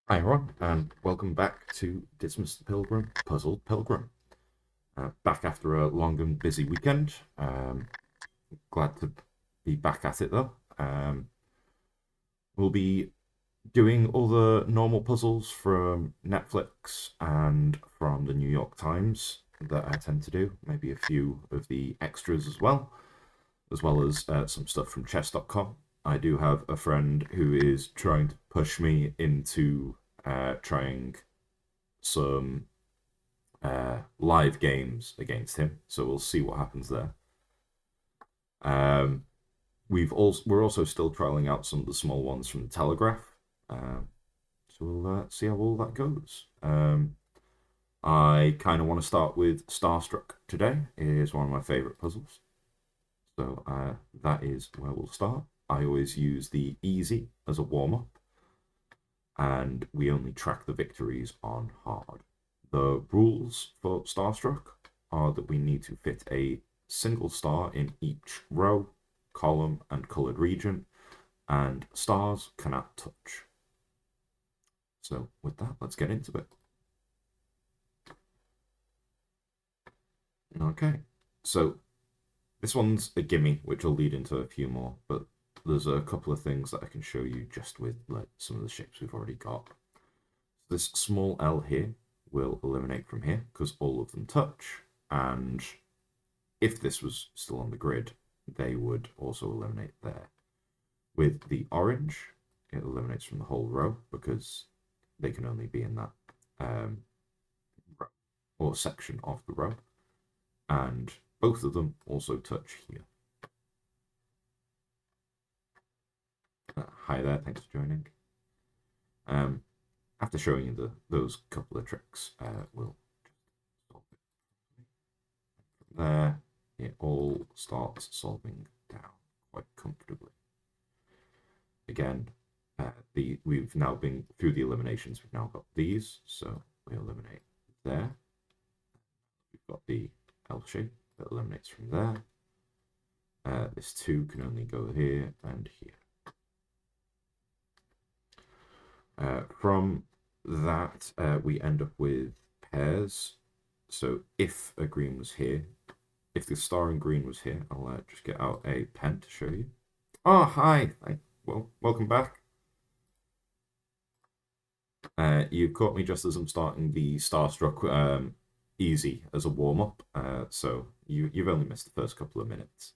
Hi everyone, and welcome back to Dismas the Pilgrim, Puzzled Pilgrim. Back after a long and busy weekend. Glad to be back at it though. We'll be doing all the normal puzzles from Netflix and from the New York Times that I tend to do. Maybe a few of the extras as well as some stuff from chess.com. I do have a friend who is trying to push me into trying some live games against him. So we'll see what happens there. Um, we're also still trialing out some of the small ones from the Telegraph. So we'll see how all that goes. I kind of want to start with Starstruck today. It is one of my favorite puzzles. So that is where we'll start. I always use the easy as a warm up, and we only track the victories on hard. The rules for Starstruck are that we need to fit a single star in each row, column, and colored region, and stars cannot touch. So, with that, let's get into it. Okay, so this one's a gimme, which will lead into a few more, but there's a couple of things that I can show you just with like some of the shapes we've already got. This small L here will eliminate from here because all of them touch, and if this was still on the grid, they would also eliminate there. With the orange, it eliminates from the whole row because they can only be in that row or section of the row, and both of them also touch here. Hi there, thanks for joining. After showing you those couple of tricks, we'll solve it there. It all starts solving down quite comfortably. Again, we've now been through the eliminations. We've now got these, so we eliminate there. We've got the L shape that eliminates from there. This 2 can only go here and here. From that, we end up with pairs. So if a green was here, if the star in green was here, I'll just get out a pen to show you. Oh, hi. Well, welcome back. You caught me just as I'm starting the Starstruck easy as a warm up. So you've only missed the first couple of minutes.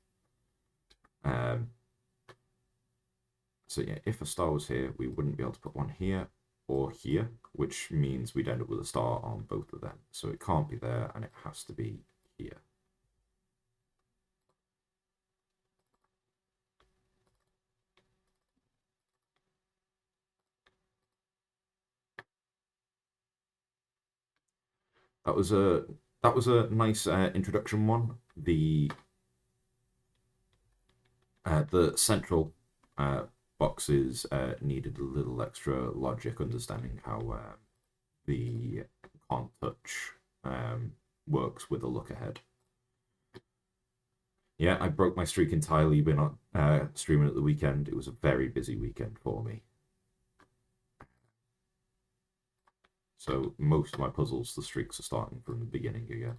So yeah, if a star was here, we wouldn't be able to put one here or here, which means we'd end up with a star on both of them. So it can't be there, and it has to be here. That was a nice introduction one. The central boxes needed a little extra logic, understanding how the can't touch works with a look ahead. Yeah, I broke my streak entirely. Been on streaming at the weekend. It was a very busy weekend for me. So most of my puzzles, the streaks are starting from the beginning again.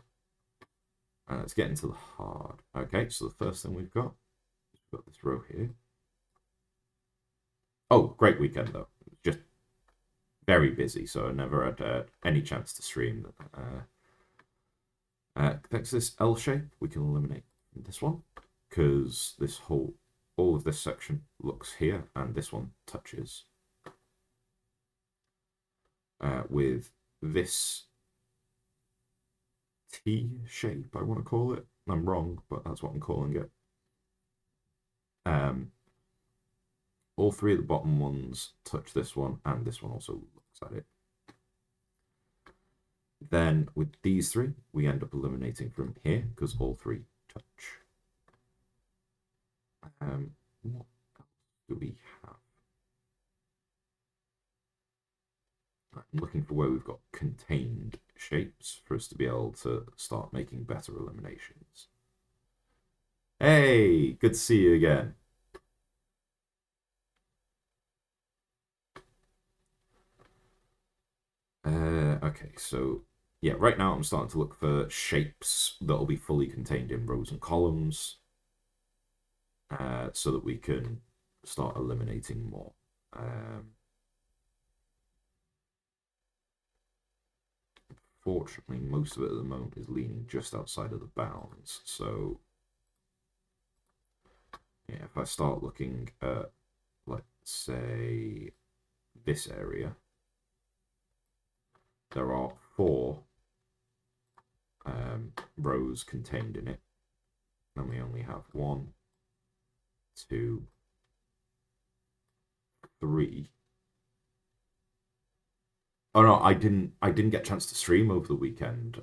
Let's get into the hard. Okay, so the first thing we've got this row here. Oh, great weekend though. Just very busy, so I never had any chance to stream. Thanks to this L shape, we can eliminate this one because all of this section looks here, and this one touches. With this T shape, I want to call it. I'm wrong, but that's what I'm calling it. All 3 of the bottom ones touch this one, and this one also looks at it. Then with these 3, we end up eliminating from here because all 3 touch. What else do we have? I'm looking for where we've got contained shapes for us to be able to start making better eliminations. Hey, good to see you again. Okay, so yeah, right now I'm starting to look for shapes that'll be fully contained in rows and columns, so that we can start eliminating more. Fortunately, most of it at the moment is leaning just outside of the bounds. So yeah, if I start looking at, let's say, this area, there are four rows contained in it, and we only have one, two, three. Oh no, I didn't get a chance to stream over the weekend.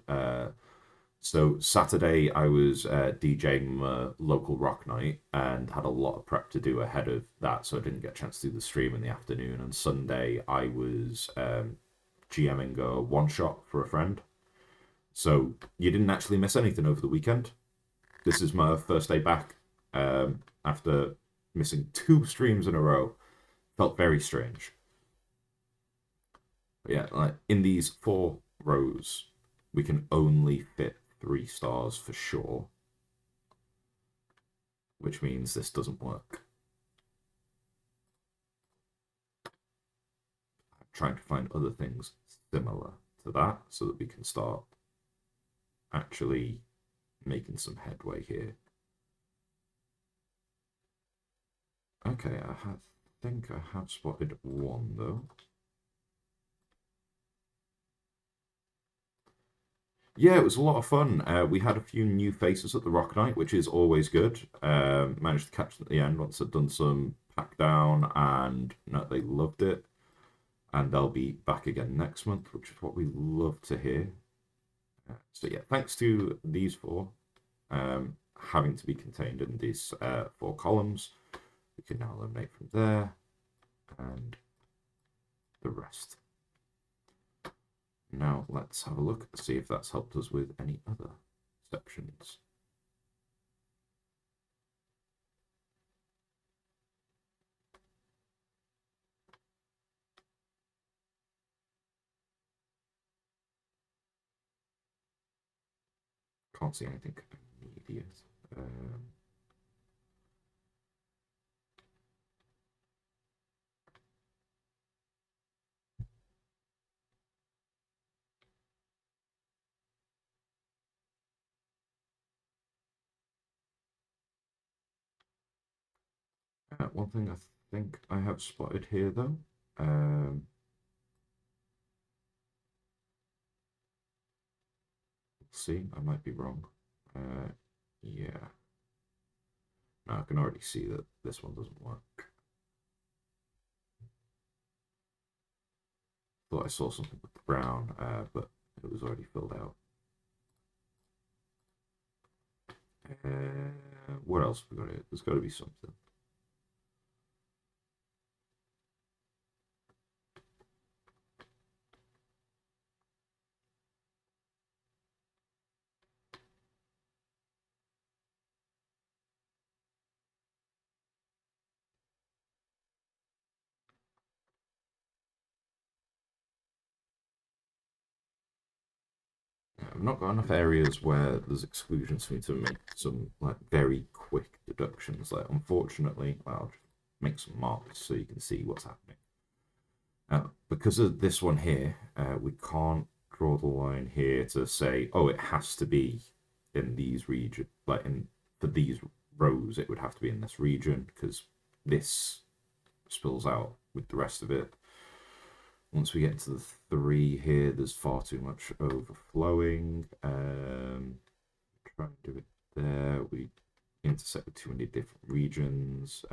So Saturday I was DJing a local rock night and had a lot of prep to do ahead of that, so I didn't get a chance to do the stream in the afternoon. And Sunday I was GMing a one shot for a friend. So you didn't actually miss anything over the weekend. This is my first day back after missing two streams in a row. Felt very strange. But yeah, like in these four rows, we can only fit 3 stars for sure, which means this doesn't work. I'm trying to find other things similar to that so that we can start actually making some headway here. Okay, think I have spotted one though. Yeah, it was a lot of fun. We had a few new faces at the Rock Night, which is always good. Managed to catch them at the end once I'd done some pack down, and no, they loved it. And they'll be back again next month, which is what we love to hear. So yeah, thanks to these four having to be contained in these 4 columns, we can now eliminate from there and the rest. Now let's have a look, see if that's helped us with any other sections. Can't see anything immediate. One thing I think I have spotted here though. Let's see, I might be wrong. Yeah. No, I can already see that this one doesn't work. Thought I saw something with the brown, but it was already filled out. What else we got here? There's got to be something. I've not got enough areas where there's exclusions for me to make some like very quick deductions. Like, unfortunately, well, I'll just make some marks so you can see what's happening. Because of this one here, we can't draw the line here to say, oh, it has to be in these regions. Like, for these rows, it would have to be in this region because this spills out with the rest of it. Once we get to the 3 here, there's far too much overflowing. Try and do it there. We intersect with too many different regions.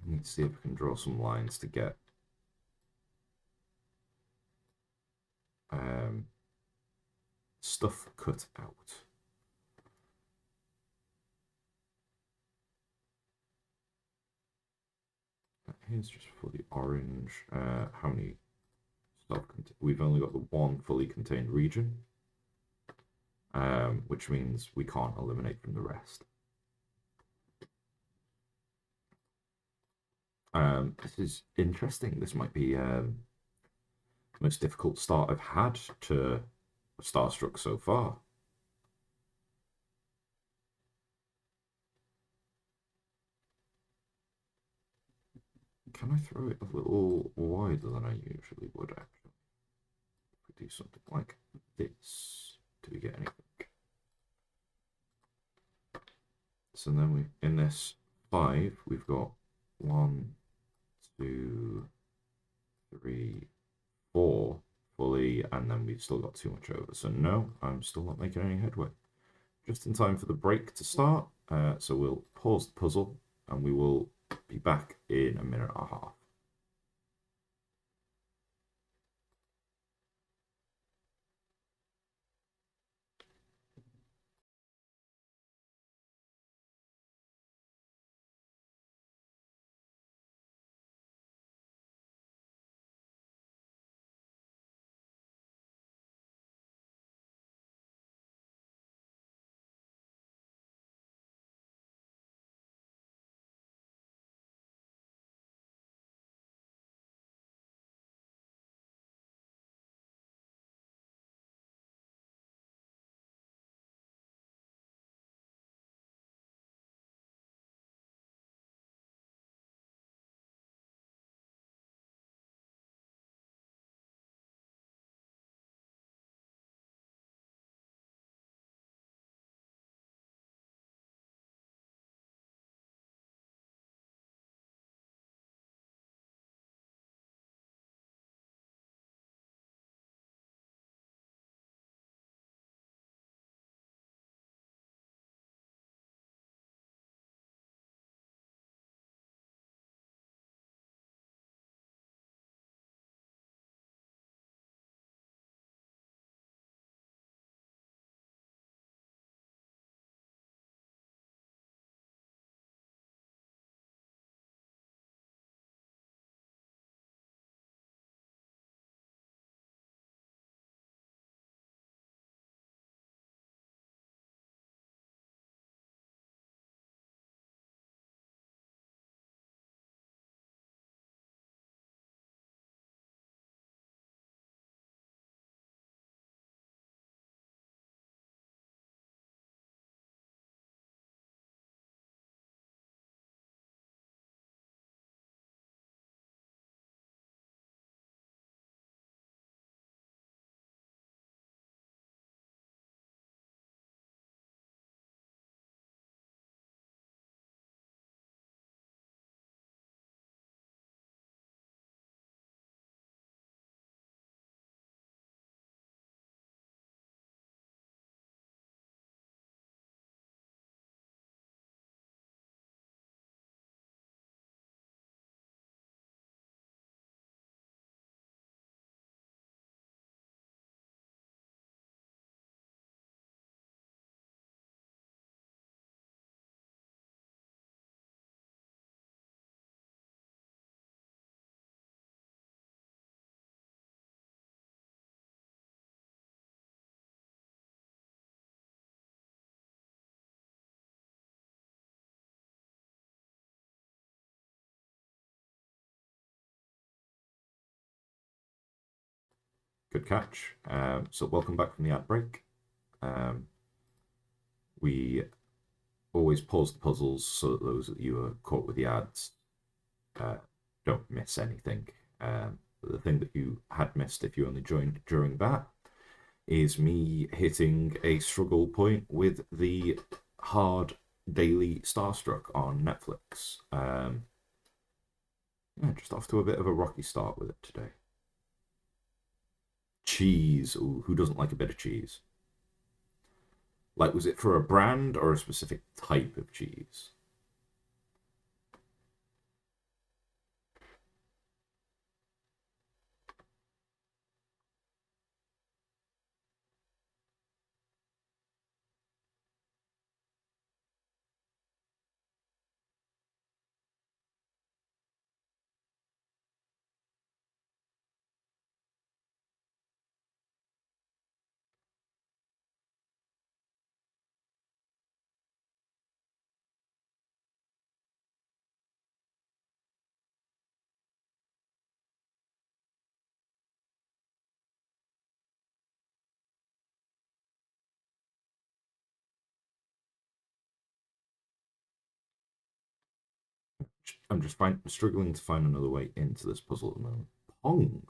Need to see if I can draw some lines to get stuff cut out. Here's just fully orange. How many stuff? We've only got the one fully contained region, which means we can't eliminate from the rest. This is interesting. This might be the most difficult start I've had to Starstruck so far. Can I throw it a little wider than I usually would, actually? If we do something like this, do we get anything? So then we, in this 5, we've got 1, 2, 3, 4 fully, and then we've still got too much over. So no, I'm still not making any headway. Just in time for the break to start. So we'll pause the puzzle and we will be back in a minute and a half. Good catch. So welcome back from the ad break. Um, we always pause the puzzles so that those of you who are caught with the ads uh, don't miss anything. The thing that you had missed if you only joined during that is me hitting a struggle point with the hard daily Starstruck on Netflix. Yeah, just off to a bit of a rocky start with it today. Cheese. Ooh, who doesn't like a bit of cheese? Like, was it for a brand or a specific type of cheese? I'm just struggling to find another way into this puzzle at the moment. Pong.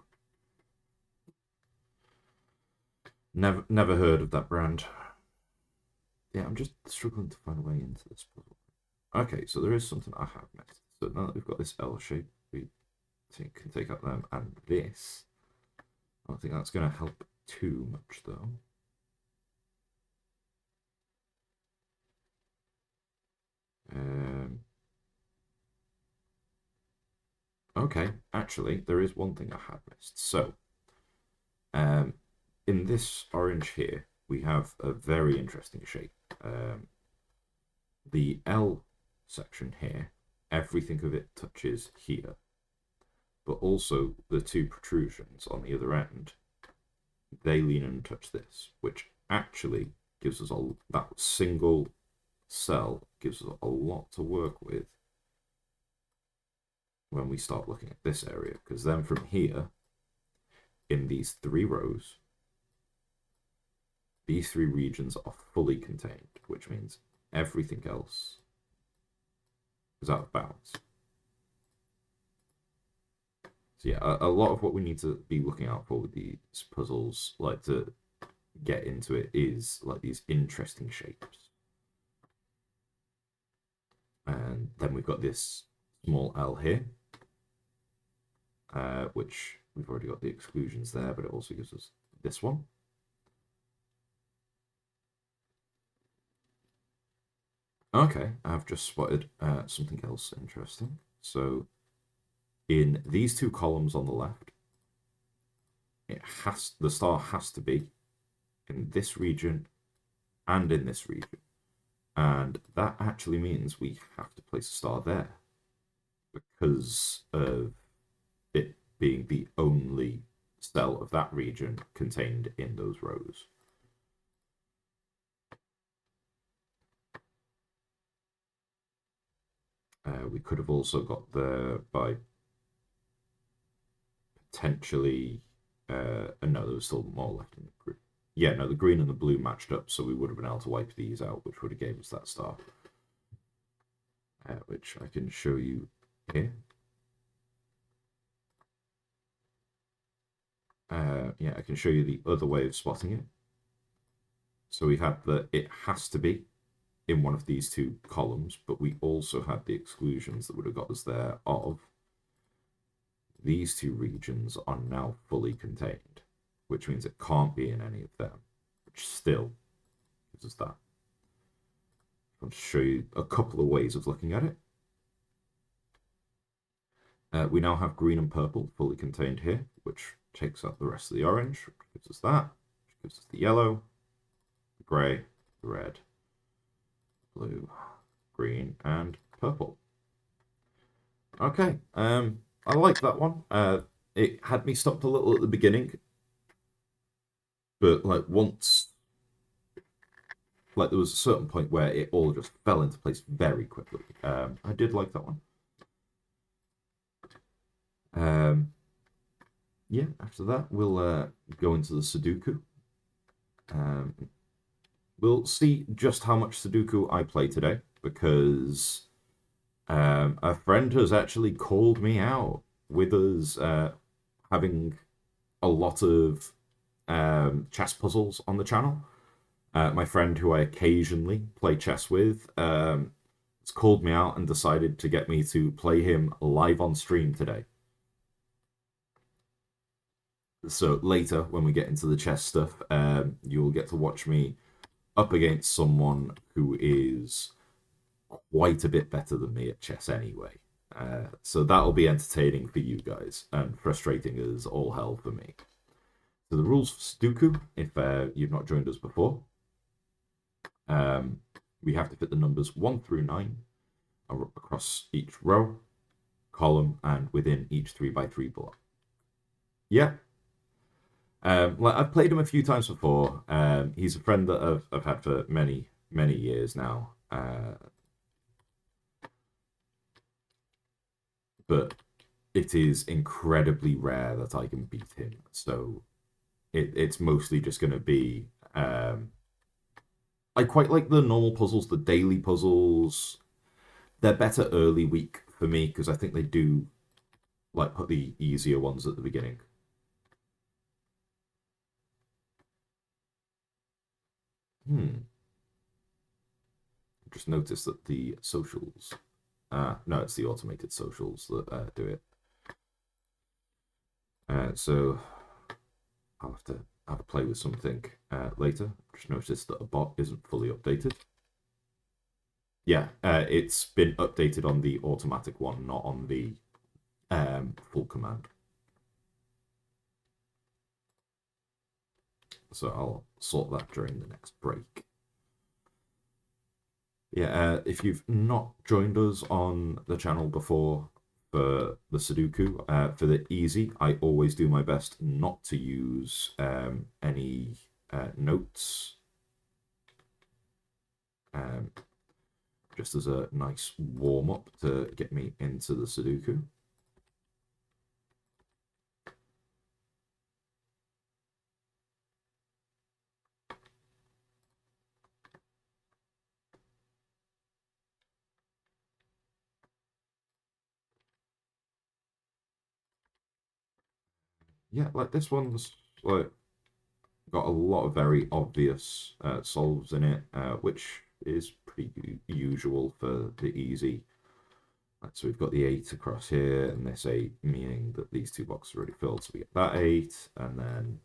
Never heard of that brand. Yeah, I'm just struggling to find a way into this puzzle. Okay, so there is something I have missed. So now that we've got this L shape, we can take out them and this. I don't think that's going to help too much though. Okay, actually, there is one thing I have missed. So, in this orange here, we have a very interesting shape. The L section here, everything of it touches here, but also the two protrusions on the other end, they lean and touch this, which actually gives us that single cell gives us a lot to work with when we start looking at this area, because then from here, in these 3 rows, these 3 regions are fully contained, which means everything else is out of bounds. So yeah, a lot of what we need to be looking out for with these puzzles, like to get into it, is like these interesting shapes. And then we've got this small L here, which we've already got the exclusions there, but it also gives us this one. Okay, I've just spotted something else interesting. So in these 2 columns on the left, the star has to be in this region and in this region. And that actually means we have to place a star there because of it being the only cell of that region contained in those rows. We could have also got there by potentially... no, there was still more left in the group. Yeah, no, the green and the blue matched up, so we would have been able to wipe these out, which would have gave us that star. Which I can show you here. Yeah, I can show you the other way of spotting it. So we had it has to be in one of these 2 columns, but we also had the exclusions that would have got us there of these 2 regions are now fully contained, which means it can't be in any of them, which still gives us that. I'll show you a couple of ways of looking at it. We now have green and purple fully contained here, which takes out the rest of the orange, which gives us that, which gives us the yellow, the grey, the red, blue, green, and purple. Okay, I like that one. It had me stopped a little at the beginning, but like once, like there was a certain point where it all just fell into place very quickly. I did like that one. Yeah, after that, we'll go into the Sudoku. We'll see just how much Sudoku I play today, because a friend has actually called me out with us having a lot of chess puzzles on the channel. My friend, who I occasionally play chess with, has called me out and decided to get me to play him live on stream today. So later, when we get into the chess stuff, you'll get to watch me up against someone who is quite a bit better than me at chess anyway. So that'll be entertaining for you guys and frustrating as all hell for me. So the rules for Sudoku, if you've not joined us before, we have to fit the numbers 1 through 9 across each row, column, and within each 3x3 block. Yeah. Like I've played him a few times before. He's a friend that I've had for many years now. But it is incredibly rare that I can beat him. So it's mostly just going to be... I quite like the normal puzzles, the daily puzzles. They're better early week for me, because I think they do like put the easier ones at the beginning. Just noticed that the socials. No, it's the automated socials that do it. So I'll have to have a play with something later. Just noticed that a bot isn't fully updated. Yeah, it's been updated on the automatic one, not on the full command. So I'll sort that during the next break. Yeah, if you've not joined us on the channel before for the Sudoku, for the easy, I always do my best not to use any notes. Just as a nice warm-up to get me into the Sudoku. Yeah, like this one's like got a lot of very obvious solves in it, which is pretty usual for the easy. So we've got the 8 across here, and this 8 meaning that these two boxes are already filled. So we get that 8, and then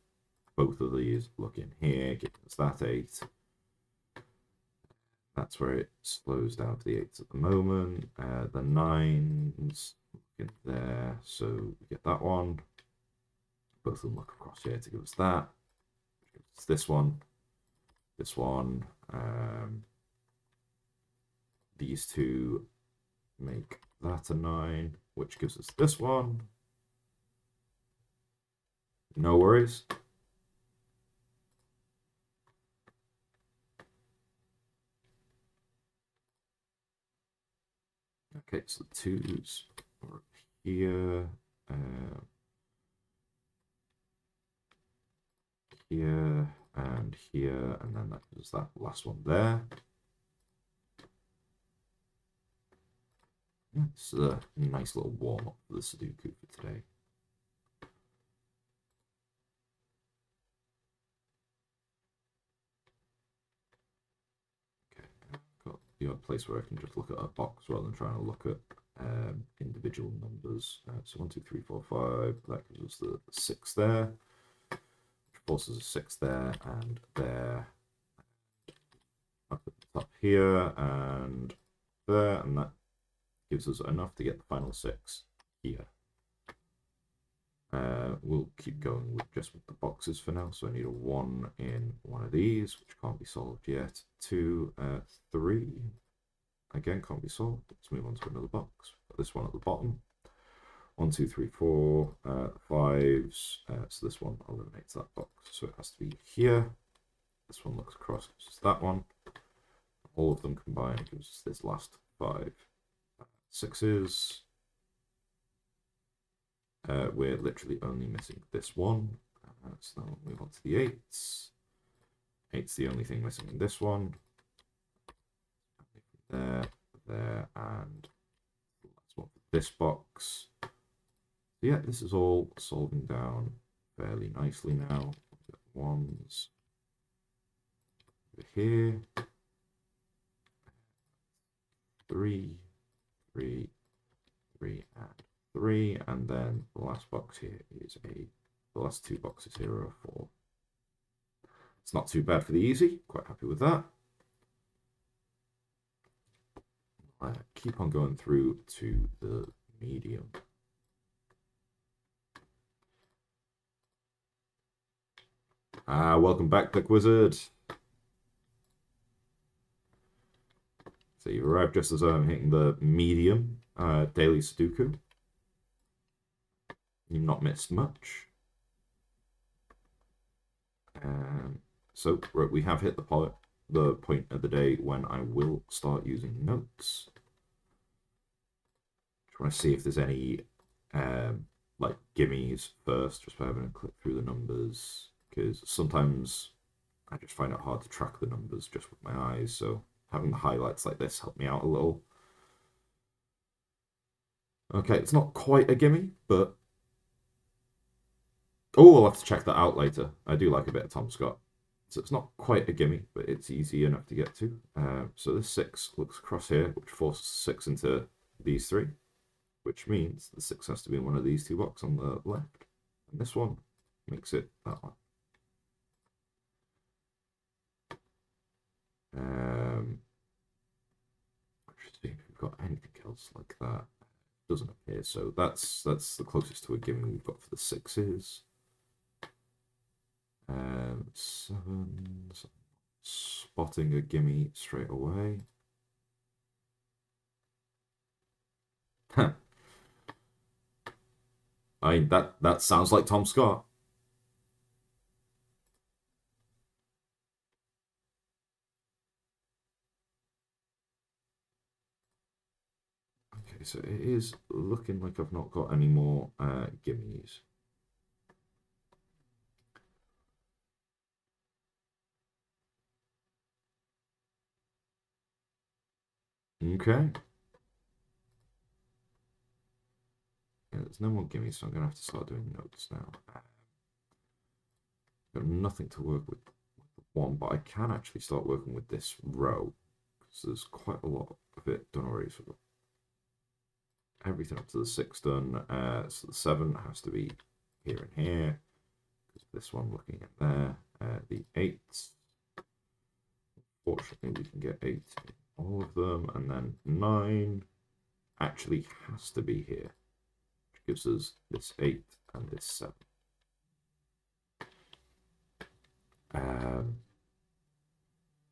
both of these look in here, giving us that 8. That's where it slows down to the 8s at the moment. The 9s in there, so we get that one. Both of them look across here to give us that. It's this one, this one. These two make that a 9, which gives us this one. No worries. Okay, so the 2s are here, here, and here, and then that gives that last one there. Yeah, this is a nice little warm-up for the Sudoku for today. Okay, I've got the odd place where I can just look at a box rather than trying to look at individual numbers. So 1, 2, 3, 4, 5. That gives us the 6 there. Which forces a 6 there and there. Up at the top here and there, and that gives us enough to get the final 6 here. We'll keep going with just with the boxes for now. So I need a 1 in one of these, which can't be solved yet. 2, 3. Again, can't be solved. Let's move on to another box. Got this one at the bottom. 1, 2, 3, 4, 5s. So this one eliminates that box. So it has to be here. This one looks across, it's that one. All of them combined gives us this last 5 6s. We're literally only missing this one. So now we'll move on to the 8s. 8's the only thing missing in this one. There, there, and that's what this box. So yeah, this is all solving down fairly nicely now. We've got 1s over here. 3, 3, 3, and 3, and then the last box here is the last 2 boxes here are a 4. It's not too bad for the easy, quite happy with that. Keep on going through to the medium. Welcome back, Click Wizard. So you've arrived just as I'm hitting the medium daily Sudoku. You've not missed much. So we have hit the point of the day when I will start using notes. Just want to see if there's any like gimmies first, just by having a click through the numbers, because sometimes I just find it hard to track the numbers just with my eyes. So having the highlights like this help me out a little. Okay, it's not quite a gimme, but oh, I'll have to check that out later. I do like a bit of Tom Scott. So it's not quite a gimme, but it's easy enough to get to. So this 6 looks across here, which forces 6 into these 3, which means the 6 has to be in one of these 2 boxes on the left. And this one makes it that one. Let's see if we've got anything else like that. Doesn't appear, so that's the closest to a gimme we've got for the 6s. 7, spotting a gimme straight away. I mean, that sounds like Tom Scott. Okay, so it is looking like I've not got any more gimmies. Okay. Yeah, there's no more gimmies, so I'm going to have to start doing notes now. Got nothing to work with one, but I can actually start working with this row because there's quite a lot of it done already. So I've got everything up to the 6 done. So the 7 has to be here and here. Because this one looking at there. The 8. Fortunately, we can get 8 in all of them, and then 9 actually has to be here, which gives us this 8 and this 7.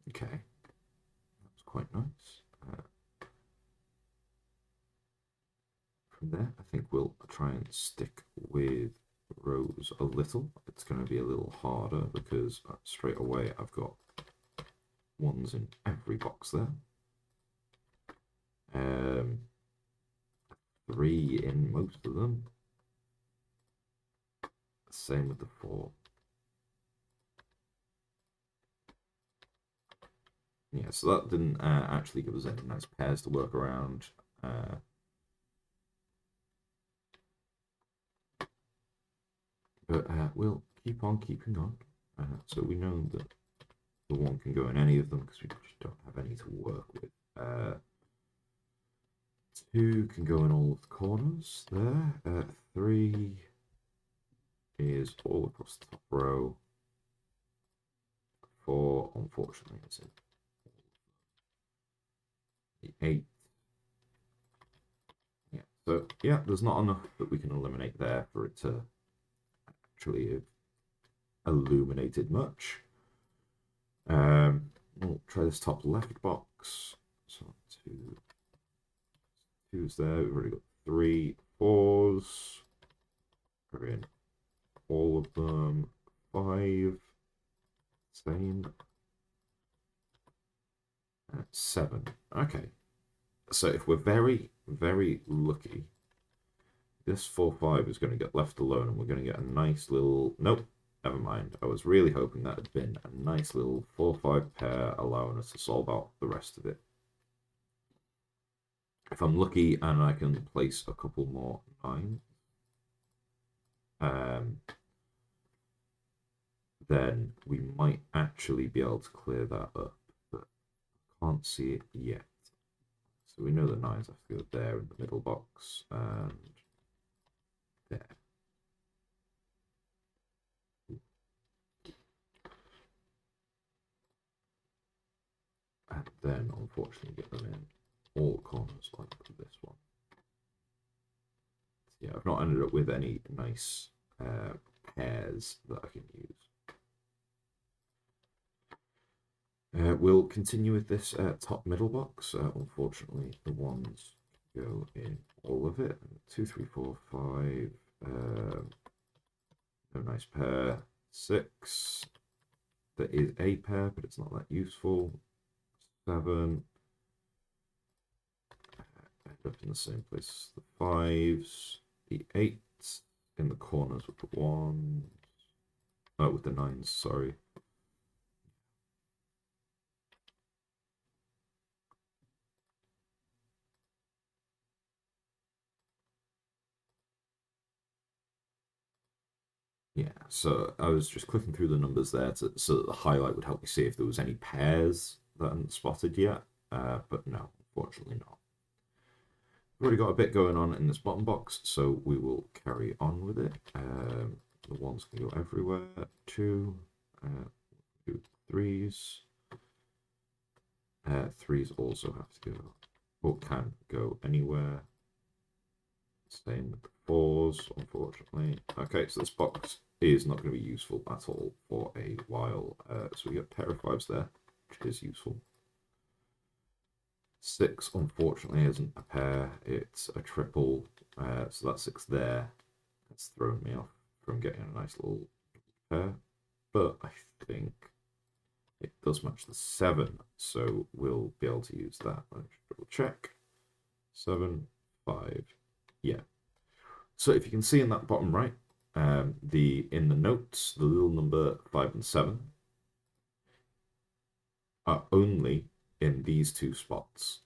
Okay, that's quite nice. From there, I think we'll try and stick with rows a little. It's going to be a little harder because straight away I've got 1s in every box there. 3 in most of them. Same with the 4. Yeah, so that didn't actually give us any nice pairs to work around. But we'll keep on keeping on. So we know that the 1 can go in any of them because we just don't have any to work with. 2 can go in all of the corners there. 3 is all across the top row. 4, unfortunately, is in the 8. Yeah, so yeah, there's not enough that we can eliminate there for it to actually have illuminated much. We'll try this top left box. So 2's there. We've already got 3 4s. We're in all of them. 5. Same. 7. Okay. So if we're very, very lucky, this 4-5 is going to get left alone and we're going to get a nice little... Nope. Never mind. I was really hoping that had been a nice little 4-5 pair allowing us to solve out the rest of it. If I'm lucky and I can place a couple more 9s, then we might actually be able to clear that up, but can't see it yet. So we know the 9s have to go there in the middle box and there. And then, unfortunately, get them in all corners like this one. So yeah, I've not ended up with any nice pairs that I can use. We'll continue with this top middle box. Unfortunately, the 1s go in all of it. 2, 3, 4, 5. No nice pair. 6. There is a pair, but it's not that useful. 7. End up in the same place as the 5s. The 8s in the corners with the 1s. Oh, with the 9s, sorry. Yeah, so I was just clicking through the numbers there so that the highlight would help me see if there was any pairs that I hadn't spotted yet. But no, unfortunately not. We've already got a bit going on in this bottom box, so we will carry on with it. The ones can go everywhere. Two, do threes. Threes also have to go, or can go anywhere. Same with the fours, unfortunately. Okay, so this box is not going to be useful at all for a while. So we got a pair of fives there, which is useful. Six, unfortunately, isn't a pair, it's a triple. So that six there has thrown me off from getting a nice little pair. But I think it does match the seven, so we'll be able to use that. Let's double check. 7, 5, yeah. So if you can see in that bottom right, in the notes, the little number 5 and 7 are only in these two spots.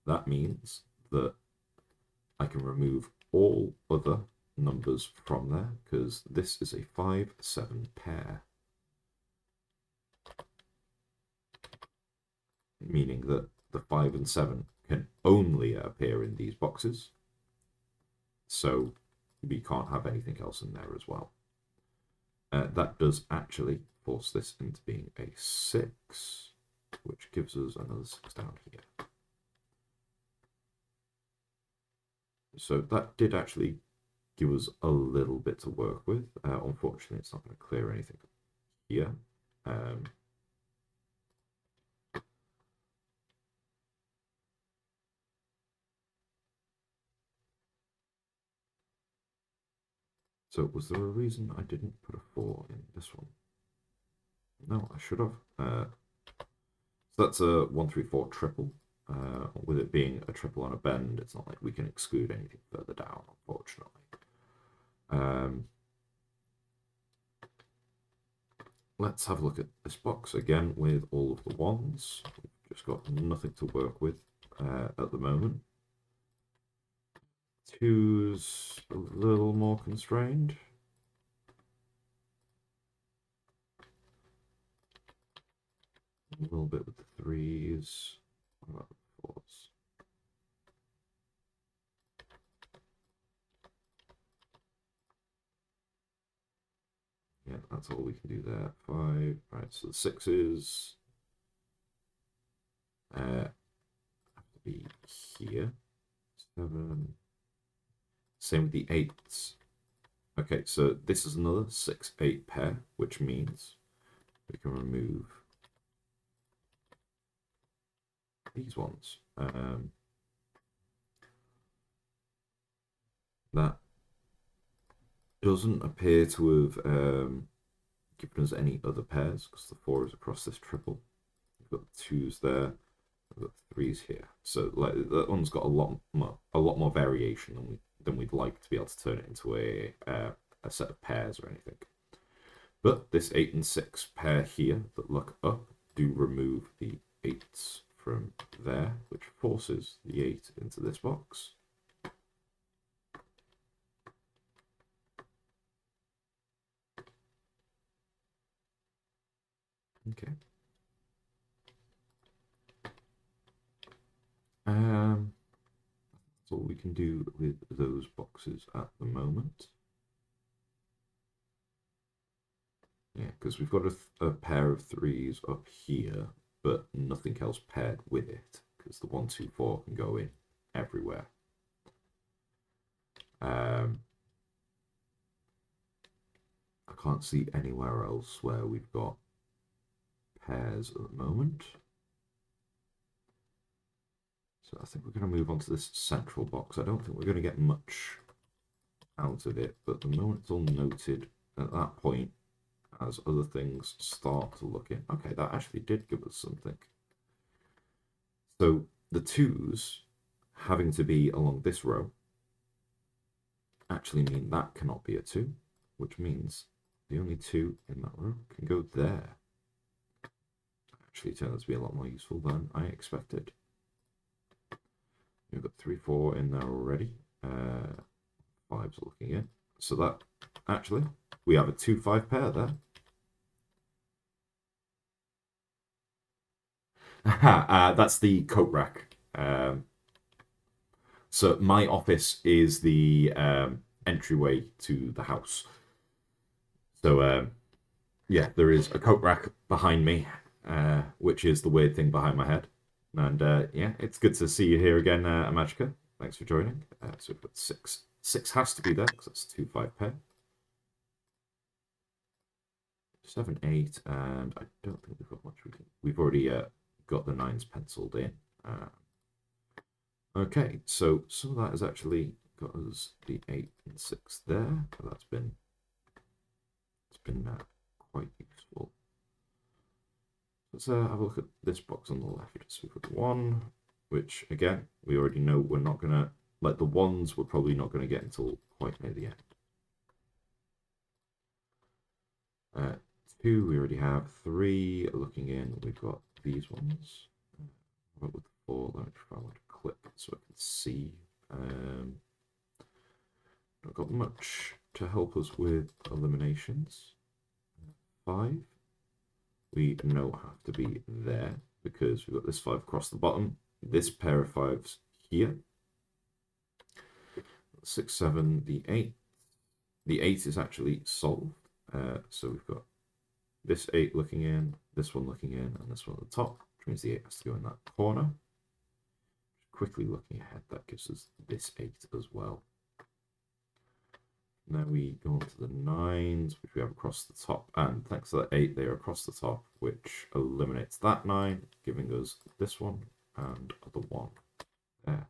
That means that I can remove all other numbers from there because this is a 5-7 pair. Meaning that the 5 and 7 can only appear in these boxes. So we can't have anything else in there as well. That does actually force this into being a 6, which gives us another 6 down here. So that did actually give us a little bit to work with. Unfortunately, it's not going to clear anything here. So was there a reason I didn't put a 4 in this one? No, I should have. So that's a 1, 3, 4 triple. With it being a triple on a bend, it's not like we can exclude anything further down, unfortunately. Let's have a look at this box again with all of the ones. We've just got nothing to work with at the moment. Two's a little more constrained. A little bit with the threes. What about the fours? Yeah, that's all we can do there. 5. Right, so the sixes have to be here. 7. Same with the 8s. Okay, so this is another 6-8 pair, which means we can remove these ones. That doesn't appear to have given us any other pairs because the 4 is across this triple. We've got the 2s there. We've got the 3s here. So like that one's got a lot more variation than we'd like to be able to turn it into a set of pairs or anything. But this 8 and 6 pair here that look up do remove the 8s from there, which forces the 8 into this box. Okay. That's all we can do with those boxes at the moment. Yeah, because we've got a pair of 3s up here, but nothing else paired with it, because the 1, 2, 4 can go in everywhere. I can't see anywhere else where we've got pairs at the moment. So I think we're going to move on to this central box. I don't think we're going to get much out of it, but the moment it's all noted at that point, as other things start to look in. Okay, that actually did give us something. So the 2s having to be along this row actually mean that cannot be a 2, which means the only 2 in that row can go there. Actually turned out to be a lot more useful than I expected. We've got 3, 4 in there already. 5's looking in. So that actually we have a 2-5 pair there. That's the coat rack. So my office is the entryway to the house. So yeah, there is a coat rack behind me, which is the weird thing behind my head. And yeah, it's good to see you here again, Amachka. Thanks for joining. So we've got six. Six has to be there because that's 2-5 pair. 7, 8, and I don't think we've got much. We've already got the 9s penciled in. Okay, so some of that has actually got us the 8 and 6 there. That's been quite useful. Let's have a look at this box on the left. So we've got 1, which again we already know we're not gonna, like, the 1s we're probably not gonna get until quite near the end. 2 we already have. 3 looking in, we've got these ones. What with 4? Let me try to click so I can see. Not got much to help us with eliminations. 5 we know have to be there because we've got this 5 across the bottom, this pair of 5s here. 6, 7, the 8. The 8 is actually solved. So we've got this 8 looking in, this one looking in, and this one at the top, which means the 8 has to go in that corner. Quickly looking ahead, that gives us this 8 as well. Now we go on to the 9s, which we have across the top, and thanks to that 8, they are across the top, which eliminates that 9, giving us this one and the 1 there.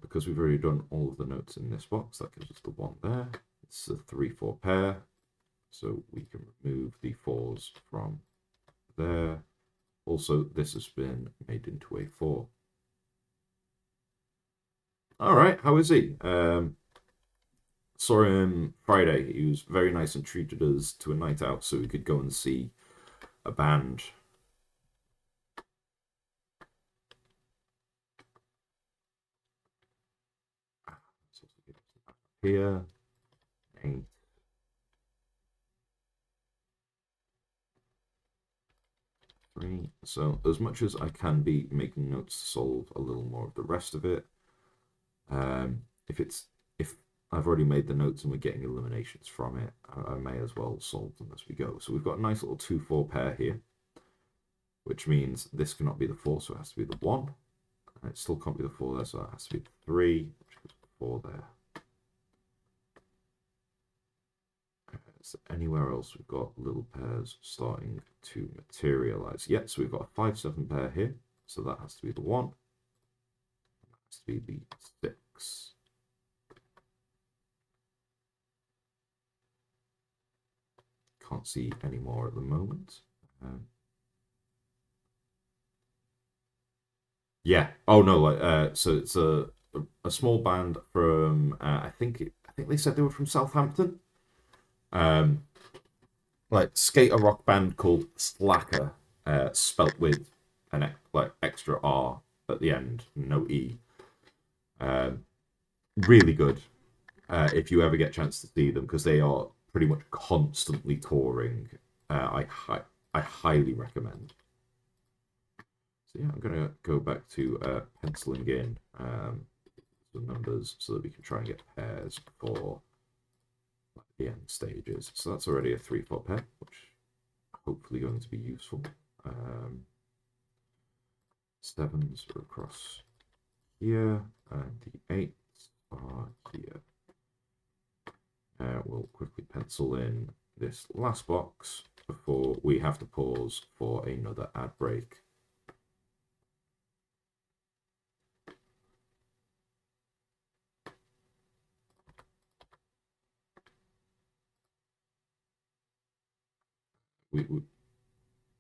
Because we've already done all of the notes in this box, that gives us the 1 there. It's a 3-4 pair, so we can remove the 4s from there. Also, this has been made into a 4. All right, how is he? Saw him Friday. He was very nice and treated us to a night out so we could go and see a band. Here, 8. So as much as I can be making notes to solve a little more of the rest of it, if I've already made the notes and we're getting eliminations from it, I may as well solve them as we go. So we've got a nice little 2-4 pair here, which means this cannot be the 4, so it has to be the 1. And it still can't be the 4 there, so it has to be the 3, which is 4 there. So anywhere else we've got little pairs starting to materialize. Yeah, so we've got a 5-7 pair here, so that has to be the 1. That has to be the 6. Can't see any more at the moment. Yeah. Oh no. Like, so it's a small band from I think they said they were from Southampton. Like skater rock band called Slacker, spelt with an like extra R at the end, no E. Really good. If you ever get a chance to see them, because they are pretty much constantly touring. I highly recommend. So yeah, I'm gonna go back to penciling in some numbers so that we can try and get pairs for the end stages. So that's already a 3-4 pair, which hopefully going to be useful. 7s are across here, and the 8s are here. We'll quickly pencil in this last box before we have to pause for another ad break.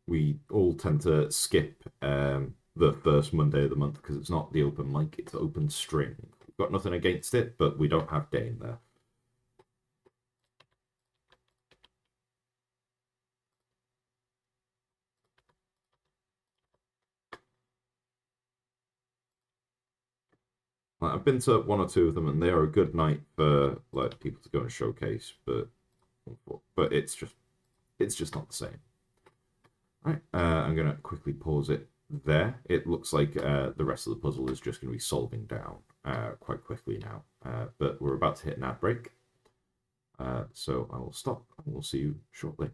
We all tend to skip the first Monday of the month because it's not the open mic, it's open string. We've got nothing against it, but we don't have Dane there. Like, I've been to one or two of them, and they are a good night for like people to go and showcase. But it's just not the same. Right. I'm gonna quickly pause it there. It looks like the rest of the puzzle is just going to be solving down quite quickly now. But we're about to hit an ad break, so I will stop and we'll see you shortly.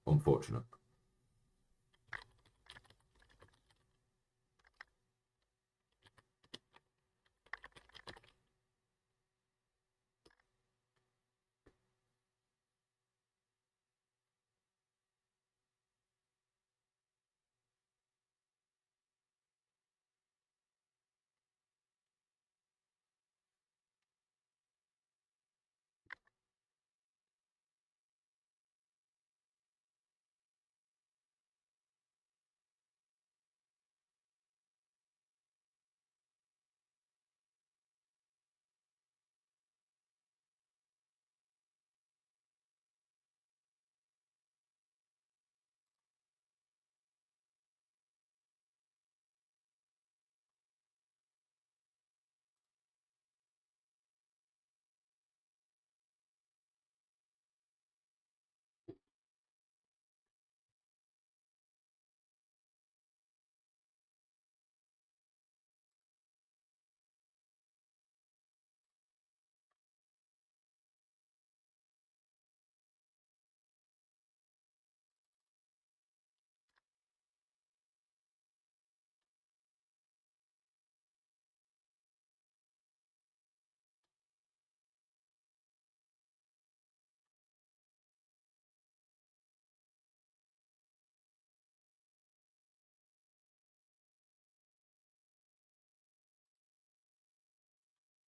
Unfortunate.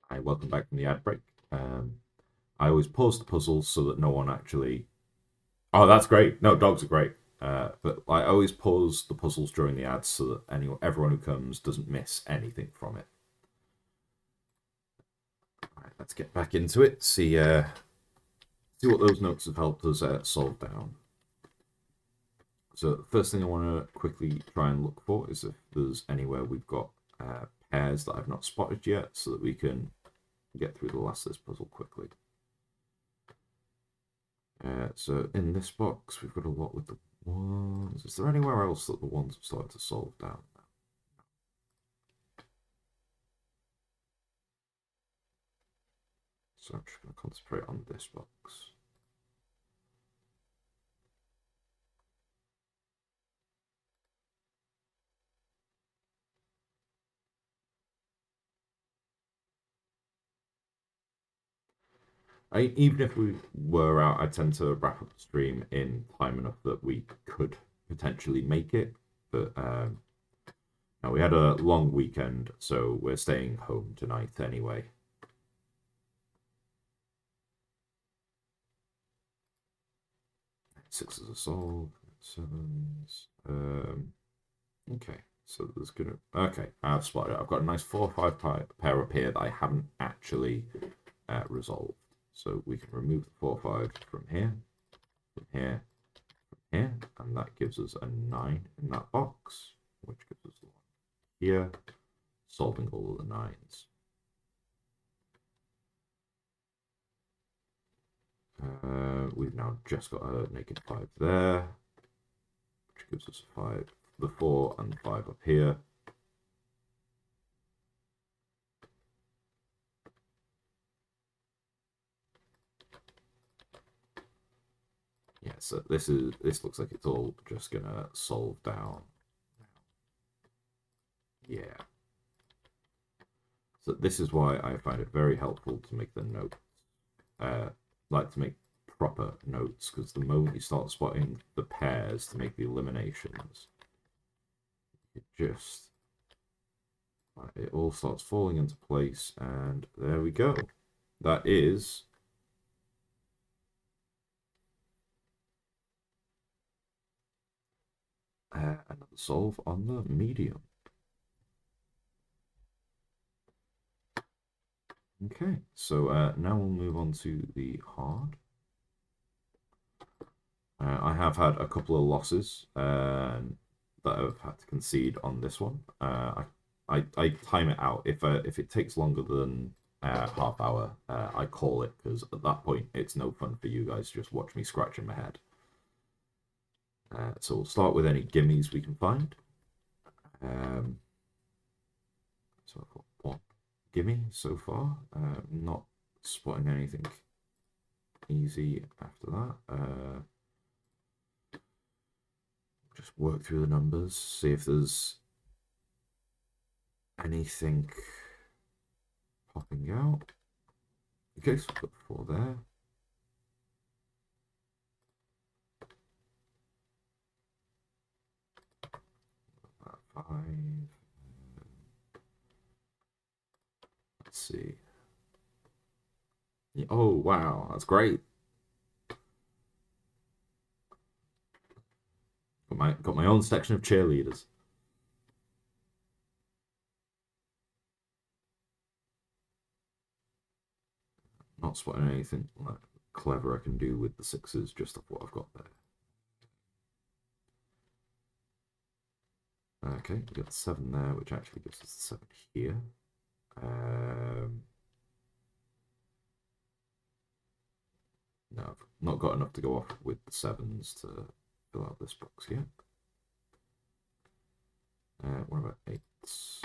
Hi, welcome back from the ad break. I always pause the puzzles so that no one actually. Oh, that's great. No, dogs are great. But I always pause the puzzles during the ads so that everyone who comes doesn't miss anything from it. Right, let's get back into it. See what those notes have helped us solve down. So the first thing I want to quickly try and look for is if there's anywhere we've got pairs that I've not spotted yet, so that we can get through the last of this puzzle quickly. So in this box, we've got a lot with the ones. Is there anywhere else that the ones have started to solve down? So I'm just going to concentrate on this box. Even if we were out, I tend to wrap up the stream in time enough that we could potentially make it. But now we had a long weekend, so we're staying home tonight anyway. Sixes are solved, sevens. Okay, so there's gonna. Okay, I've spotted it. I've got a nice 4 or 5 pair up here that I haven't actually resolved. So we can remove the 4 or 5 from here, from here, from here, and that gives us a 9 in that box, which gives us the one here, solving all of the 9s. We've now just got a -5 there, which gives us a 5, the 4 and the 5 up here. Yeah, so this looks like it's all just gonna solve down. Yeah. So this is why I find it very helpful to make the notes, like to make proper notes, because the moment you start spotting the pairs to make the eliminations, it all starts falling into place, and there we go. That is another solve on the medium. Okay, so now we'll move on to the hard. I have had a couple of losses that I've had to concede on this one. I time it out. If it takes longer than half hour, I call it because at that point it's no fun for you guys to just watch me scratching my head. So we'll start with any gimmies we can find. Um, so I've got one gimme so far. Not spotting anything easy after that. Just work through the numbers, see if there's anything popping out. Okay, so put 4 there. That 5. Let's see. Yeah, oh wow, that's great. Got my own section of cheerleaders. Not spotting anything like clever I can do with the 6s just off what I've got there. Okay, we got 7 there, which actually gives us the 7 here. No, I've not got enough to go off with the 7s to fill out this box yet. What about 8s?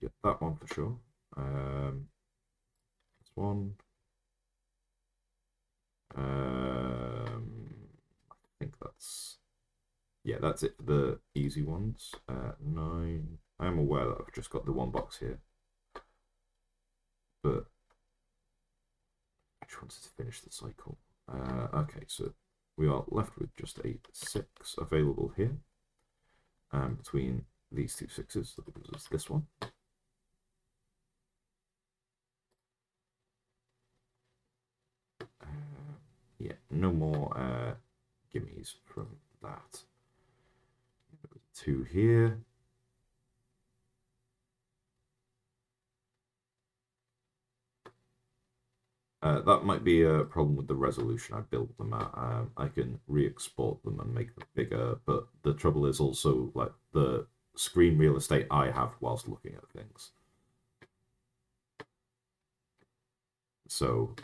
Get that one for sure. This one. I think that's it for the easy ones. 9. I am aware that I've just got the one box here, but I just wanted to finish the cycle. Okay, so we are left with just a 6 available here. Between these two 6s, that gives us this one. Yeah, no more gimmies from that. 2 here. That might be a problem with the resolution I built them at. I can re-export them and make them bigger, but the trouble is also like the screen real estate I have whilst looking at things. So,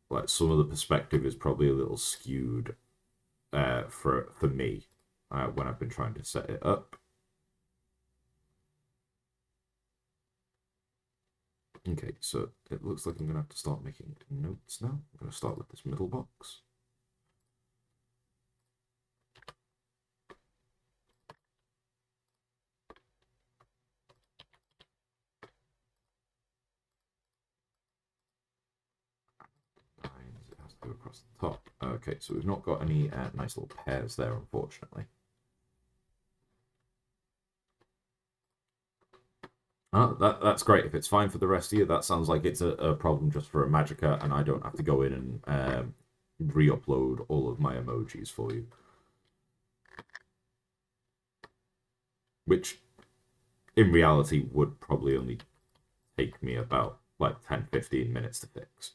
like some of the perspective is probably a little skewed for me when I've been trying to set it up. Okay, so it looks like I'm going to have to start making notes now. I'm going to start with this middle box. It has to go across the top. Okay, so we've not got any nice little pairs there, unfortunately. Oh, that's great. If it's fine for the rest of you, that sounds like it's a problem just for a Magica, and I don't have to go in and re-upload all of my emojis for you. Which, in reality, would probably only take me about like 10-15 minutes to fix.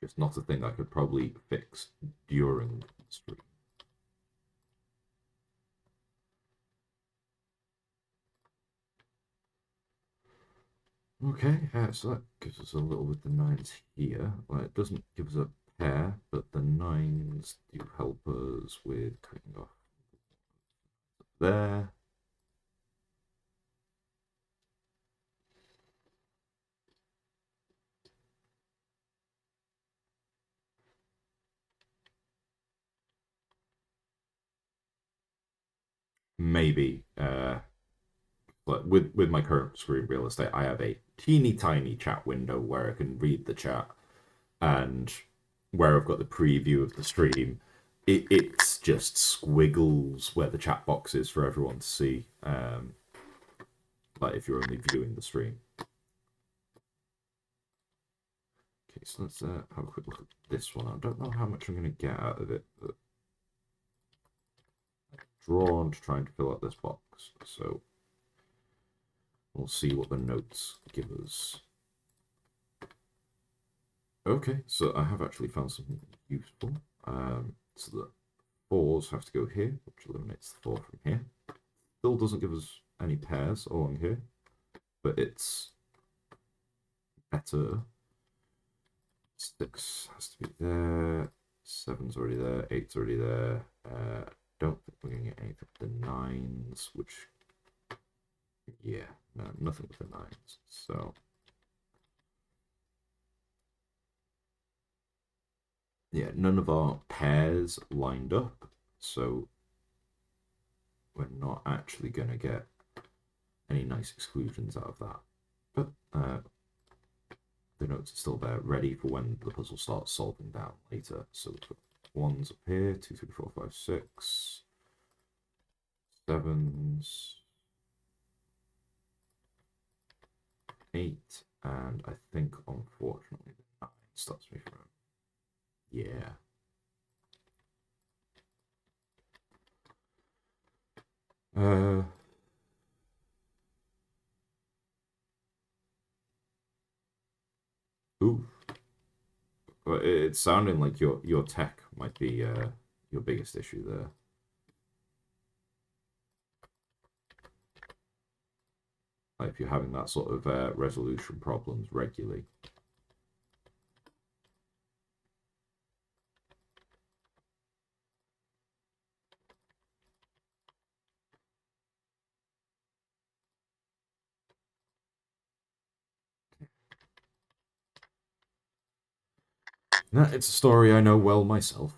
It's just not a thing I could probably fix during the stream. Okay, so that gives us a little with the 9s here. Well, it doesn't give us a pair, but the 9s do help us with cutting off there. Maybe, but with my current screen real estate, I have a teeny tiny chat window where I can read the chat, and where I've got the preview of the stream, it's just squiggles where the chat box is for everyone to see. Like if you're only viewing the stream. Okay, so let's have a quick look at this one. I don't know how much I'm going to get out of it, but drawn to trying to fill out this box. So we'll see what the notes give us. Okay, so I have actually found something useful. So the 4s have to go here, which eliminates the 4 from here. Still doesn't give us any pairs along here, but it's better. 6 has to be there. 7's already there. 8's already there. Don't think we're going to get anything with the 9s, which, yeah, no, nothing with the 9s. So, yeah, none of our pairs lined up. So, we're not actually going to get any nice exclusions out of that. But the notes are still there, ready for when the puzzle starts solving down later. So we've got 1s up here, 2, 3, 4, 5, 6, 7s, 8, and I think unfortunately the 9 stops me from. Yeah. Ooh. Well, it's sounding like your tech might be your biggest issue there. Like if you're having that sort of resolution problems regularly. No, it's a story I know well myself.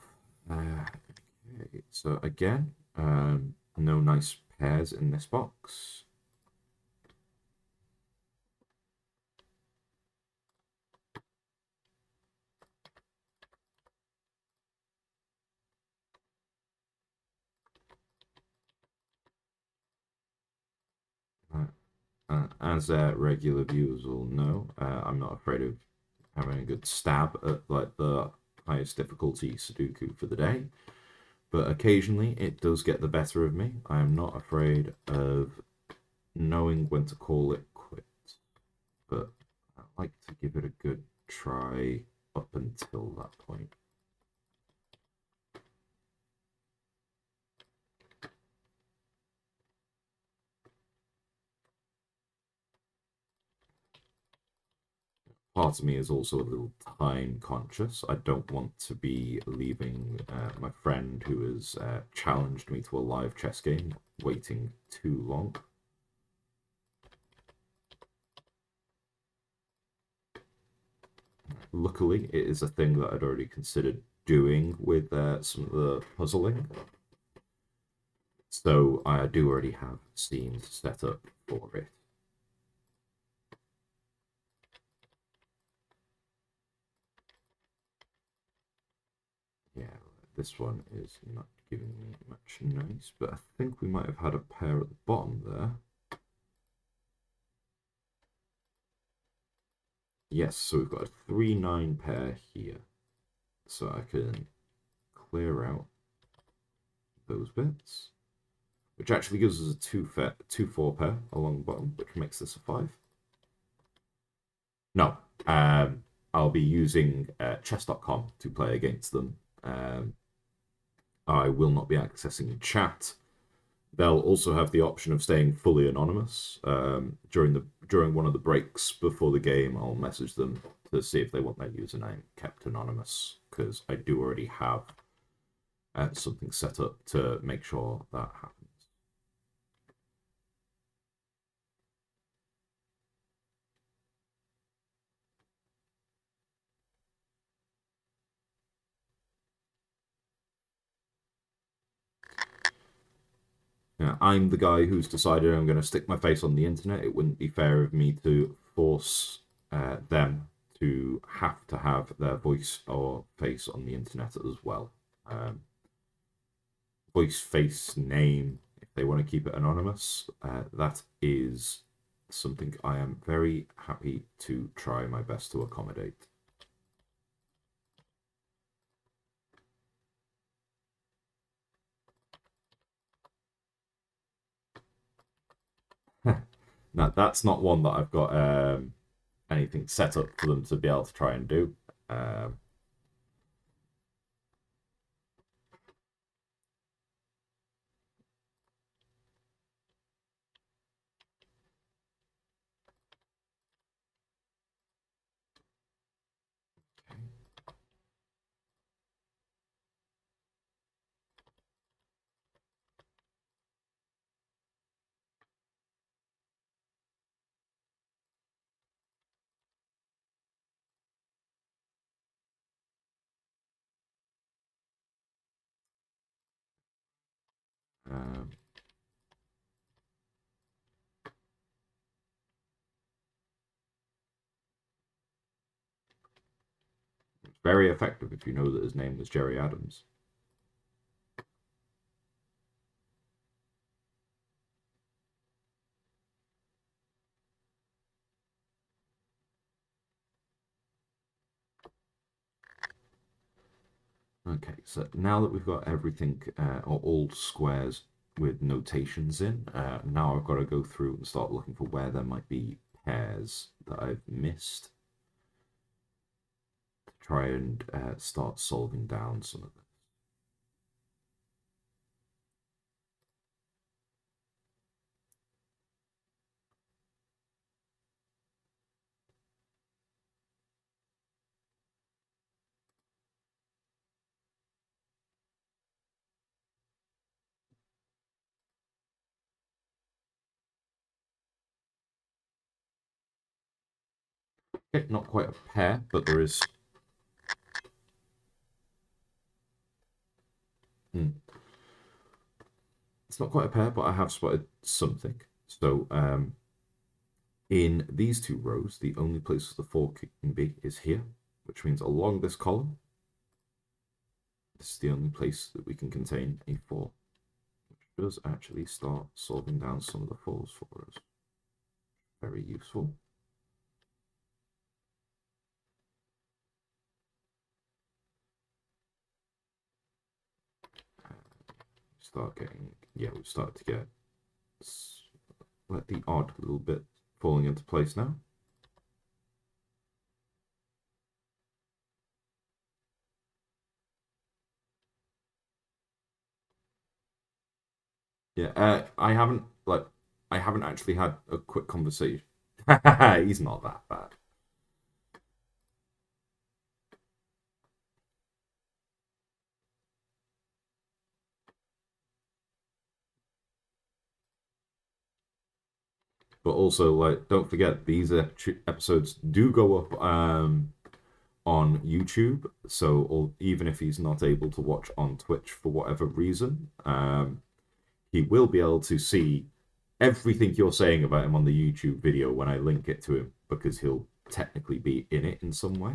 Okay, so again, no nice pairs in this box. As regular viewers will know, I'm not afraid of having a good stab at like the highest difficulty Sudoku for the day, but occasionally it does get the better of me. I am not afraid of knowing when to call it quits, but I like to give it a good try up until that point. Part of me is also a little time conscious. I don't want to be leaving my friend who has challenged me to a live chess game waiting too long. Luckily, it is a thing that I'd already considered doing with some of the puzzling. So I do already have scenes set up for it. Yeah, this one is not giving me much nice, but I think we might have had a pair at the bottom there. Yes, so we've got a 3-9 pair here. So I can clear out those bits, which actually gives us a 2-4 pair along the bottom, which makes this a 5. No, I'll be using chess.com to play against them. I will not be accessing chat. They'll also have the option of staying fully anonymous. During one of the breaks before the game, I'll message them to see if they want their username kept anonymous, because I do already have something set up to make sure that happens. Yeah, I'm the guy who's decided I'm going to stick my face on the internet. It wouldn't be fair of me to force them to have their voice or face on the internet as well. Voice, face, name, if they want to keep it anonymous, that is something I am very happy to try my best to accommodate. Now, that's not one that I've got anything set up for them to be able to try and do. Um, um, it's very effective if you know that his name was Jerry Adams. Okay, so now that we've got everything, or all squares with notations in, now I've got to go through and start looking for where there might be pairs that I've missed to try and start solving down some of them. Okay, not quite a pair, but there is. It's not quite a pair, but I have spotted something. So in these two rows, the only place the 4 can be is here, which means along this column, this is the only place that we can contain a 4, which does actually start solving down some of the 4s for us. Very useful. Start getting, yeah, we start to get like the odd little bit falling into place now. Yeah, I haven't actually had a quick conversation. He's not that bad. But also, like, don't forget these episodes do go up on YouTube. So, even if he's not able to watch on Twitch for whatever reason, he will be able to see everything you're saying about him on the YouTube video when I link it to him because he'll technically be in it in some way.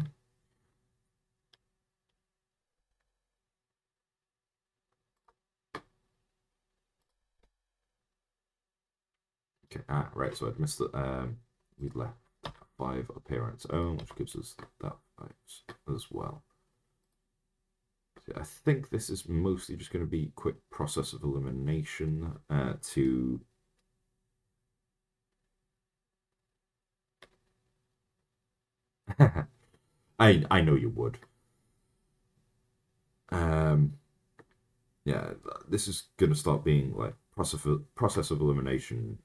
Okay, right. So I'd missed that. We'd left 5 appear on its own, which gives us that 5 as well. I think this is mostly just going to be quick process of elimination to I know you would. Yeah, this is going to start being like process of elimination.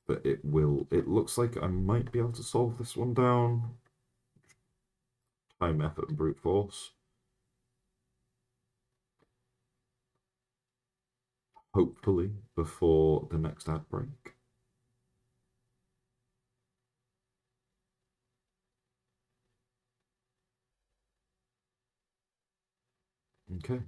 But it will. It looks like I might be able to solve this one down. Time, effort, and brute force. Hopefully before the next ad break. Okay.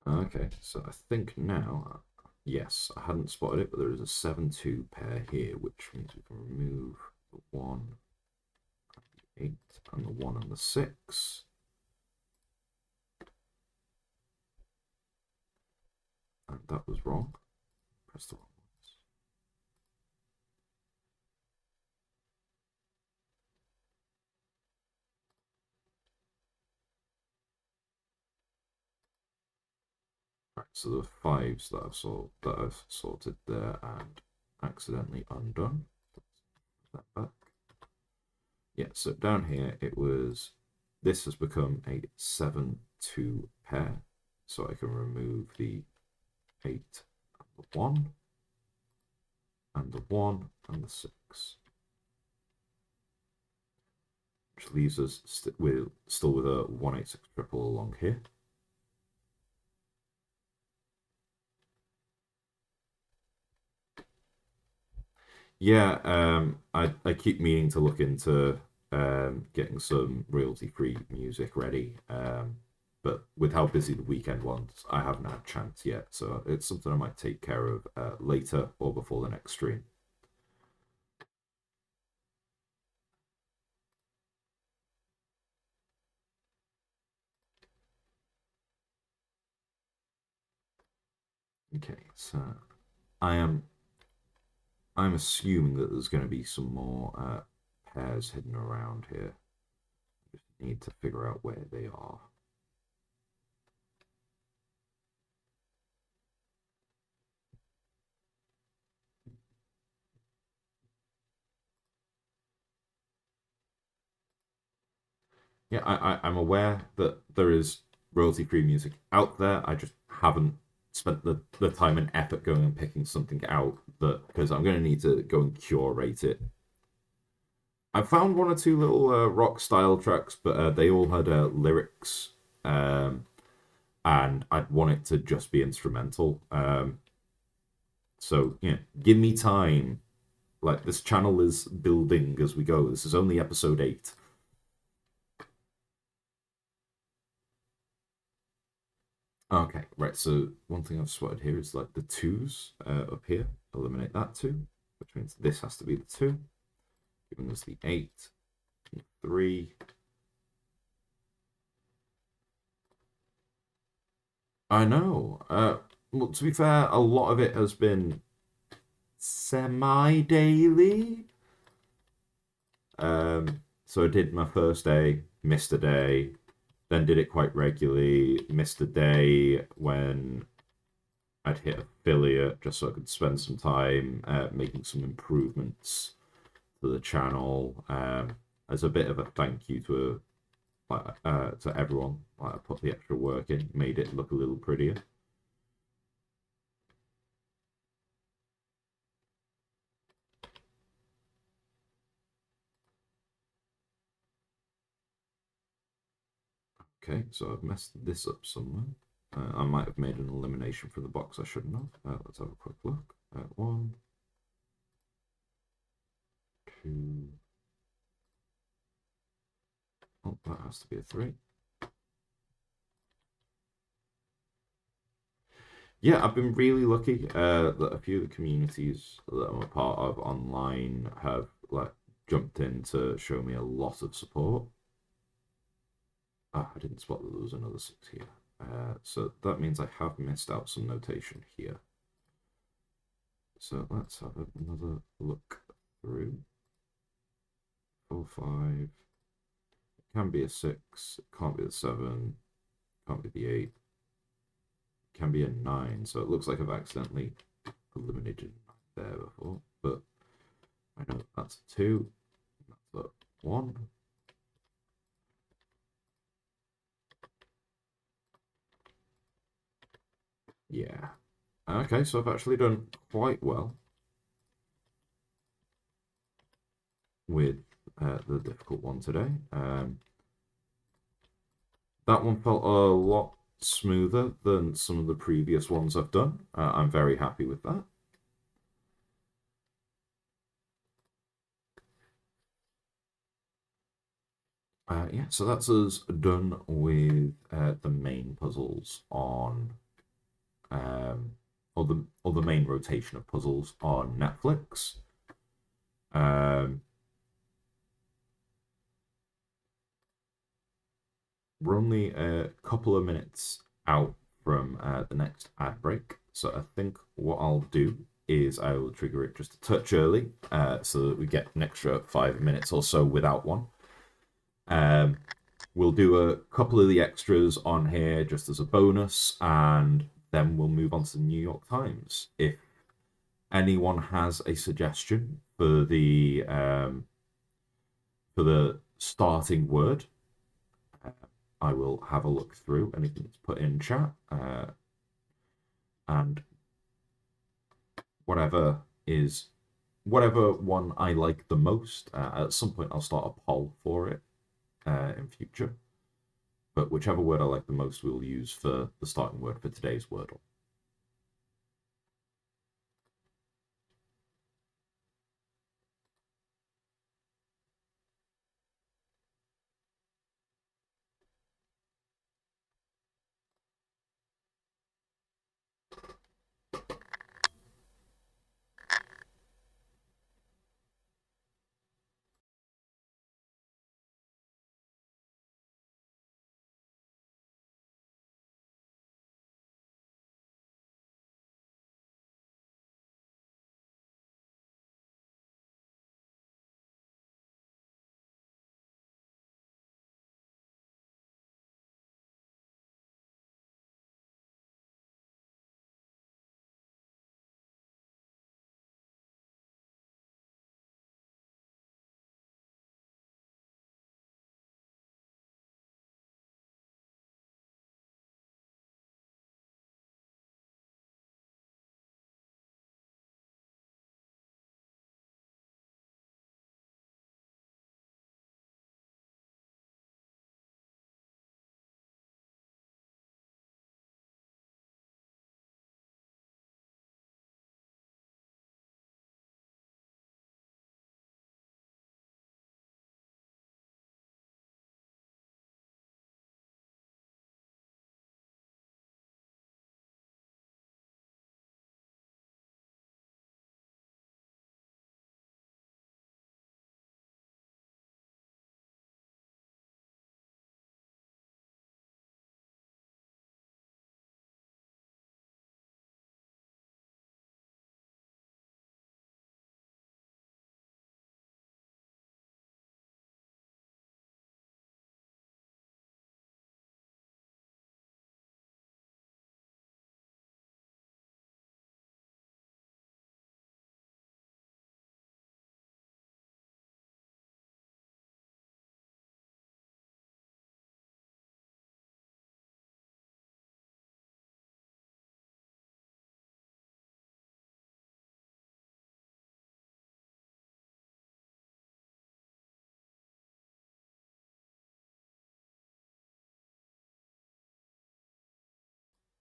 Okay, so I think now, yes, I hadn't spotted it, but there is a 7-2 pair here, which means we can remove the 1, 8, and the 1 and the 6. that was wrong. Press the wrong ones. Right, so the fives that I've sorted there and accidentally undone. Put that back. Yeah, so down here it was. This has become a 7-2 pair, so I can remove the 8 and the 1 and the 1 and the 6, which leaves us still with a 186 triple along here. Yeah, I keep meaning to look into getting some royalty-free music ready, but with how busy the weekend was, I haven't had a chance yet. So it's something I might take care of later or before the next stream. Okay, so I am I'm assuming that there's going to be some more pairs hidden around here. Just need to figure out where they are. Yeah, I'm aware that there is royalty free music out there. I just haven't spent the time and effort going and picking something out that because I'm going to need to go and curate it. I found one or two little rock style tracks, but they all had lyrics, um, and I'd want it to just be instrumental. So yeah, give me time. Like this channel is building as we go. This is only episode 8. Okay, right. So one thing I've spotted here is like the twos up here. Eliminate that two, which means this has to be the 2, giving us the 8, 3. I know. Well, to be fair, a lot of it has been semi-daily. So I did my first day, missed a day, then did it quite regularly, missed a day when I'd hit affiliate just so I could spend some time making some improvements to the channel as a bit of a thank you to everyone. Like, I put the extra work in, made it look a little prettier. Okay, so I've messed this up somewhere. I might have made an elimination from the box I shouldn't have. Let's have a quick look. 1, 2. Oh, that has to be a 3. Yeah, I've been really lucky that a few of the communities that I'm a part of online have like jumped in to show me a lot of support. Ah, I didn't spot that there was another 6 here. So that means I have missed out some notation here. So let's have another look through. 4, 5. It can be a 6. It can't be the 7. Can't be the 8. It can be a 9. So it looks like I've accidentally eliminated 9 there before. But I know that's a 2. That's a 1. Yeah. Okay, so I've actually done quite well with the difficult one today. That one felt a lot smoother than some of the previous ones I've done. I'm very happy with that. Yeah, so that's us done with the main puzzles on, or the main rotation of puzzles on Netflix. We're only a couple of minutes out from the next ad break, So I think what I'll do is I will trigger it just a touch early, so that we get an extra 5 minutes or so without one. Um, we'll do a couple of the extras on here just as a bonus, and then we'll move on to the New York Times. If anyone has a suggestion for the starting word, uh, I will have a look through anything that's put in chat, and whatever is whatever one I like the most. At some point, I'll start a poll for it in future. But whichever word I like the most, we'll use for the starting word for today's Wordle.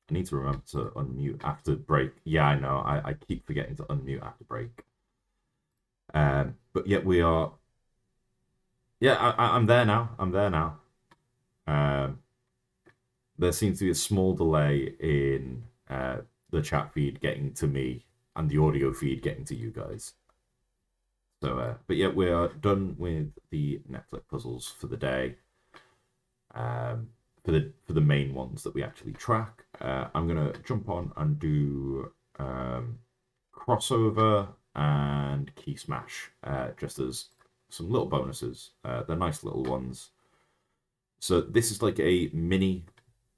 I need to remember to unmute after break. Yeah, I know. I keep forgetting to unmute after break. But yet we are. Yeah, I'm there now. I'm there now. Um, there seems to be a small delay in the chat feed getting to me and the audio feed getting to you guys. So, but yeah, we are done with the Netflix puzzles for the day. Um, for the main ones that we actually track, I'm gonna jump on and do crossover and key smash, just as some little bonuses. They're nice little ones. So this is like a mini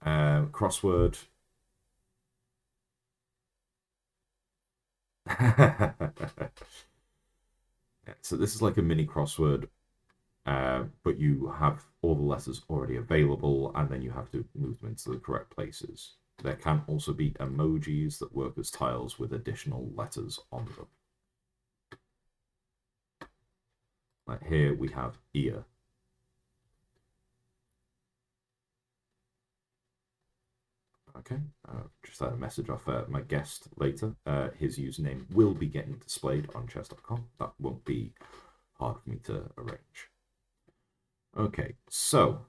crossword. So this is like a mini crossword, but you have all the letters already available, and then you have to move them into the correct places. There can also be emojis that work as tiles with additional letters on them. Like here we have ear. Okay, just had a message off my guest later. His username will be getting displayed on chess.com. That won't be hard for me to arrange. Okay, so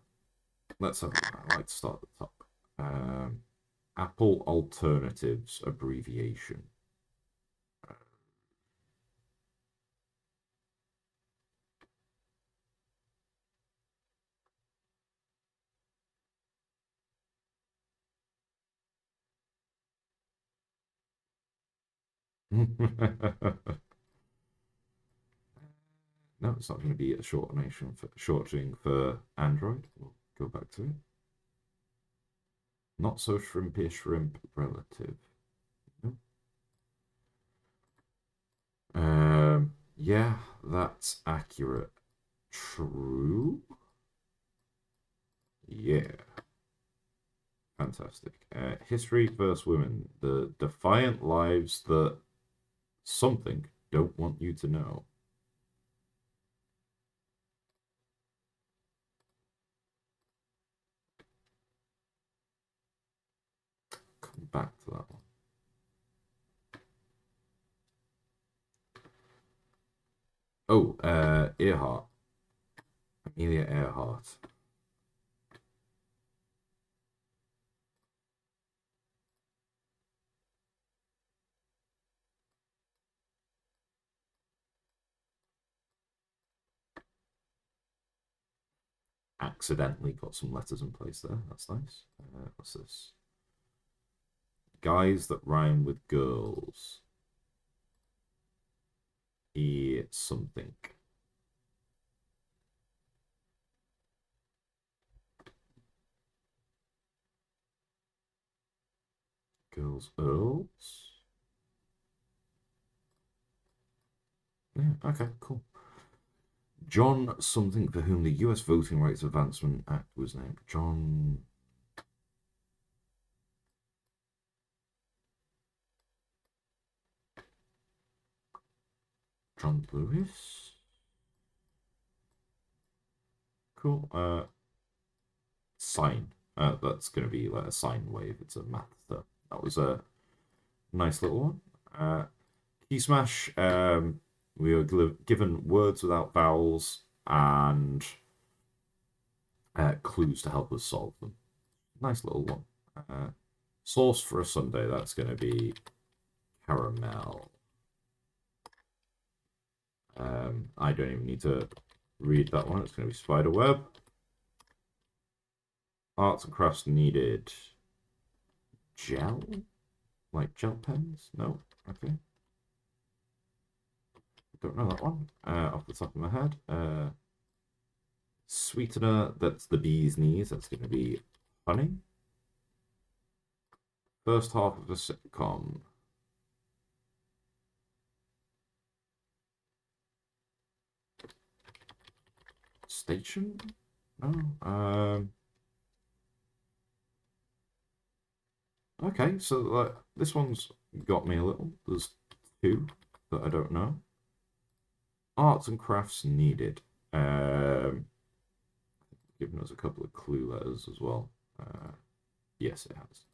let's have. I like to start at the top. Apple Alternatives abbreviation. No, it's not going to be a shortening for Android. We'll go back to it. Not so shrimpy shrimp relative. No. Yeah, that's accurate. True. Yeah. Fantastic. History versus women. The defiant lives that something don't want you to know. Come back to that one. Oh, Earhart. Amelia Earhart. Accidentally got some letters in place there. That's nice. What's this? Guys that rhyme with girls. Something. Girls Earls. Yeah, okay, cool. John something for whom the US Voting Rights Advancement Act was named. John Lewis. Cool. Sine. That's going to be like a sine wave. It's a math stuff. That was a nice little one. Key Smash. We were given words without vowels and clues to help us solve them. Nice little one. Sauce for a Sunday. That's going to be caramel. I don't even need to read that one. It's going to be spider web. Arts and crafts needed. Gel? Like gel pens? No? Okay. Don't know that one off the top of my head. Sweetener, that's the bee's knees. That's going to be honey. First half of a sitcom. Station? No. Okay, so this one's got me a little. There's two that I don't know. Arts and crafts needed. Given us a couple of clue letters as well. Yes, it has.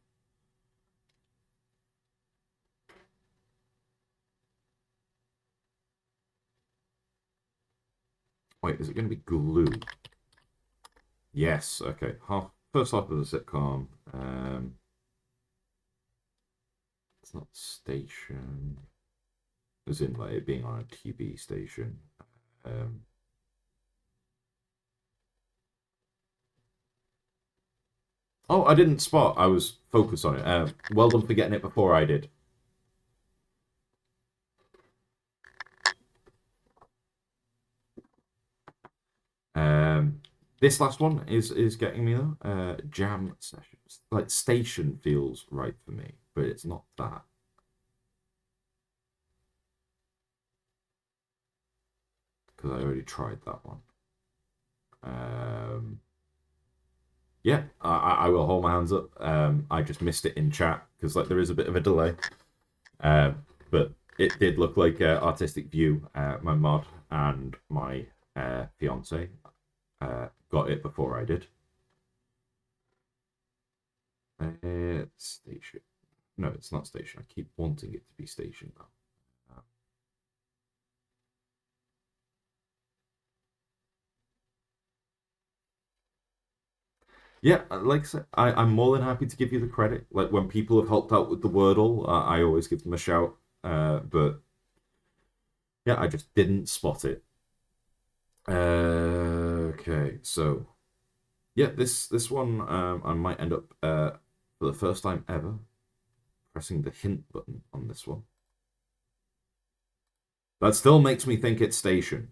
Wait, is it going to be glue? Yes. Okay. First half of the sitcom. It's not station. As in, like it being on a TV station. Oh, I didn't spot. I was focused on it. Well done for getting it before I did. This last one is getting me though. Jam session. Like station feels right for me, but it's not that. Because I already tried that one. Yeah, I will hold my hands up. I just missed it in chat because like there is a bit of a delay. But it did look like Artistic View, my mod, and my fiance got it before I did. Station. No, it's not station. I keep wanting it to be station now. Yeah, like I said, I'm more than happy to give you the credit. Like when people have helped out with the Wordle, I always give them a shout. But yeah, I just didn't spot it. Okay, so yeah, this one I might end up for the first time ever pressing the hint button on this one. That still makes me think it's station.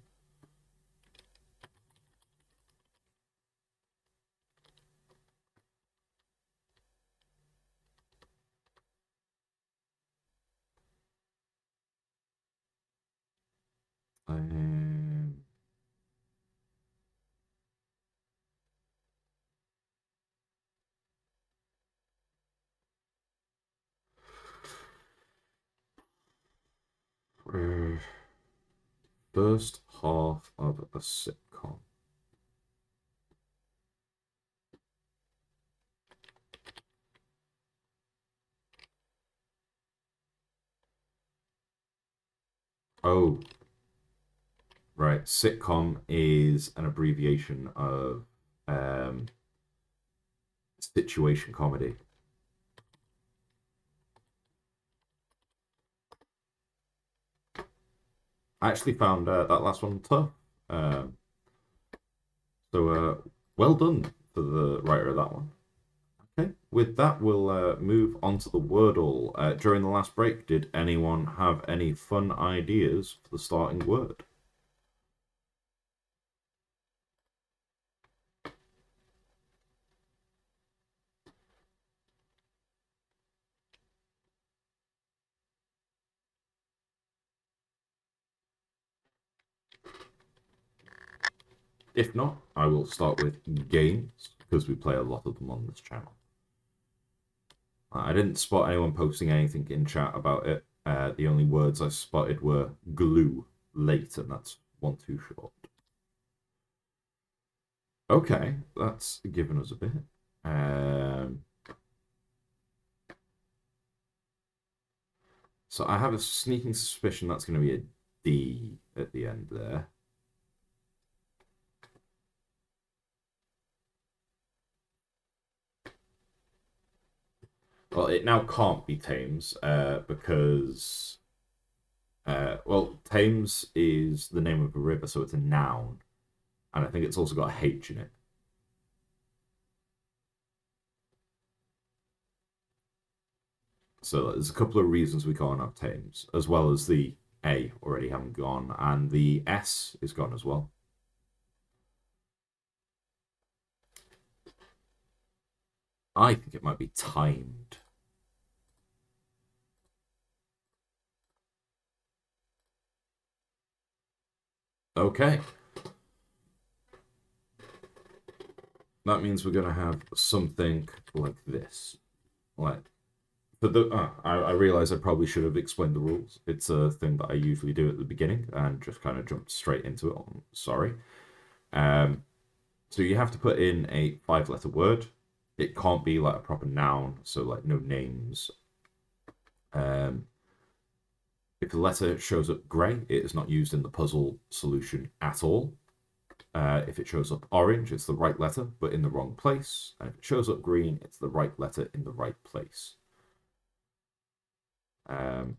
Um, uh, first half of a sitcom. Oh, right. Sitcom is an abbreviation of um, situation comedy. I actually found that last one tough. Um, so well done for the writer of that one. Okay, with that, we'll move on to the Wordle. During the last break, did anyone have any fun ideas for the starting word? If not, I will start with games because we play a lot of them on this channel. I didn't spot anyone posting anything in chat about it. The only words I spotted were glue, late, and that's one too short. Okay, that's given us a bit. Um, so I have a sneaking suspicion that's going to be a D at the end there. Well, it now can't be Thames because, well, Thames is the name of a river, so it's a noun, and I think it's also got a H in it. So there's a couple of reasons we can't have Thames, as well as the A already having gone, and the S is gone as well. I think it might be timed. Okay, that means we're gonna have something like this. Like for the, I realize I probably should have explained the rules. It's a thing that I usually do at the beginning and just kind of jumped straight into it. I'm sorry. Um, so you have to put in a five-letter word. It can't be like a proper noun, so like no names. Um, if the letter shows up grey, it is not used in the puzzle solution at all. If it shows up orange, it's the right letter, but in the wrong place. And if it shows up green, it's the right letter in the right place. Um,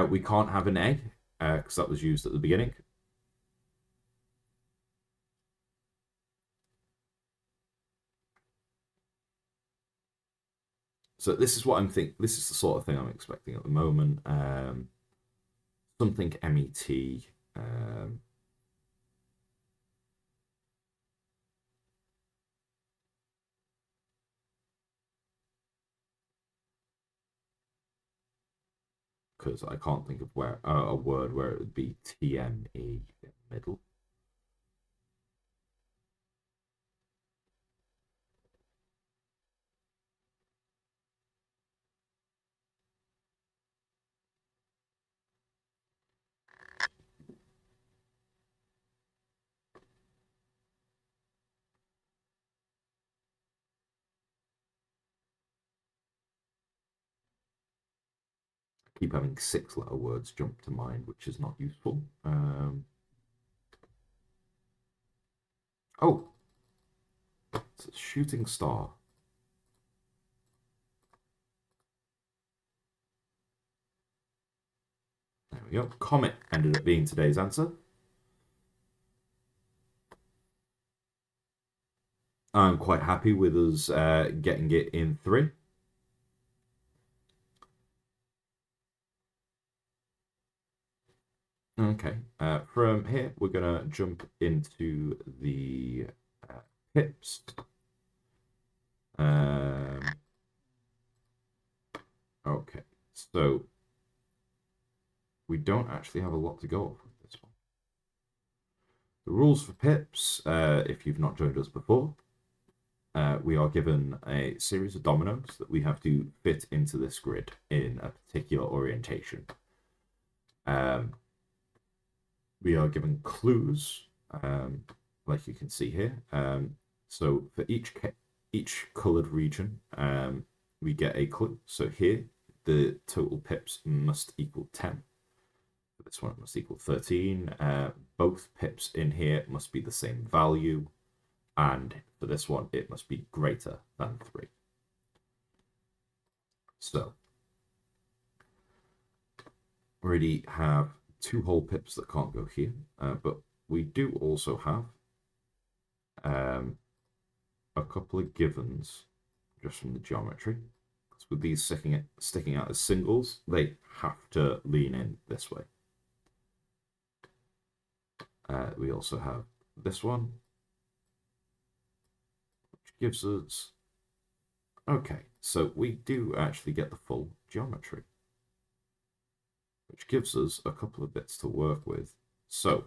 we can't have an A because that was used at the beginning. So this is what I'm thinking. This is the sort of thing I'm expecting at the moment. Something MET. Um, because I can't think of where a word where it would be TME in the middle. I keep having six-letter words jump to mind, which is not useful. Oh, it's a shooting star. There we go. Comet ended up being today's answer. I'm quite happy with us getting it in three. Okay, from here we're gonna jump into the pips. Um, okay, so we don't actually have a lot to go off with this one. The rules for pips, if you've not joined us before, we are given a series of dominoes that we have to fit into this grid in a particular orientation. Um, we are given clues, like you can see here. So for each coloured region, we get a clue. So here, the total pips must equal 10. For this one, it must equal 13. Both pips in here must be the same value. And for this one, it must be greater than 3. So, already have 2 whole pips that can't go here, but we do also have a couple of givens just from the geometry. So with these sticking out as singles, they have to lean in this way. We also have this one, which gives us... Okay, so we do actually get the full geometry, which gives us a couple of bits to work with. So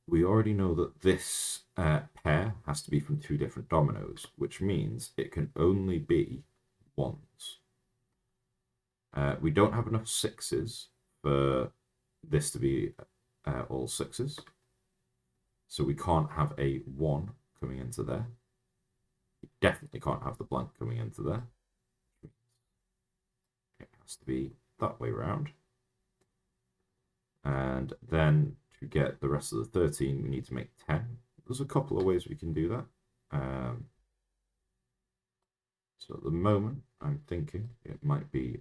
we already know that this pair has to be from 2 different dominoes, which means it can only be 1s. We don't have enough 6s for this to be all 6s. So we can't have a 1 coming into there. We definitely can't have the blank coming into there. It has to be that way round. And then to get the rest of the 13, we need to make 10. There's a couple of ways we can do that. So at the moment, I'm thinking it might be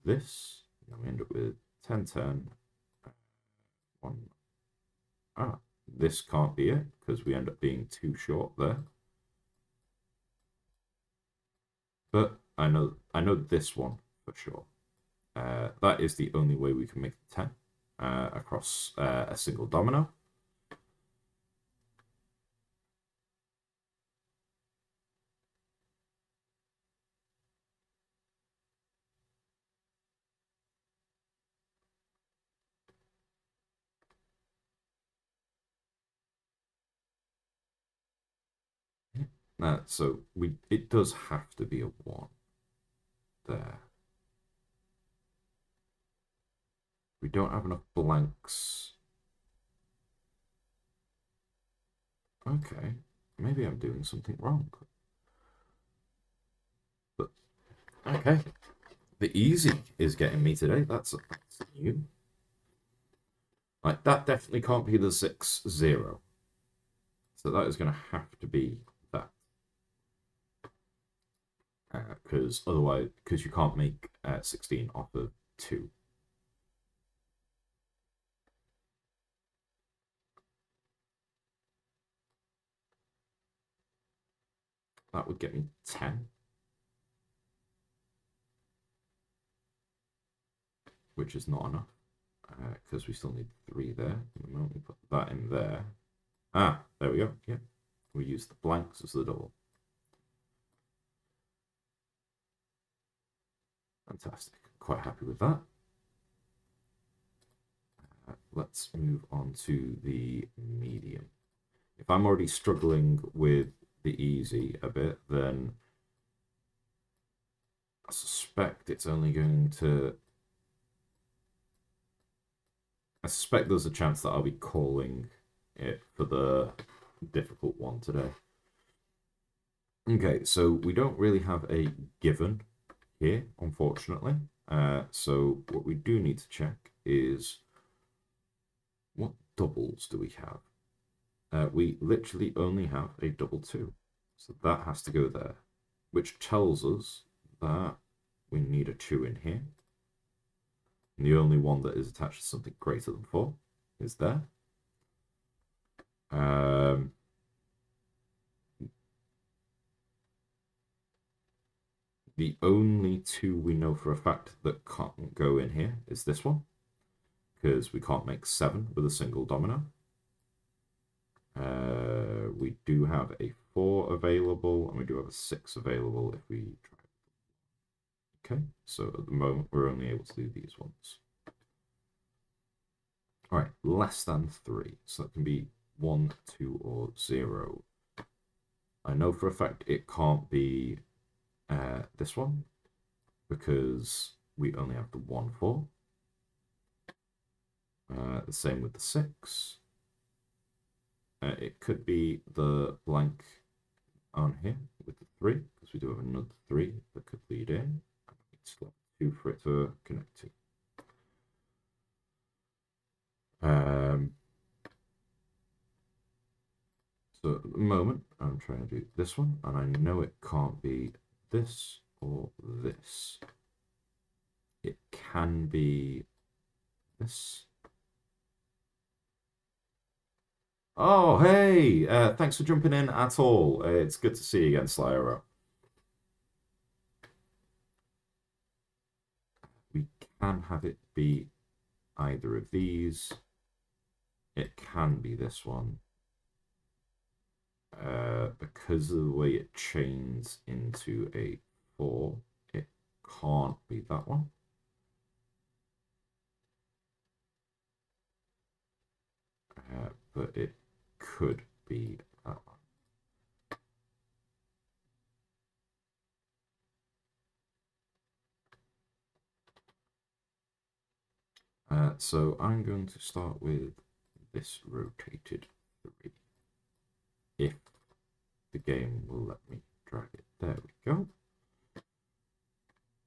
this. And we end up with 10, 10, 1. This can't be it because we end up being too short there. But I know this one for sure. That is the only way we can make the 10 across a single domino. So it does have to be a 1 there. We don't have enough blanks. Okay, maybe I'm doing something wrong. But okay, the easy is getting me today. That's new. Like that definitely can't be the 6, 0. So that is going to have to be that. Because otherwise, because you can't make 16 off of 2. That would get me 10. Which is not enough. Because we still need 3 there. The moment we put that in there. There we go. Yeah. We use the blanks as the double. Fantastic. Quite happy with that. Let's move on to the medium. If I'm already struggling with the easy a bit, then I suspect it's only going to... I suspect there's a chance that I'll be calling it for the difficult one today. Okay, so we don't really have a given here, unfortunately. So what we do need to check is what doubles do we have? We literally only have a double 2. So that has to go there, which tells us that we need a 2 in here. And the only one that is attached to something greater than 4 is there. The only two we know for a fact that can't go in here is this one, because we can't make 7 with a single domino. We do have a 4 available, and we do have a 6 available if we try. Okay, so at the moment we're only able to do these ones. All right, less than 3, so that can be 1, 2, or 0. I know for a fact it can't be this one, because we only have the 1, 4. The same with the 6. It could be the blank on here with the 3, because we do have another 3 that could lead in. It's got 2 for it to connect to. So at the moment, I'm trying to do this one, and I know it can't be this or this. It can be this. Oh, hey! Thanks for jumping in at all. It's good to see you again, Slyro. We can have it be either of these. It can be this one. Because of the way it chains into a 4, it can't be that one. But it could be that one. So I'm going to start with this rotated 3. If the game will let me drag it. There we go.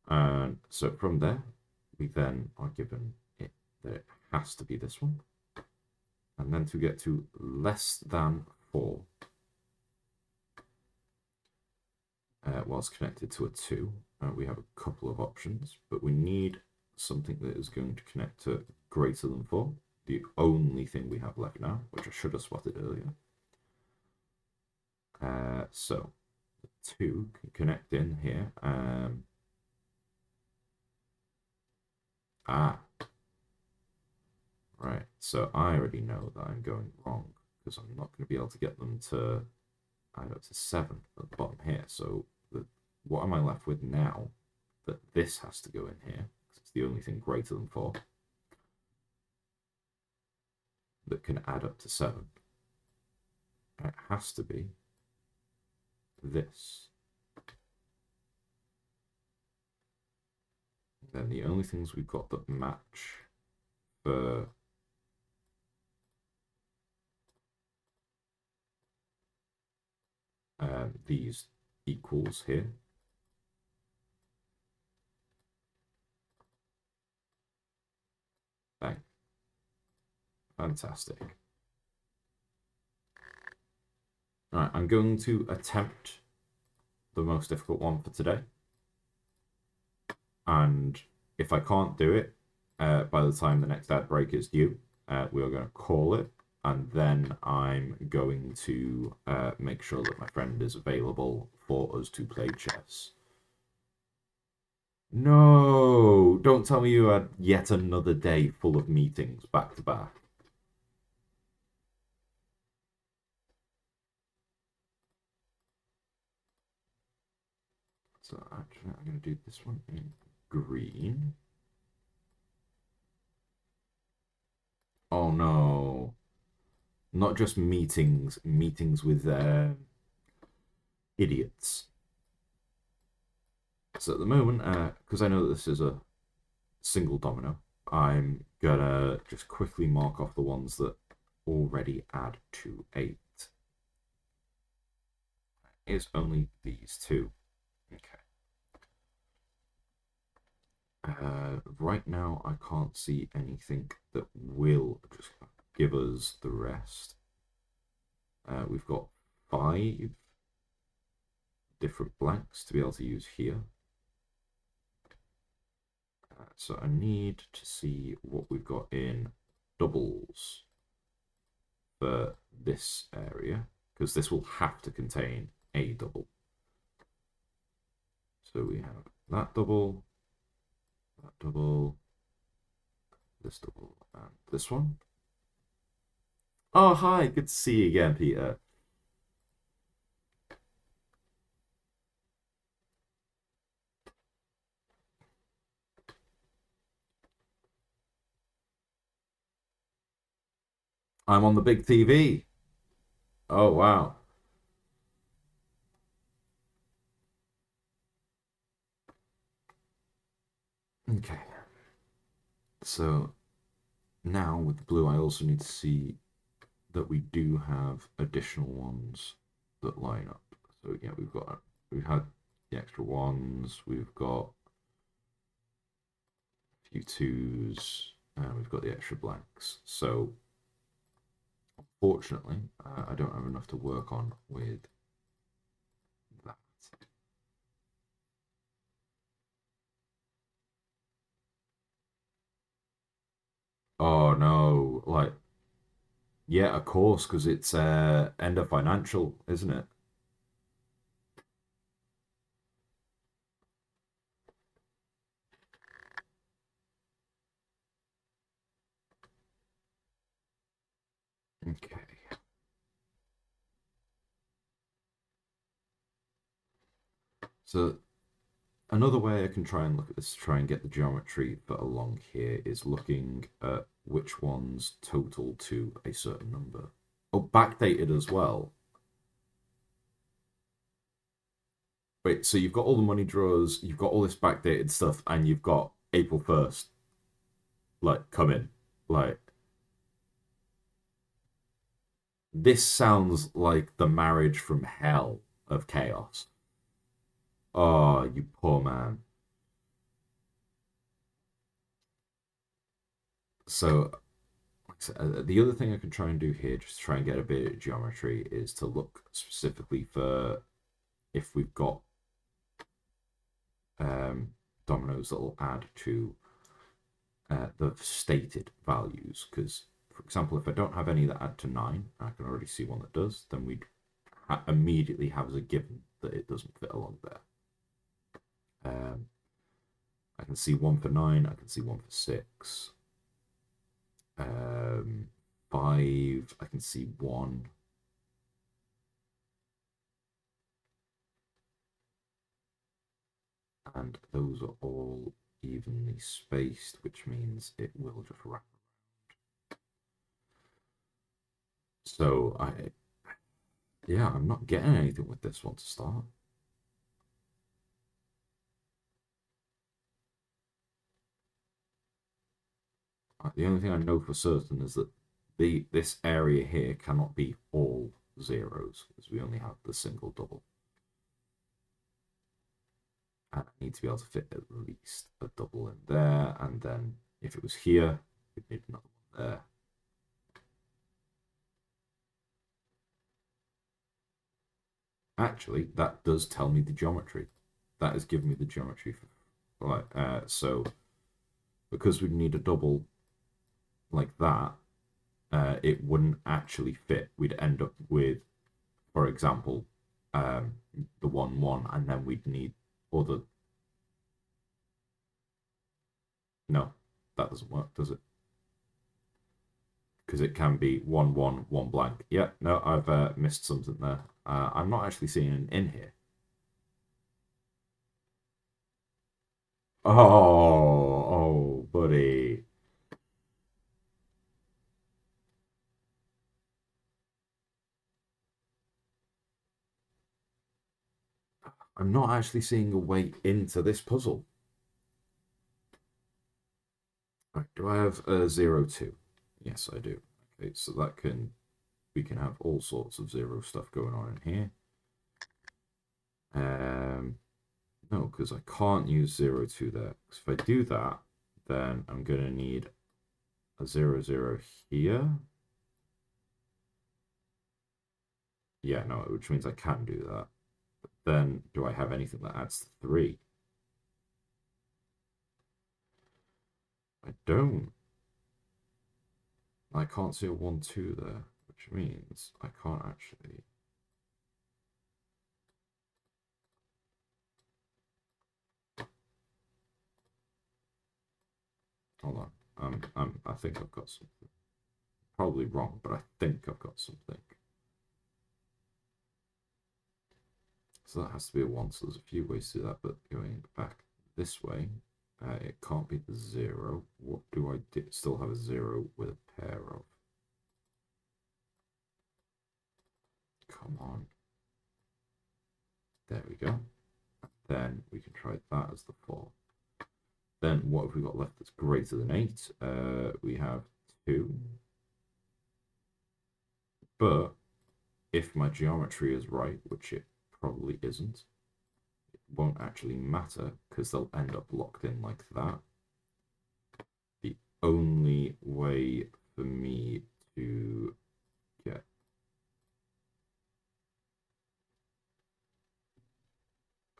And so from there, we then are given it that it has to be this one. And then to get to less than 4, whilst connected to a 2, we have a couple of options, but we need something that is going to connect to greater than 4, the only thing we have left now, which I should have spotted earlier. So the 2 can connect in here. Right, so I already know that I'm going wrong, because I'm not going to be able to get them to add up to 7 at the bottom here. So what am I left with now? That this has to go in here, because it's the only thing greater than 4 that can add up to 7. It has to be this. Then the only things we've got that match for these equals here. Bang. Fantastic. All right, I'm going to attempt the most difficult one for today. And if I can't do it by the time the next ad break is due, we are going to call it. And then I'm going to make sure that my friend is available for us to play chess. No, don't tell me you had yet another day full of meetings back to back. So actually, I'm going to do this one in green. Oh no. Not just meetings, meetings with idiots. So at the moment, because I know that this is a single domino, I'm gonna just quickly mark off the ones that already add to 8. It's only these 2. Okay. Right now, I can't see anything that will just give us the rest. We've got 5 different blanks to be able to use here. So I need to see what we've got in doubles for this area, because this will have to contain a double. So we have that double, this double, and this one. Oh, hi, good to see you again, Peter. I'm on the big TV. Oh, wow. Okay. So now with the blue, I also need to see that we do have additional ones that line up. So yeah, we've had the extra ones, we've got a few twos, and we've got the extra blanks. So fortunately, I don't have enough to work on with that. Oh no, like yeah, of course, because it's end of financial, isn't it? Okay. So another way I can try and look at this, try and get the geometry for along here, is looking at which ones total to a certain number. Oh, backdated as well. Wait, so you've got all the money drawers, you've got all this backdated stuff, and you've got April 1st, like, come in. Like, this sounds like the marriage from hell of chaos. Oh, you poor man. So, the other thing I can try and do here, just to try and get a bit of geometry, is to look specifically for if we've got dominoes that will add to the stated values. Because, for example, if I don't have any that add to 9, I can already see one that does, then we'd immediately have as a given that it doesn't fit along there. I can see one for 9, I can see one for 6. 5, I can see 1. And those are all evenly spaced, which means it will just wrap. So yeah, I'm not getting anything with this one to start. The only thing I know for certain is that this area here cannot be all zeros, because we only have the single double. And I need to be able to fit at least a double in there, and then if it was here, we'd need another one there. Actually, that does tell me the geometry. That has given me the geometry for like so because we need a double like that, it wouldn't actually fit. We'd end up with, for example, the 1 1, and then we'd need other. No, that doesn't work, does it? Because it can be 1 1 1 blank. Yeah, no, I've missed something there. I'm not actually seeing an in here. Oh, buddy. I'm not actually seeing a way into this puzzle. Right, do I have a 0 2? Yes, I do. Okay, so we can have all sorts of 0 stuff going on in here. No, because I can't use 0 2 there. Because if I do that, then I'm going to need a 0 0 here. Yeah, no, which means I can do that. But then do I have anything that adds to 3? I don't. I can't see a 1 2 there, which means I can't actually. Hold on. I think I've got something. Probably wrong, but I think I've got something. So that has to be a 1. So there's a few ways to do that, but going back this way, it can't be the 0. What do I still have a 0 with a pair of? Come on. There we go. Then we can try that as the 4. Then what have we got left that's greater than 8? We have 2. But if my geometry is right, which it probably isn't, it won't actually matter because they'll end up locked in like that. The only way for me to get...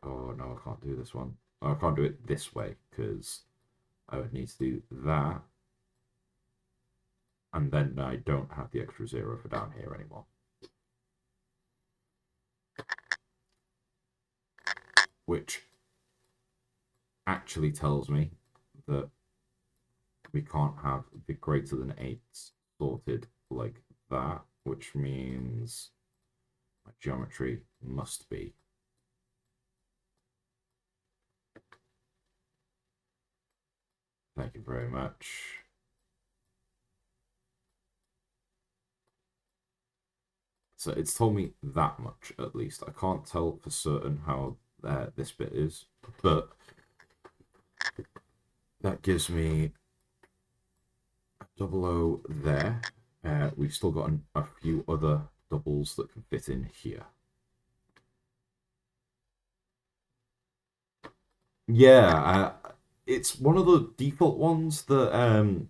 Oh, no, I can't do this one. Oh, I can't do it this way because I would need to do that. And then I don't have the extra 0 for down here anymore. Which actually tells me that we can't have the greater than 8 sorted like that, which means my geometry must be. Thank you very much. So it's told me that much, at least. I can't tell for certain how this bit is, but that gives me a 00 there. We've still got a few other doubles that can fit in here. Yeah, it's one of the default ones that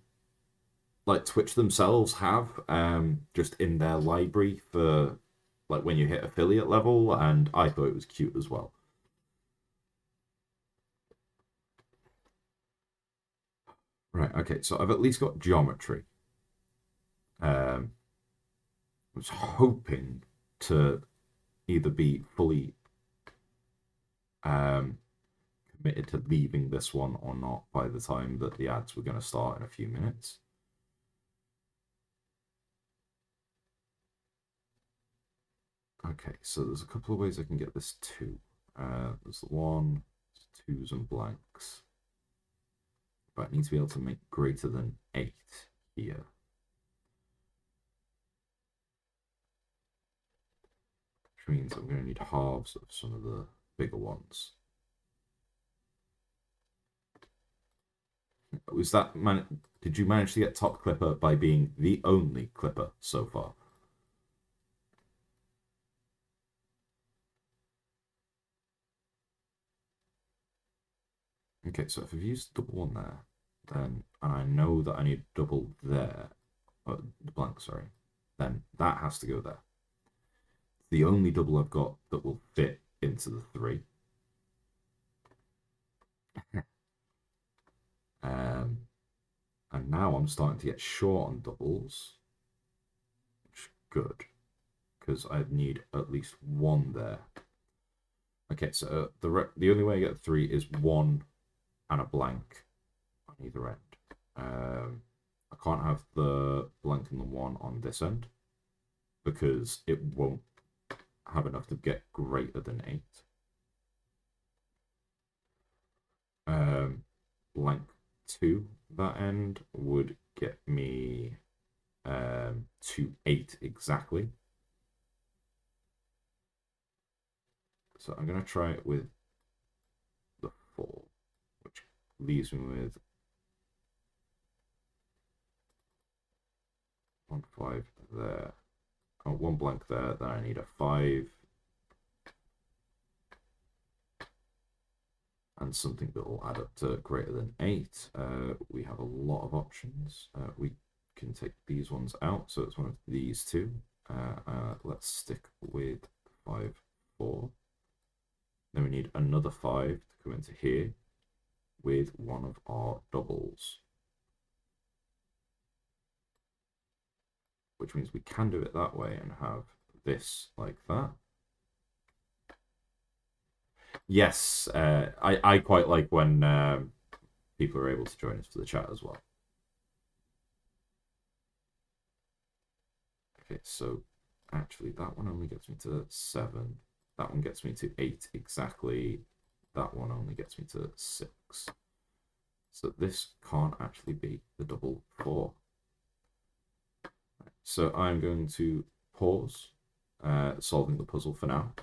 like Twitch themselves have just in their library for like when you hit affiliate level, and I thought it was cute as well. Right, okay, so I've at least got geometry. I was hoping to either be fully committed to leaving this one or not by the time that the ads were going to start in a few minutes. Okay, so there's a couple of ways I can get this 2. There's the 1, 2s and blanks. But I need to be able to make greater than 8 here. Which means I'm going to need halves of some of the bigger ones. Was that did you manage to get top clipper by being the only clipper so far? Okay, so if I've used double 1 there, then, and I know that I need double there, the blank, sorry, then that has to go there. The only double I've got that will fit into the 3. And now I'm starting to get short on doubles, which is good, because I need at least 1 there. Okay, so the only way I get 3 is 1 and a blank on either end. I can't have the blank and the 1 on this end because it won't have enough to get greater than 8. Blank 2 that end would get me to 8 exactly. So I'm going to try it with the 4, which leaves me with 1 5 there. Oh, 1 blank there. Then I need a 5 and something that will add up to greater than 8. We have a lot of options. We can take these ones out, so it's one of these 2. Let's stick with 5 4. Then we need another 5 to come into here with one of our doubles, which means we can do it that way and have this like that. Yes, I quite like when people are able to join us for the chat as well. Okay, so actually that one only gets me to 7. That one gets me to 8 exactly. That one only gets me to 6. So this can't actually be the double 4. So I'm going to pause solving the puzzle for now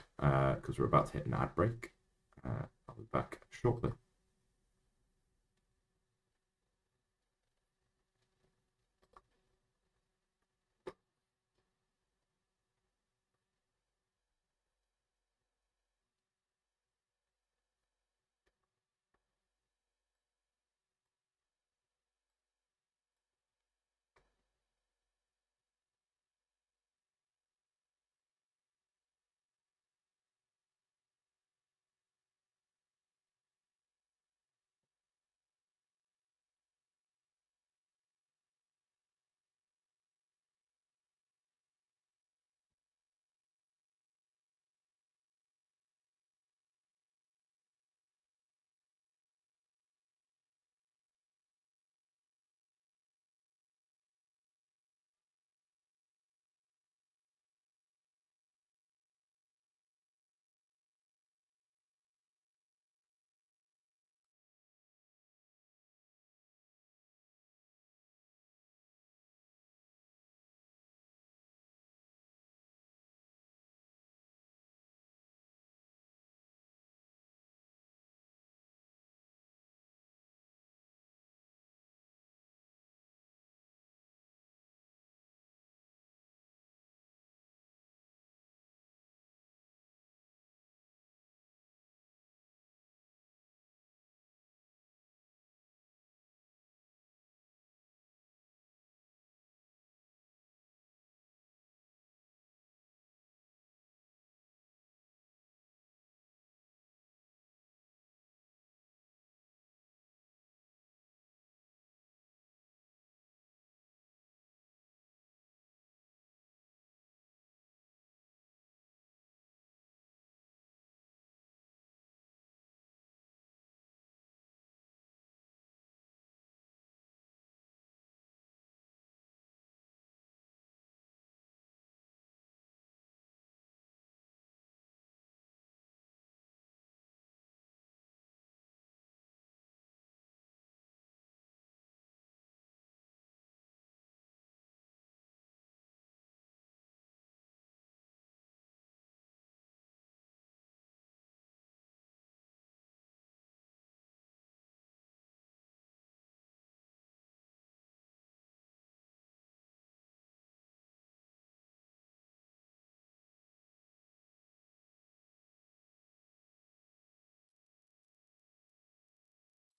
because we're about to hit an ad break. I'll be back shortly.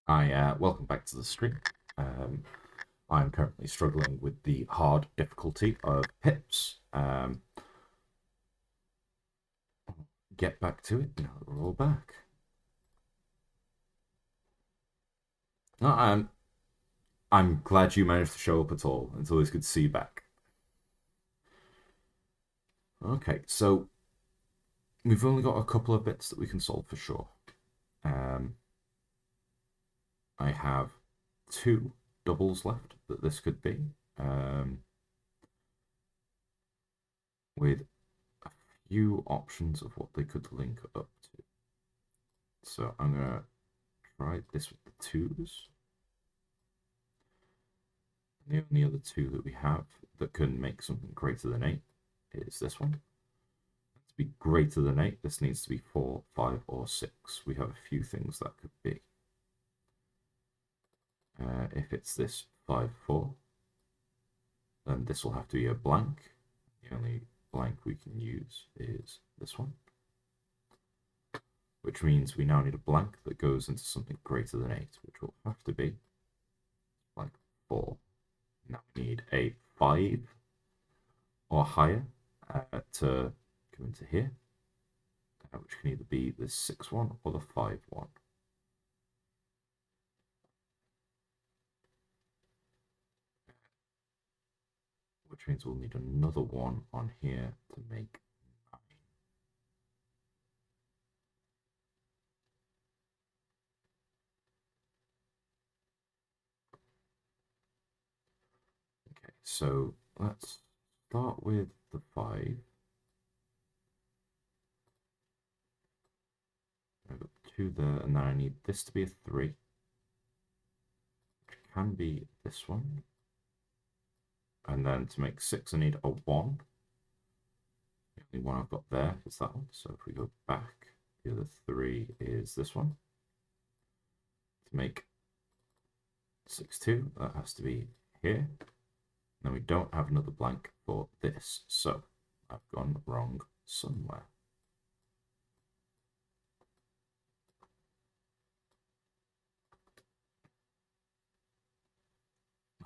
Hi, welcome back to the stream. I'm currently struggling with the hard difficulty of pips. Get back to it. Now that we're all back. No, I'm glad you managed to show up at all until it's good to see you back. Okay, so we've only got a couple of bits that we can solve for sure. I have 2 doubles left that this could be, with a few options of what they could link up to. So I'm going to try this with the 2s. The only other 2 that we have that can make something greater than 8 is this one. To be greater than 8, this needs to be 4, 5, or 6. We have a few things that could be. If it's this 5, 4, then this will have to be a blank. The only blank we can use is this one, which means we now need a blank that goes into something greater than 8, which will have to be like 4. Now we need a 5 or higher to go into here, which can either be the 6 one or the 5 one. Which means we'll need another 1 on here to make 9. So let's start with the 5. I've got 2 there, and then I need this to be a 3, which can be this one. And then to make 6, I need a 1. The only one I've got there is that one. So if we go back, the other 3 is this one. To make 6, 2, that has to be here. Then we don't have another blank for this, so I've gone wrong somewhere.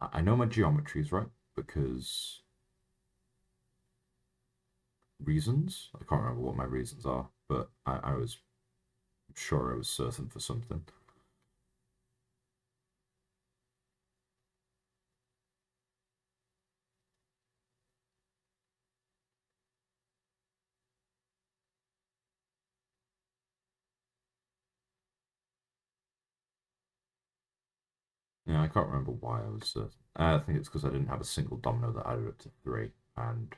I know my geometry is right because reasons. I can't remember what my reasons are, but I was sure I was certain for something. Yeah, I can't remember why I was certain. I think it's because I didn't have a single domino that added up to 3, and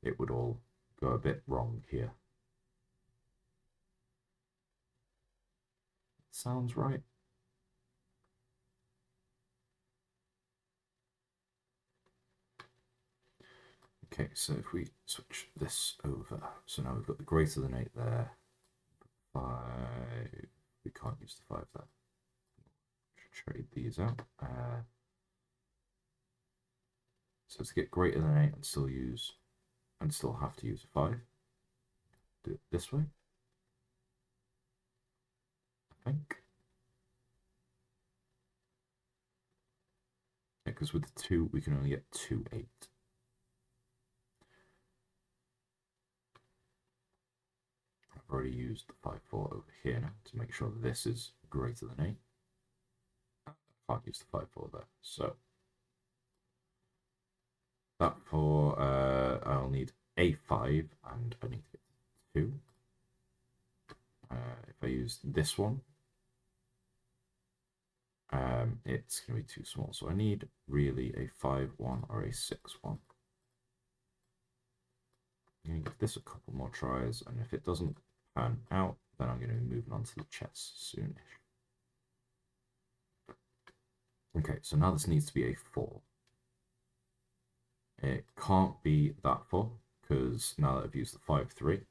it would all go a bit wrong here. Sounds right. Okay, so if we switch this over, so now we've got the greater than 8 there. 5, we can't use the 5 there. Trade these out. So to get greater than 8 and still have to use a 5. Do it this way, I think. Because with the 2, we can only get 2, 8. I've already used the 5, 4 over here now to make sure this is greater than 8. I can't use the 5, 4 there. So that for, I'll need a 5 and I need to get 2. If I use this one, it's going to be too small. So I need really a 5, 1 or a 6, 1. I'm going to give this a couple more tries, and if it doesn't pan out, then I'm going to be moving on to the chess soonish. Okay, so now this needs to be a 4. It can't be that 4, because now that I've used the 5, 3,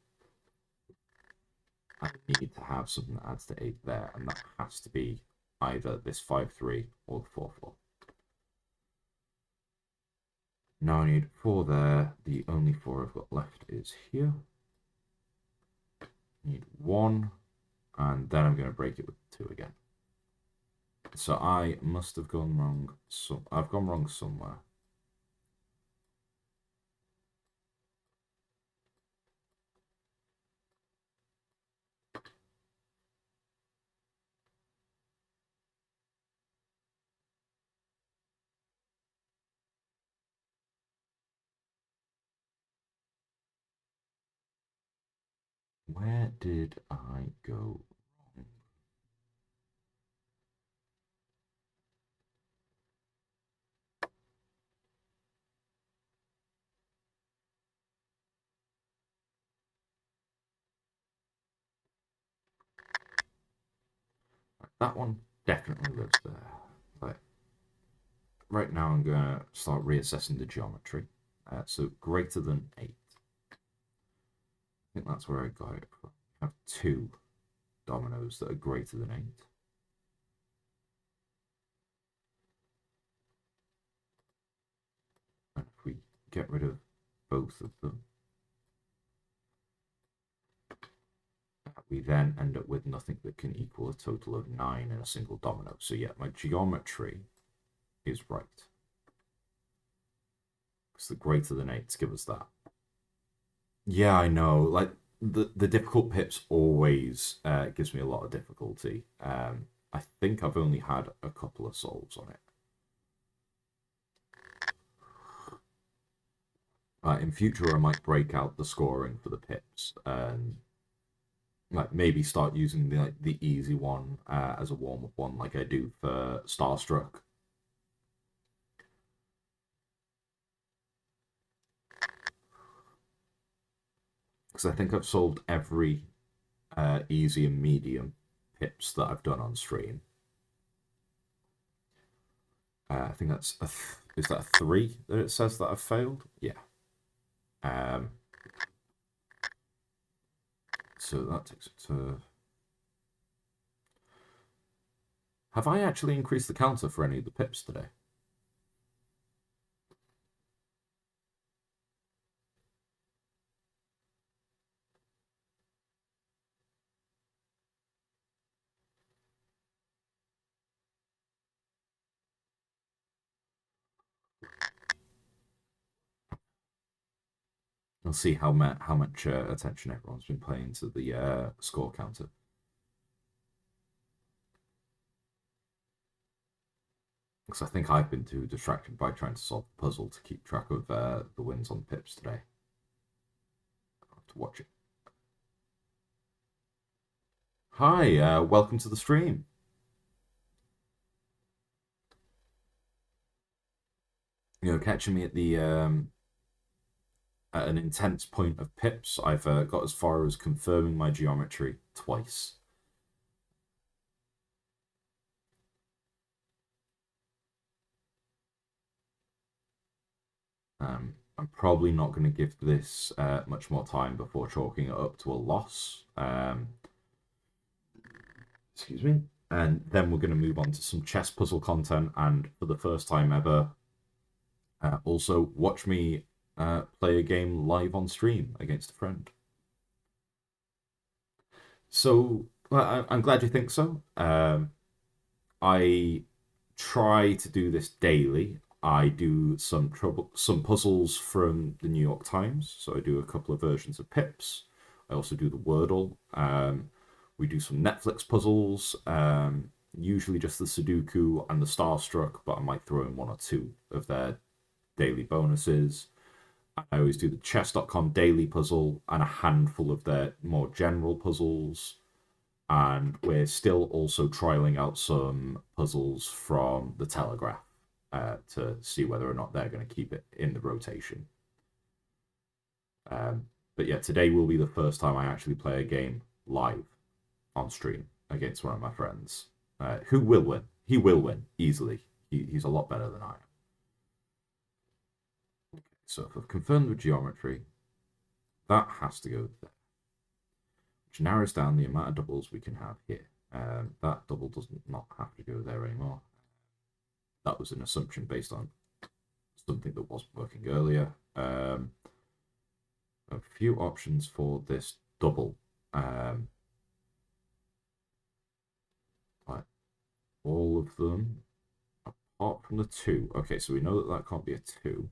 I need to have something that adds to 8 there, and that has to be either this 5, 3 or the 4, 4. Now I need 4 there. The only 4 I've got left is here. I need 1, and then I'm going to break it with 2 again. So I must have gone wrong. So I've gone wrong somewhere. Where did I go wrong? That one definitely lives there. But right now I'm going to start reassessing the geometry. So greater than 8. I think that's where I got it from. I have 2 dominoes that are greater than 8. And if we get rid of both of them, we then end up with nothing that can equal a total of 9 in a single domino. So yeah, my geometry is right. Because the greater than 8s give us that. Yeah, I know. Like the difficult pips always gives me a lot of difficulty. I think I've only had a couple of solves on it. In future, I might break out the scoring for the pips and like maybe start using the easy one as a warm up one, like I do for Starstruck. because I think I've solved every easy and medium pips that I've done on stream. I think that's is that a 3 that it says that I've failed? Yeah. So that takes it to. Have I actually increased the counter for any of the pips today? We'll see how much attention everyone's been paying to the score counter. Because I think I've been too distracted by trying to solve the puzzle to keep track of the wins on pips today. I'll have to watch it. Hi, welcome to the stream. You know, catching me at the at an intense point of pips. I've got as far as confirming my geometry twice. I'm probably not going to give this much more time before chalking it up to a loss. Excuse me. And then we're going to move on to some chess puzzle content. And for the first time ever, also watch me play a game live on stream against a friend. So I'm glad you think so. I try to do this daily. I do some puzzles from the New York Times. So I do a couple of versions of Pips. I also do the Wordle. We do some Netflix puzzles. Usually just the Sudoku and the Starstruck, but I might throw in one or two of their daily bonuses. I always do the chess.com daily puzzle and a handful of their more general puzzles. And we're still also trialing out some puzzles from the Telegraph to see whether or not they're going to keep it in the rotation. But yeah, today will be the first time I actually play a game live on stream against one of my friends, who will win. He will win easily. He's a lot better than I am. So if I've confirmed the geometry, that has to go there, which narrows down the amount of doubles we can have here. That double does not have to go there anymore. That was an assumption based on something that wasn't working earlier. A few options for this double. Like all of them apart from the 2. Okay, so we know that that can't be a 2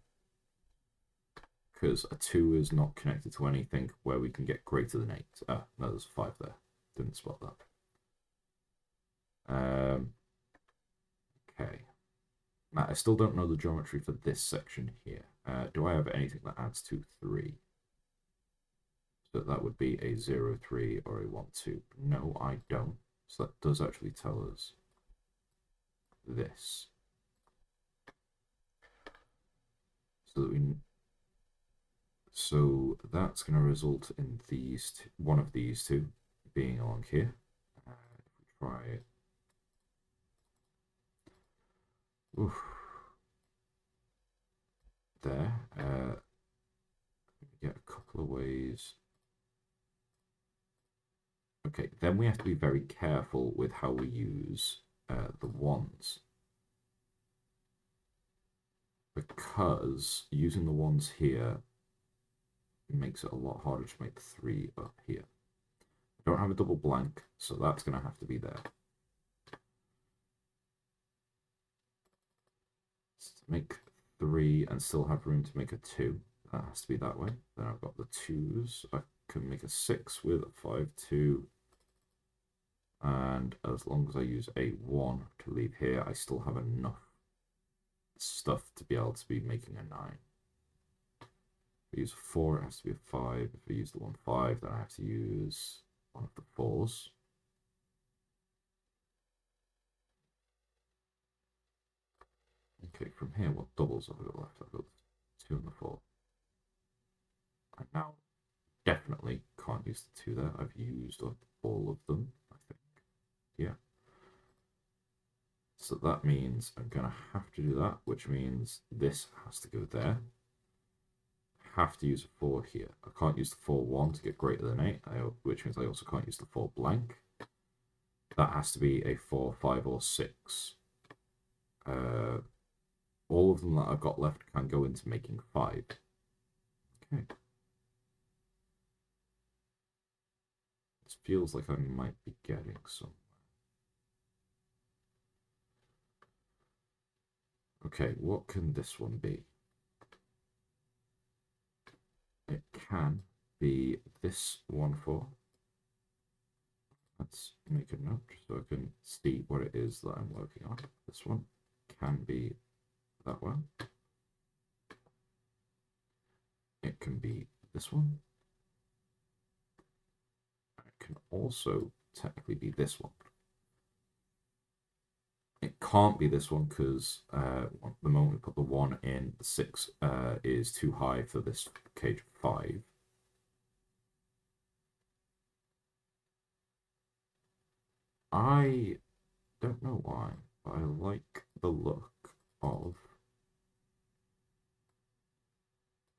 because a 2 is not connected to anything where we can get greater than 8. Ah, no, there's a 5 there. Didn't spot that. Okay. Now, I still don't know the geometry for this section here. Do I have anything that adds to 3? So that would be a 0, 3 or a 1, 2. No, I don't. So that does actually tell us this. So that's going to result in one of these two being along here. If we try it. Oof. There. Get a couple of ways. Okay, then we have to be very careful with how we use the ones. Because using the ones here makes it a lot harder to make 3 up here. I don't have a double blank, so that's going to have to be there. To make 3 and still have room to make a 2, that has to be that way. Then I've got the 2s. I can make a 6 with a 5, 2. And as long as I use a 1 to leave here, I still have enough stuff to be able to be making a 9. If I use a 4, it has to be a 5. If I use the 1, 5, then I have to use one of the 4s. Okay, from here, what doubles have I got left? I've got 2 and the 4. And now definitely can't use the 2 there. I've used up all of them, I think. Yeah. So that means I'm going to have to do that, which means this has to go there. Have to use a 4 here. I can't use the 4-1 to get greater than 8, which means I also can't use the 4 blank. That has to be a 4, 5, or 6. All of them that I've got left can go into making 5. Okay. This feels like I might be getting some. Okay, what can this one be? It can be this 1-4. Let's make a note so I can see what it is that I'm working on. This one can be that one. It can be this one. It can also technically be this one. It can't be this one because the moment we put the 1 in, the 6 is too high for this cage 5. I don't know why, but I like the look of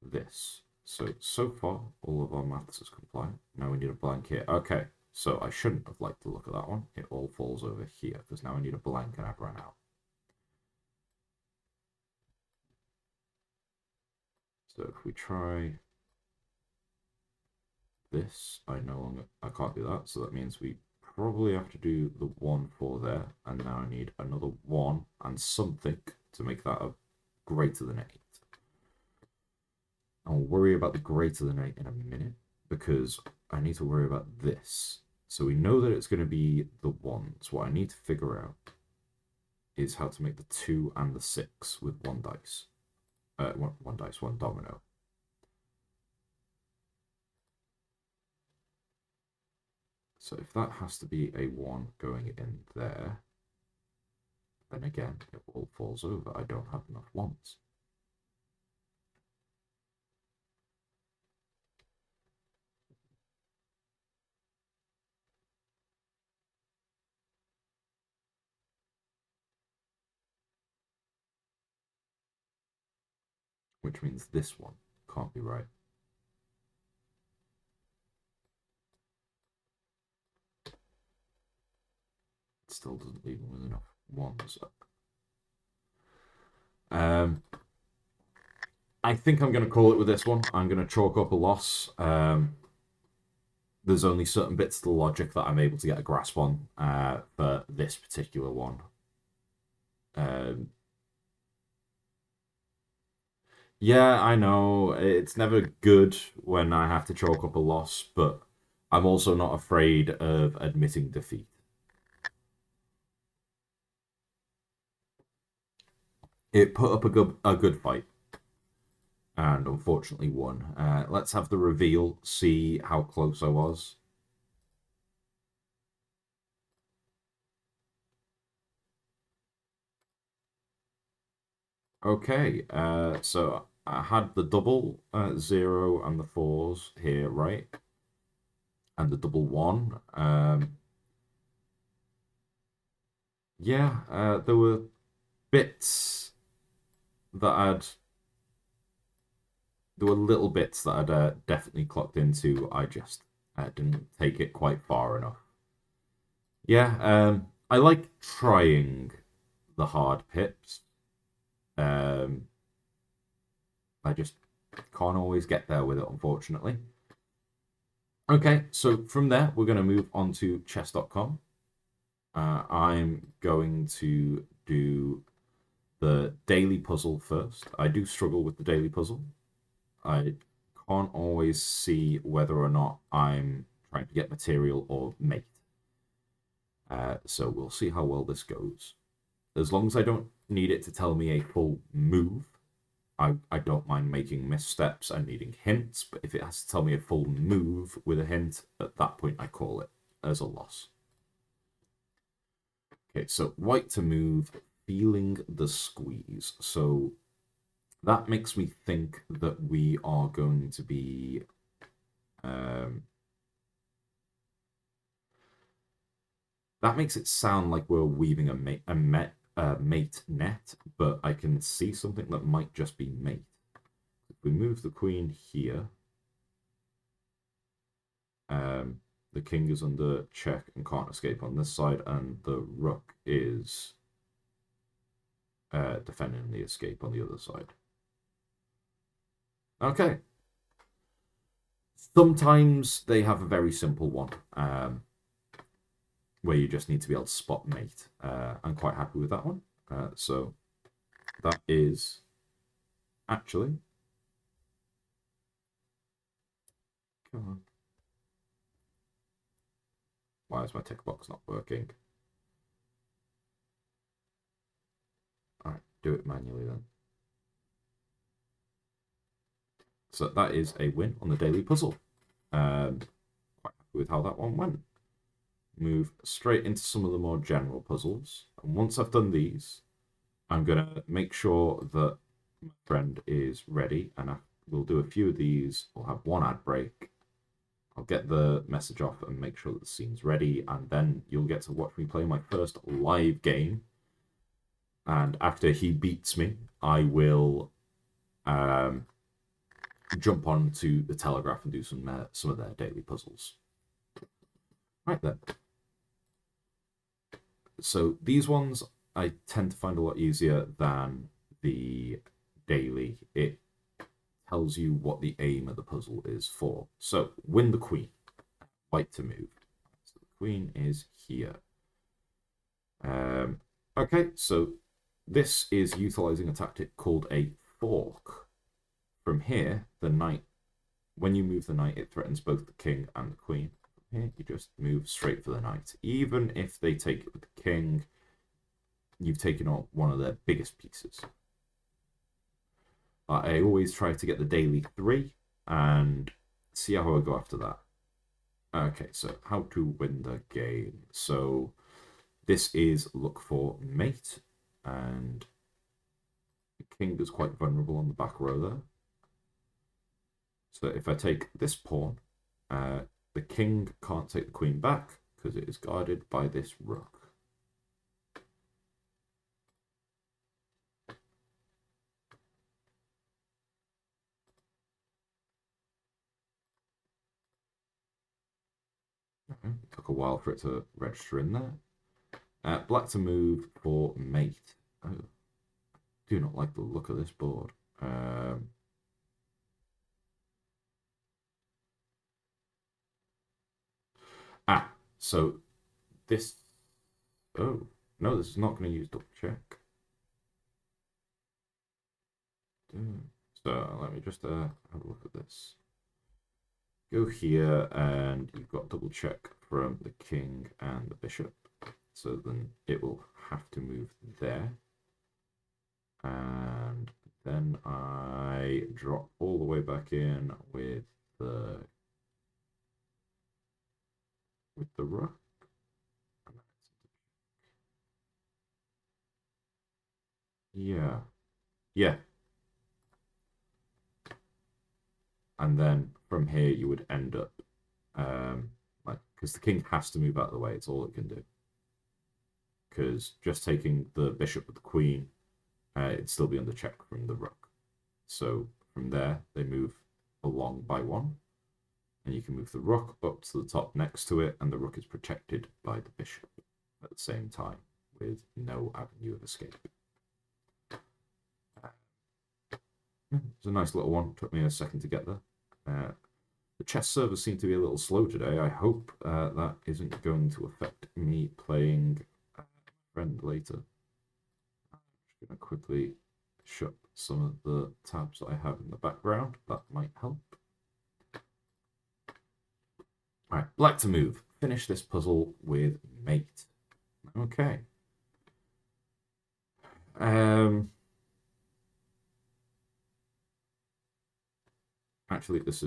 this. So far, all of our maths is compliant. Now we need a blank here. Okay, so I shouldn't have liked the look of that one. It all falls over here, because now I need a blank and I've run out. So if we try this, I can't do that, so that means we probably have to do the 1-4 there, and now I need another 1 and something to make that a greater than 8. I'll worry about the greater than 8 in a minute, because I need to worry about this. So we know that it's going to be the 1s. What I need to figure out is how to make the 2 and the 6 with 1 dice. One domino. So if that has to be a 1 going in there, then again, it all falls over. I don't have enough 1s. Which means this one can't be right. It still doesn't leave me with enough 1s. I think I'm going to call it with this one. I'm going to chalk up a loss. There's only certain bits of the logic that I'm able to get a grasp on for this particular one. Yeah, I know. It's never good when I have to chalk up a loss, but I'm also not afraid of admitting defeat. It put up a good fight, and unfortunately won. Let's have the reveal, see how close I was. Okay, so I had the double 0 and the 4s here, right? And the double 1. Yeah, there were bits that I'd there were little bits that I'd definitely clocked into. I just didn't take it quite far enough. Yeah, I like trying the hard pips. Um, I just can't always get there with it, unfortunately. Okay, so from there, we're going to move on to chess.com. I'm going to do the daily puzzle first. I do struggle with the daily puzzle. I can't always see whether or not I'm trying to get material or mate. So we'll see how well this goes. As long as I don't need it to tell me a full move, I don't mind making missteps and needing hints, but if it has to tell me a full move with a hint, at that point I call it as a loss. Okay, so white to move, feeling the squeeze. So that makes me think that we are going to be Um, that makes it sound like we're weaving a mate net, but I can see something that might just be mate. If we move the queen here, the king is under check and can't escape on this side, and the rook is defending the escape on the other side. Okay. Sometimes they have a very simple one, where you just need to be able to spot mate. I'm quite happy with that one. So that is actually... Come on. Why is my tick box not working? All right, do it manually then. So that is a win on the daily puzzle. Quite happy with how that one went. Move straight into some of the more general puzzles. And once I've done these, I'm going to make sure that my friend is ready. And we'll do a few of these. We'll have one ad break. I'll get the message off and make sure that the scene's ready. And then you'll get to watch me play my first live game. And after he beats me, I will jump on to the Telegraph and do some of their daily puzzles. Right then. So these ones I tend to find a lot easier than the daily. It tells you what the aim of the puzzle is for. So win the queen. White to move. So the queen is here. Okay, so this is utilizing a tactic called a fork. From here, the knight, when you move the knight, it threatens both the king and the queen. From here, you just move straight for the knight. Even if they take it with the king, you've taken on one of their biggest pieces. I always try to get the daily 3 and see how I go after that. Okay, so how to win the game. So this is look for mate, and the king is quite vulnerable on the back row there. So if I take this pawn, the king can't take the queen back because it is guarded by this rook. Took a while for it to register in there. Black to move for mate. Oh, do not like the look of this board. So this... Oh, no, this is not going to use double check. So let me just have a look at this. Go here, and you've got double check from the king and the bishop. So then it will have to move there. And then I drop all the way back in with the rook. Yeah. Yeah. And then from here you would end up like, because the king has to move out of the way, it's all it can do. Because just taking the bishop with the queen, it'd still be under check from the rook. So from there they move along by 1, and you can move the rook up to the top next to it, and the rook is protected by the bishop at the same time with no avenue of escape. It's a nice little one. Took me a second to get there. The chess servers seem to be a little slow today. I hope that isn't going to affect me playing friend later. I'm just going to quickly shut some of the tabs I have in the background. That might help. All right, black to move. Finish this puzzle with mate. Okay. Actually, this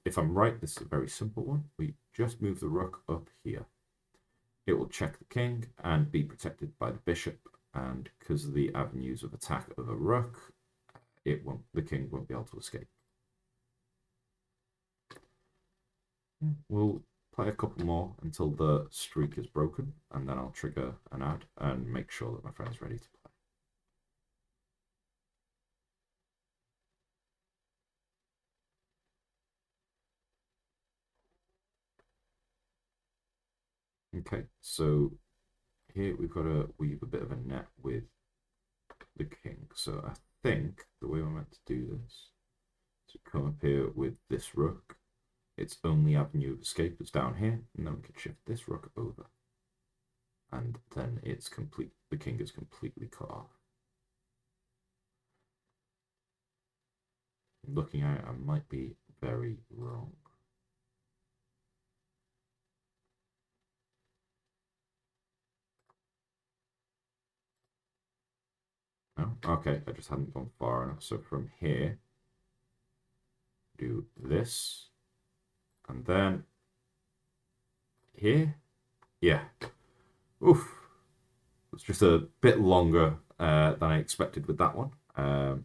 if I'm right, this is a very simple one. We just move the rook up here. It will check the king and be protected by the bishop, and because of the avenues of attack of a rook, the king won't be able to escape. we'll play a couple more until the streak is broken, and then I'll trigger an ad and make sure that my friend's ready to play. Okay, so here we've got to weave a bit of a net with the king. So I think the way we're meant to do this is to come up here with this rook. Its only avenue of escape is down here, and then we can shift this rook over. And then it's complete. The king is completely cut off. Looking at it, I might be very wrong. No? Okay, I just hadn't gone far enough. So from here, do this, and then here, yeah. Oof. It's just a bit longer than I expected with that one. I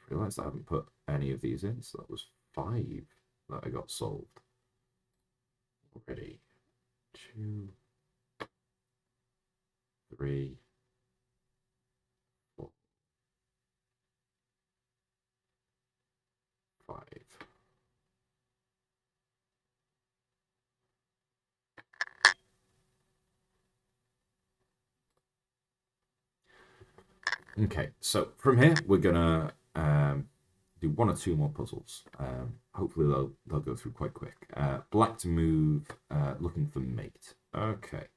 realised I haven't put any of these in, so that was 5 that I got solved already. 2, 3, 4, 5. Okay, so from here we're gonna do 1 or 2 more puzzles. Hopefully they'll go through quite quick. Black to move, looking for mate. Okay.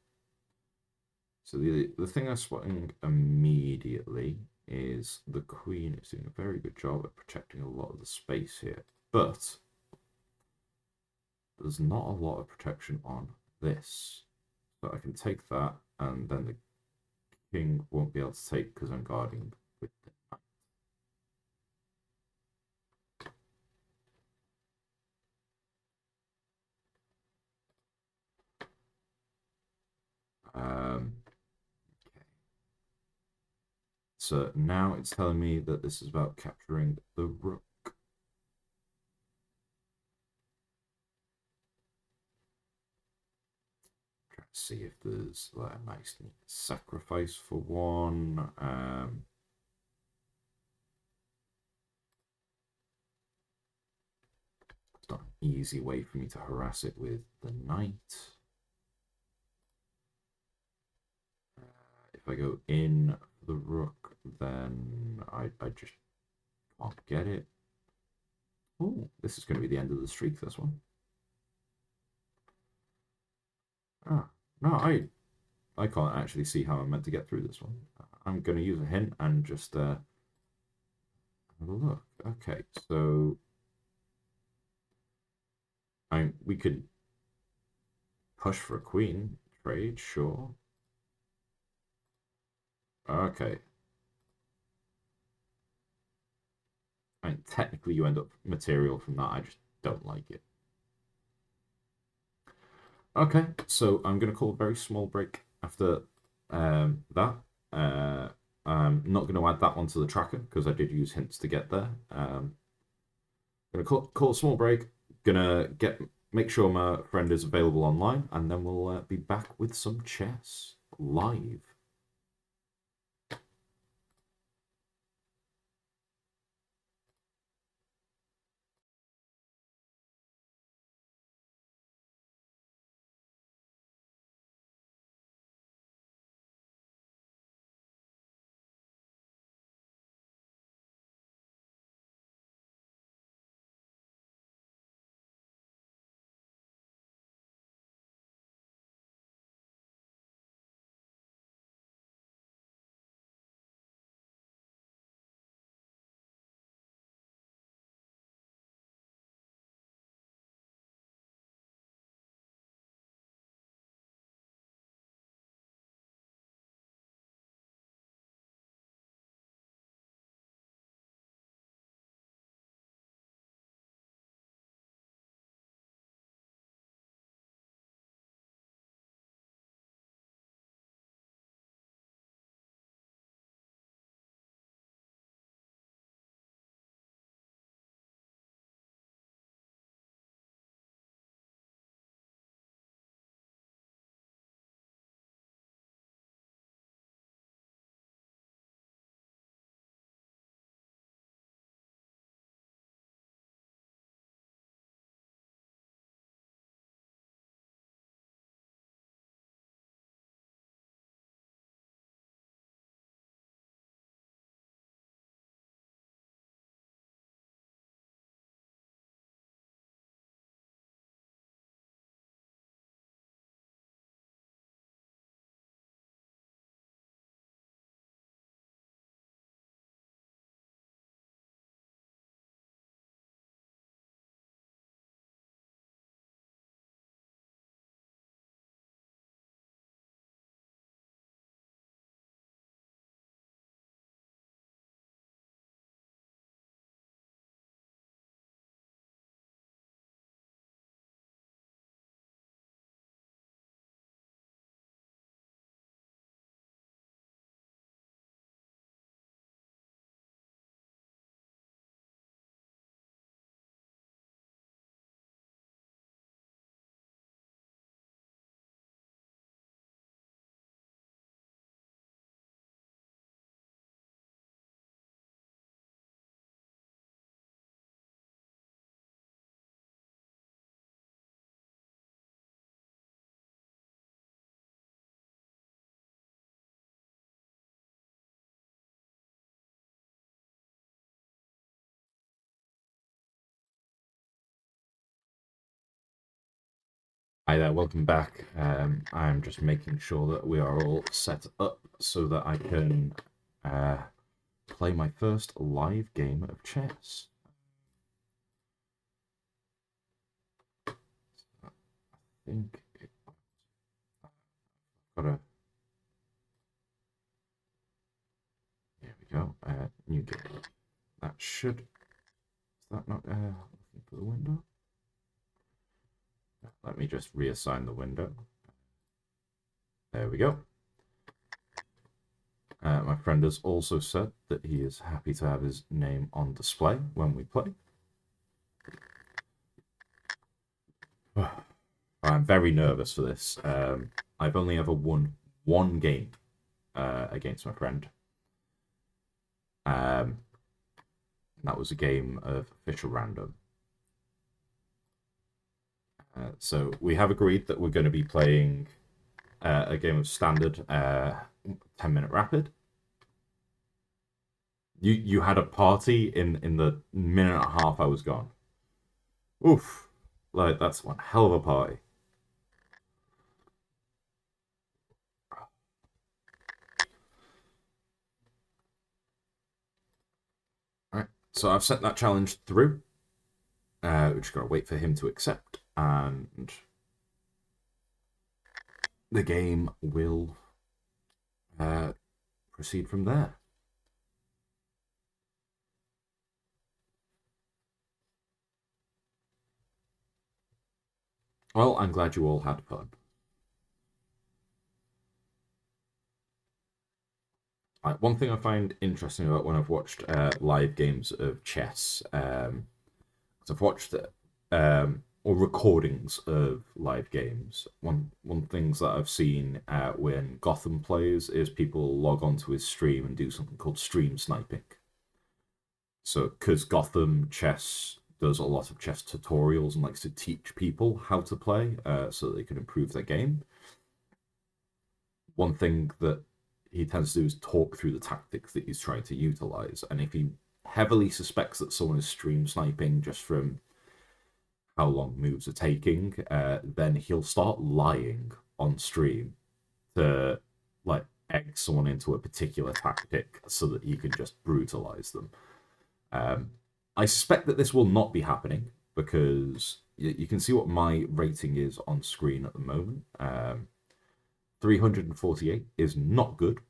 So the thing I'm spotting immediately is the queen is doing a very good job at protecting a lot of the space here, but there's not a lot of protection on this. So I can take that, and then the king won't be able to take because I'm guarding with the knight. Okay. So now it's telling me that this is about capturing the rook. Try to see if there's like a nice neat sacrifice for one. It's not an easy way for me to harass it with the knight. If I go in for the rook, then I just can't get it. Oh, this is going to be the end of the streak, this one. Ah, no, I can't actually see how I'm meant to get through this one. I'm going to use a hint and just have a look. Okay, so we could push for a queen trade, sure. Okay. I mean, technically you end up material from that. I just don't like it. Okay, so I'm going to call a very small break after that. I'm not going to add that one to the tracker because I did use hints to get there. Going to call a small break. Gonna make sure my friend is available online, and then we'll be back with some chess live. Hi there, welcome back. I'm just making sure that we are all set up so that I can uh, play my first live game of chess. I think I've got a. Here we go. New game. That should. Is that not looking for the window? Let me just reassign the window. There we go. My friend has also said that he is happy to have his name on display when we play. I'm very nervous for this. I've only ever won one game against my friend. That was a game of official random. So we have agreed that we're going to be playing a game of standard 10-minute rapid. You had a party in the minute and a half I was gone. Oof. Like, that's one hell of a party. All right. So I've sent that challenge through. We just got to wait for him to accept. And the game will proceed from there. Well, I'm glad you all had fun. One thing I find interesting about when I've watched live games of chess, I've watched or recordings of live games. One things that I've seen when Gotham plays is people log onto his stream and do something called stream sniping. So, because Gotham Chess does a lot of chess tutorials and likes to teach people how to play so that they can improve their game. One thing that he tends to do is talk through the tactics that he's trying to utilize. And if he heavily suspects that someone is stream sniping just from how long moves are taking, then he'll start lying on stream to like egg someone into a particular tactic so that he can just brutalize them. I suspect that this will not be happening because you can see what my rating is on screen at the moment. 348 is not good.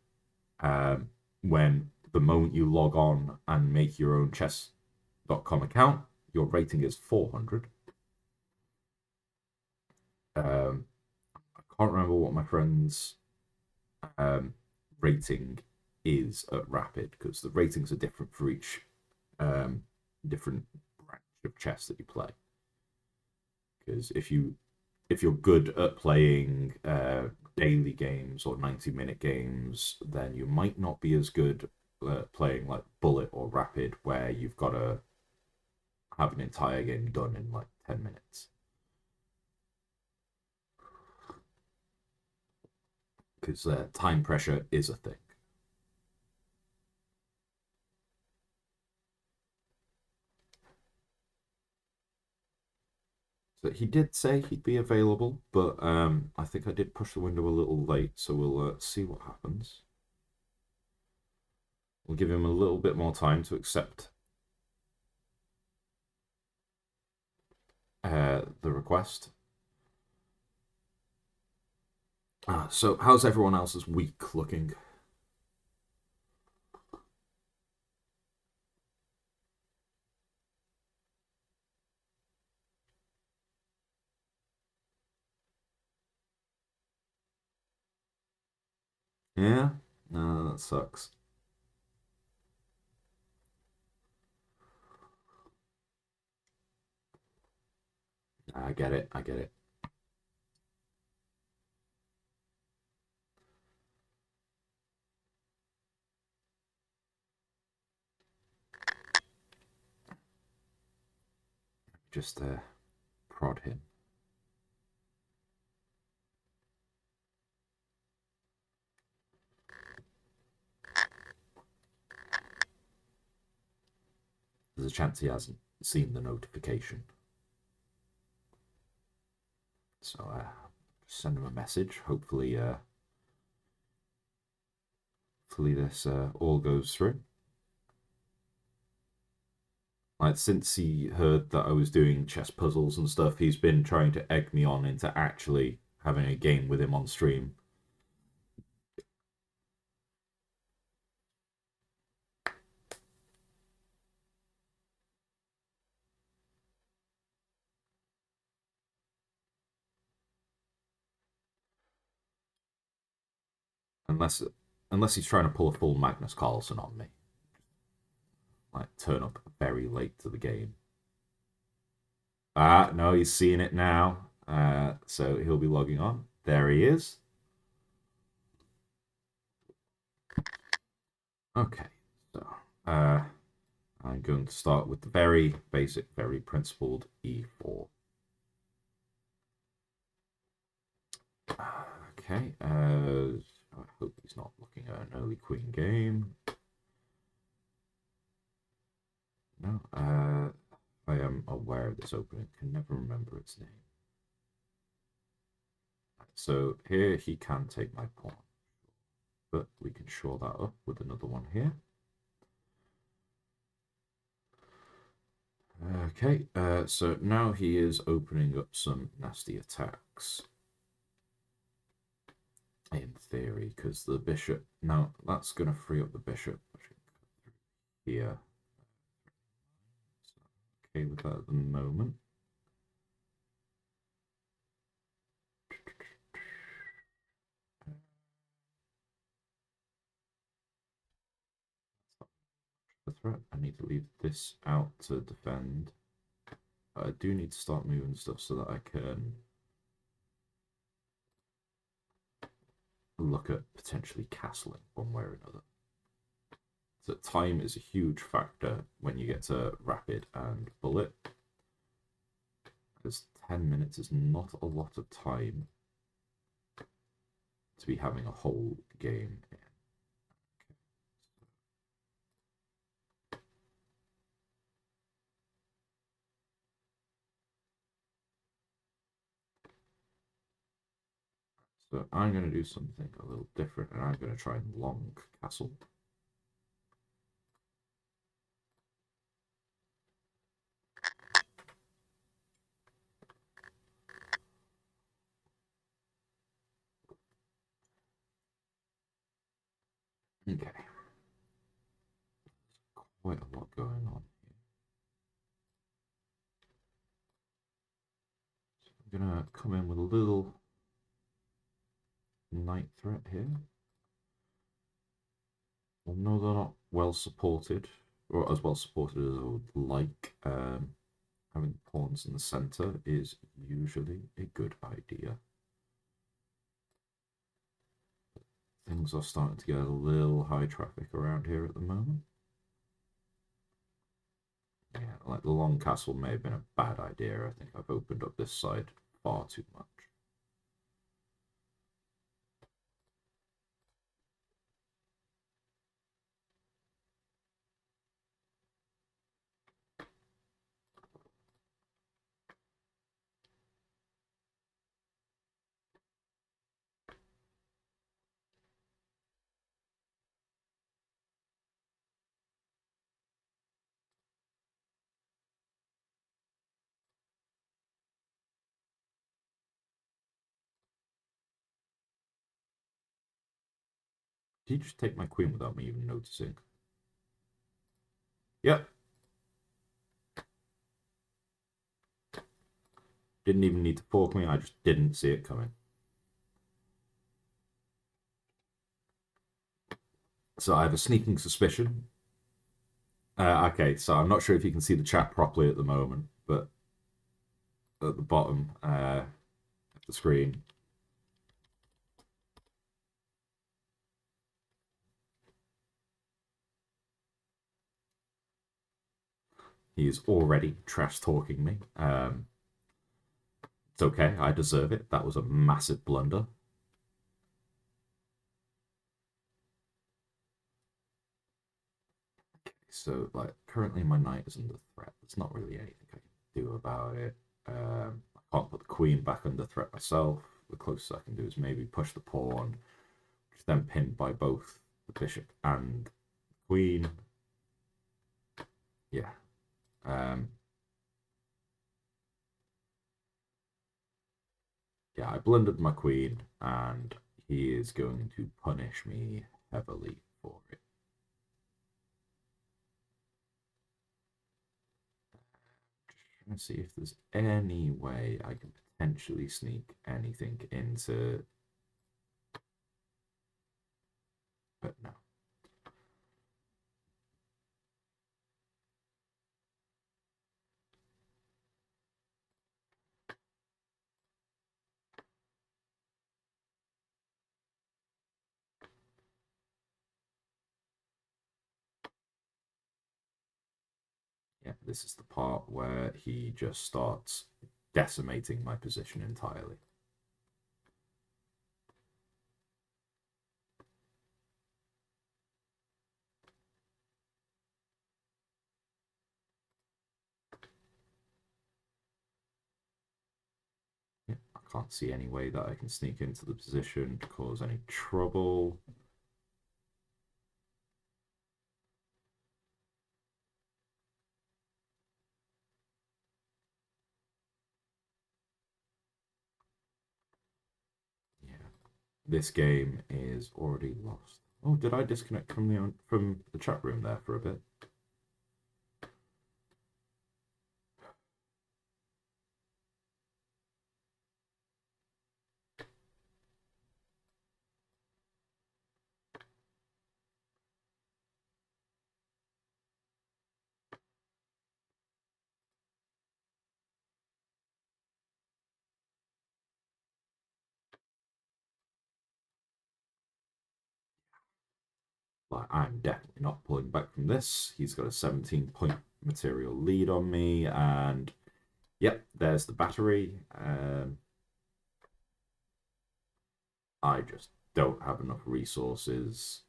When the moment you log on and make your own chess.com account, your rating is 400. I can't remember what my friend's rating is at Rapid because the ratings are different for each different branch of chess that you play. Because if you're good at playing daily games or 90-minute games, then you might not be as good at playing like bullet or rapid, where you've got to have an entire game done in like 10 minutes. Because time pressure is a thing. So he did say he'd be available, but I think I did push the window a little late, so we'll see what happens. We'll give him a little bit more time to accept the request. So how's everyone else's week looking? Yeah? No, that sucks. I get it. I get it. Just prod him. There's a chance he hasn't seen the notification. So send him a message. Hopefully this all goes through. Like, since he heard that I was doing chess puzzles and stuff, he's been trying to egg me on into actually having a game with him on stream. Unless unless he's trying to pull a full Magnus Carlsen on me. Like, turn up very late to the game. Ah, no, he's seeing it now. So he'll be logging on. There he is. Okay, so I'm going to start with the very basic, very principled e4. Okay, I hope he's not looking at an early queen game. No, I am aware of this opening, can never remember its name. So here he can take my pawn, but we can shore that up with another one here. Okay, so now he is opening up some nasty attacks. In theory, because the bishop... Now, that's going to free up the bishop here. Okay with that at the moment. The threat. I need to leave this out to defend. I do need to start moving stuff so that I can look at potentially castling one way or another. So time is a huge factor when you get to rapid and bullet, because 10 minutes is not a lot of time to be having a whole game in. So I'm going to do something a little different, and I'm going to try and long castle. Okay. Quite a lot going on here. So I'm going to come in with a little knight threat here. Well, no, they're not well supported, or as well supported as I would like. Having pawns in the center is usually a good idea. Things are starting to get a little high traffic around here at the moment. Yeah, like the long castle may have been a bad idea. I think I've opened up this side far too much. Did you just take my queen without me even noticing? Yep. Didn't even need to fork me, I just didn't see it coming. So I have a sneaking suspicion. Okay, so I'm not sure if you can see the chat properly at the moment, but at the bottom of the screen, he is already trash talking me. It's okay, I deserve it. That was a massive blunder. Okay, so like currently my knight is under threat. There's not really anything I can do about it. I Can't put the queen back under threat myself. The closest I can do is maybe push the pawn, which is then pinned by both the bishop and the queen. Yeah. Yeah, I blundered my queen, and he is going to punish me heavily for it. Let's see if there's any way I can potentially sneak anything into. But no. Yeah, this is the part where he just starts decimating my position entirely. Yeah, I can't see any way that I can sneak into the position to cause any trouble. Yeah, this game is already lost. Oh, did I disconnect from the chat room there for a bit? Like, I'm definitely not pulling back from this. He's got a 17-point material lead on me, and yep, there's the battery. I just don't have enough resources.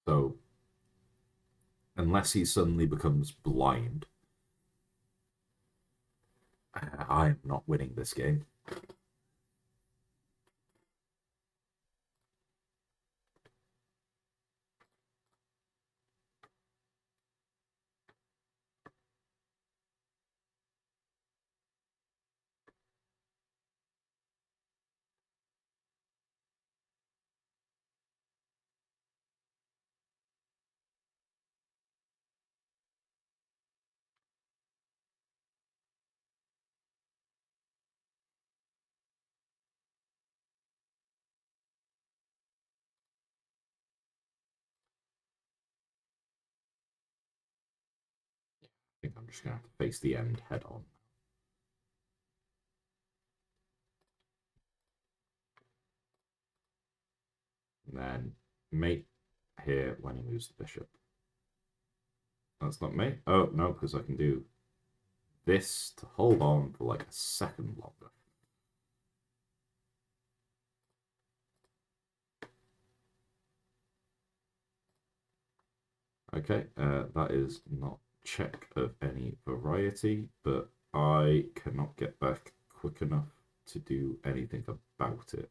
So, unless he suddenly becomes blind, I am not winning this game. I think I'm just going to have to face the end head on. And then mate here when he moves the bishop. That's not mate. Oh, no, because I can do this to hold on for like a second longer. Okay, that is not check of any variety, but I cannot get back quick enough to do anything about it.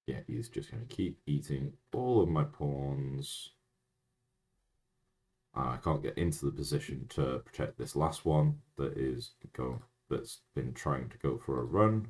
Yeah, he's just going to keep eating all of my pawns. I can't get into the position to protect this last one that's been trying to go for a run.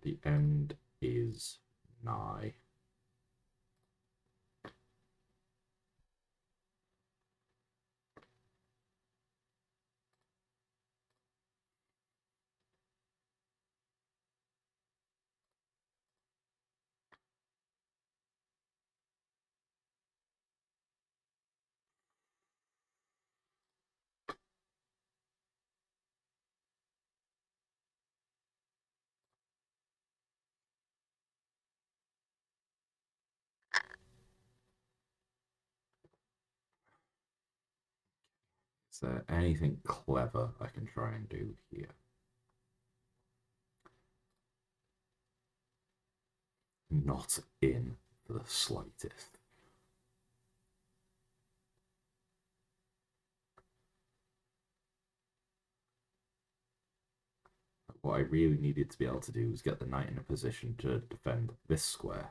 The end is nigh. Is there anything clever I can try and do here? Not in the slightest. What I really needed to be able to do was get the knight in a position to defend this square.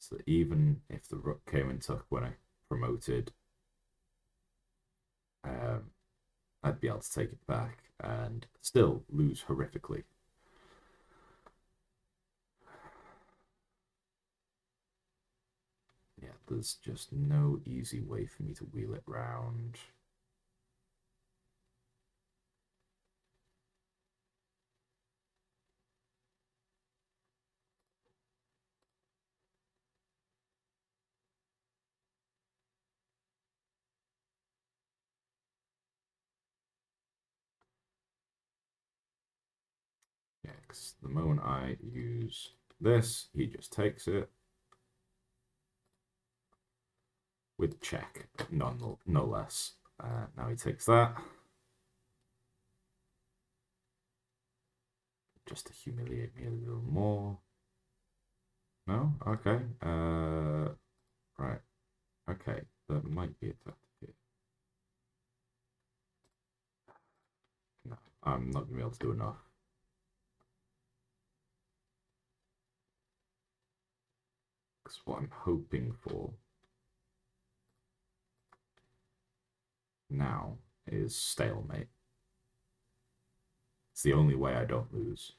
So that even if the rook came and took when I promoted, I'd be able to take it back and still lose horrifically. Yeah, there's just no easy way for me to wheel it round. Yeah, because the moment I use this, he just takes it with check, no less. Now he takes that. Just to humiliate me a little more. No? Okay. Right. Okay. That might be a tactic here. No, I'm not going to be able to do enough. Because what I'm hoping for now is stalemate. It's the only way I don't lose.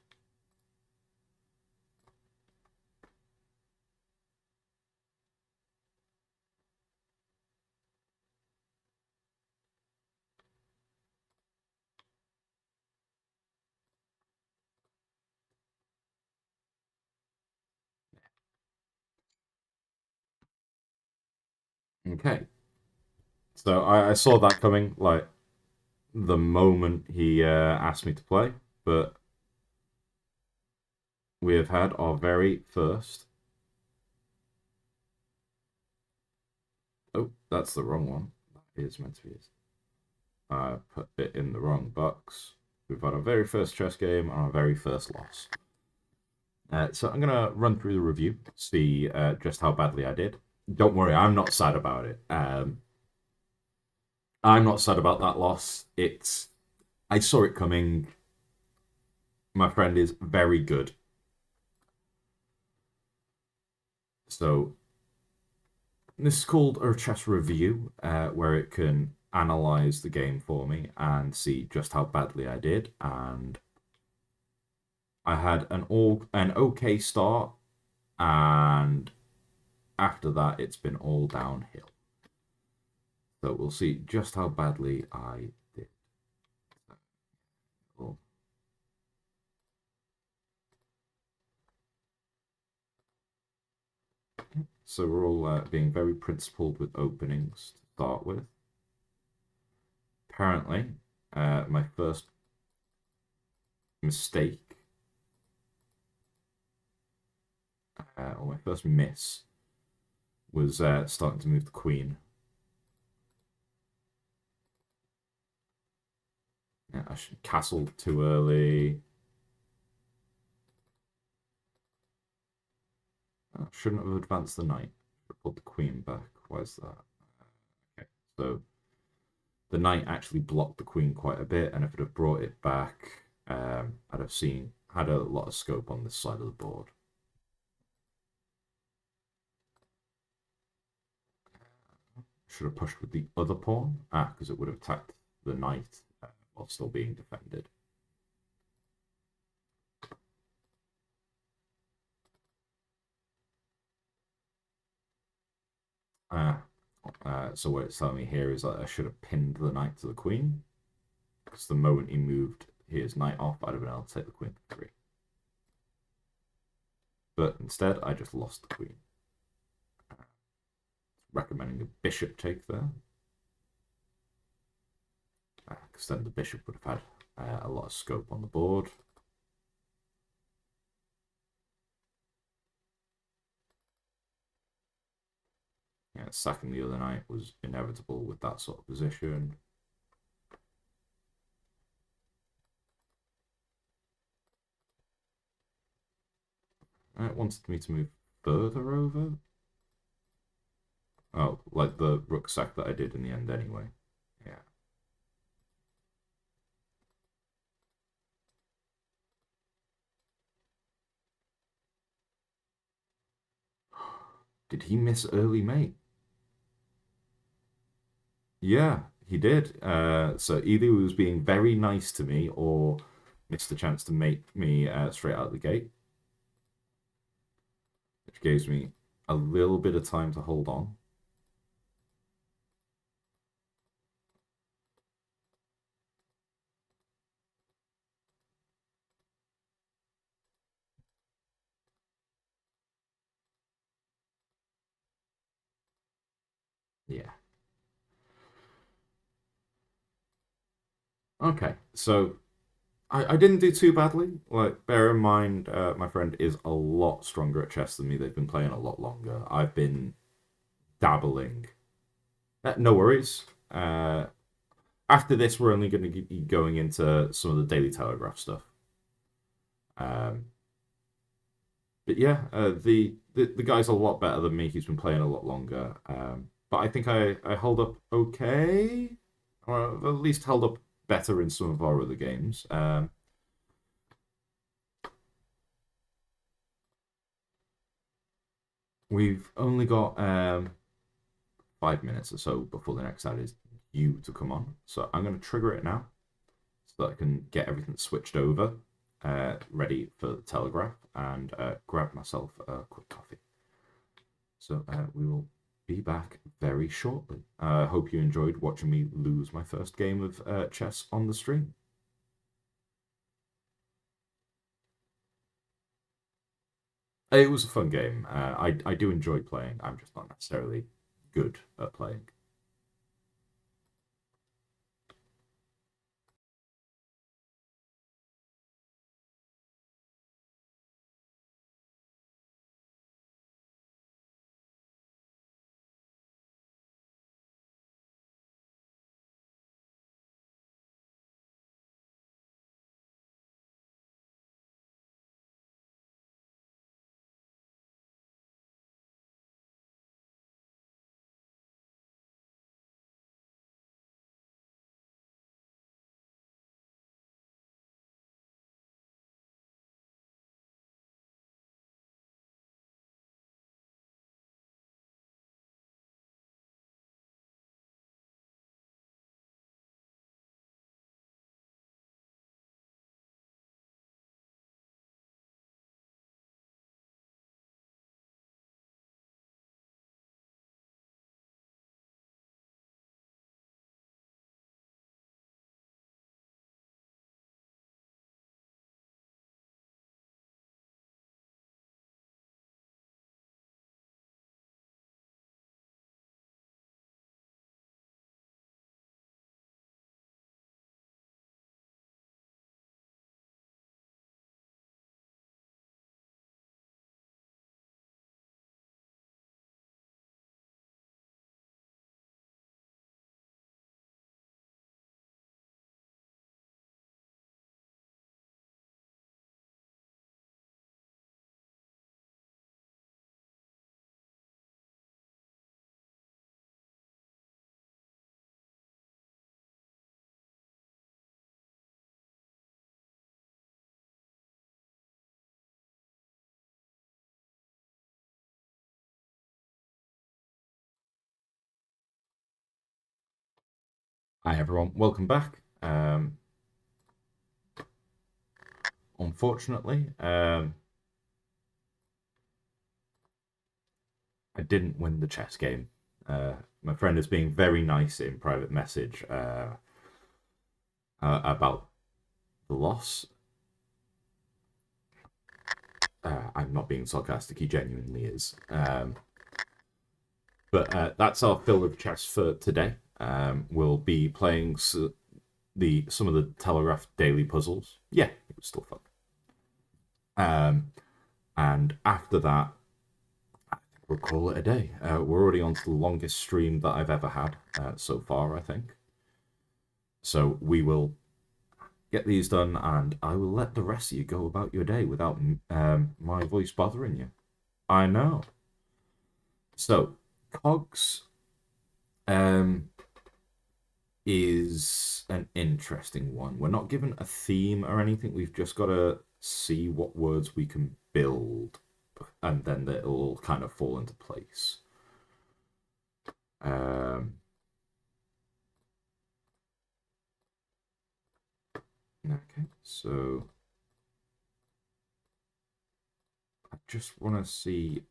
Okay. So I saw that coming, like, the moment he asked me to play, but we have had our very first. Oh, that's the wrong one. That is meant to be it. I put it in the wrong box. We've had our very first chess game and our very first loss. So I'm going to run through the review, see just how badly I did. Don't worry, I'm not sad about it. I'm not sad about that loss. I saw it coming. My friend is very good. So this is called a chess review, where it can analyze the game for me and see just how badly I did. And I had an okay start, and after that, it's been all downhill. So we'll see just how badly I did. So we're all being very principled with openings to start with. Apparently, my first mistake, or my first miss, was starting to move the queen. Yeah, I should castled too early. I shouldn't have advanced the knight. Should have pulled the queen back. Why is that? Okay, so the knight actually blocked the queen quite a bit, and if it had brought it back, I'd have had a lot of scope on this side of the board. Should have pushed with the other pawn. Because it would have attacked the knight while still being defended. Uh, so what it's telling me here is that I should have pinned the knight to the queen, because the moment he moved his knight off, I'd have been able to take the queen for 3. But instead, I just lost the queen. Recommending a bishop take there, because then the bishop would have had a lot of scope on the board. Yeah, sacking the other knight was inevitable with that sort of position. It wanted me to move further over. Oh, like the rook sack that I did in the end anyway. Yeah. Did he miss early mate? Yeah, he did. So either he was being very nice to me or missed the chance to mate me straight out of the gate, which gives me a little bit of time to hold on. Yeah. Okay, so I didn't do too badly. Like, bear in mind, my friend is a lot stronger at chess than me. They've been playing a lot longer. I've been dabbling. No worries. After this, we're only going to be going into some of the Daily Telegraph stuff. Um, but yeah, the guy's a lot better than me. He's been playing a lot longer. But I think I held up okay, or at least held up better in some of our other games. We've only got 5 minutes or so before the next ad is due to come on. So I'm going to trigger it now so that I can get everything switched over, ready for the Telegraph, and grab myself a quick coffee. So we will be back very shortly. I hope you enjoyed watching me lose my first game of chess on the stream. It was a fun game. I do enjoy playing. I'm just not necessarily good at playing. Hi everyone, welcome back. Unfortunately, I didn't win the chess game. My friend is being very nice in private message about the loss. I'm not being sarcastic, he genuinely is. But that's our fill of chess for today. We'll be playing some of the Telegraph daily puzzles. Yeah, it was still fun. And after that, we'll call it a day. We're already on to the longest stream that I've ever had so far, I think. So we will get these done, and I will let the rest of you go about your day without my voice bothering you. I know. So, Cogs is an interesting one. We're not given a theme or anything. We've just got to see what words we can build, and then it'll all kind of fall into place. Okay, so I just want to see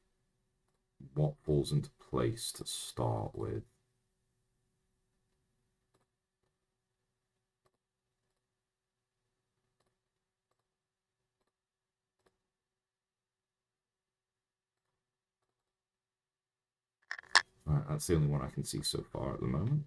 what falls into place to start with. Right, that's the only one I can see so far at the moment.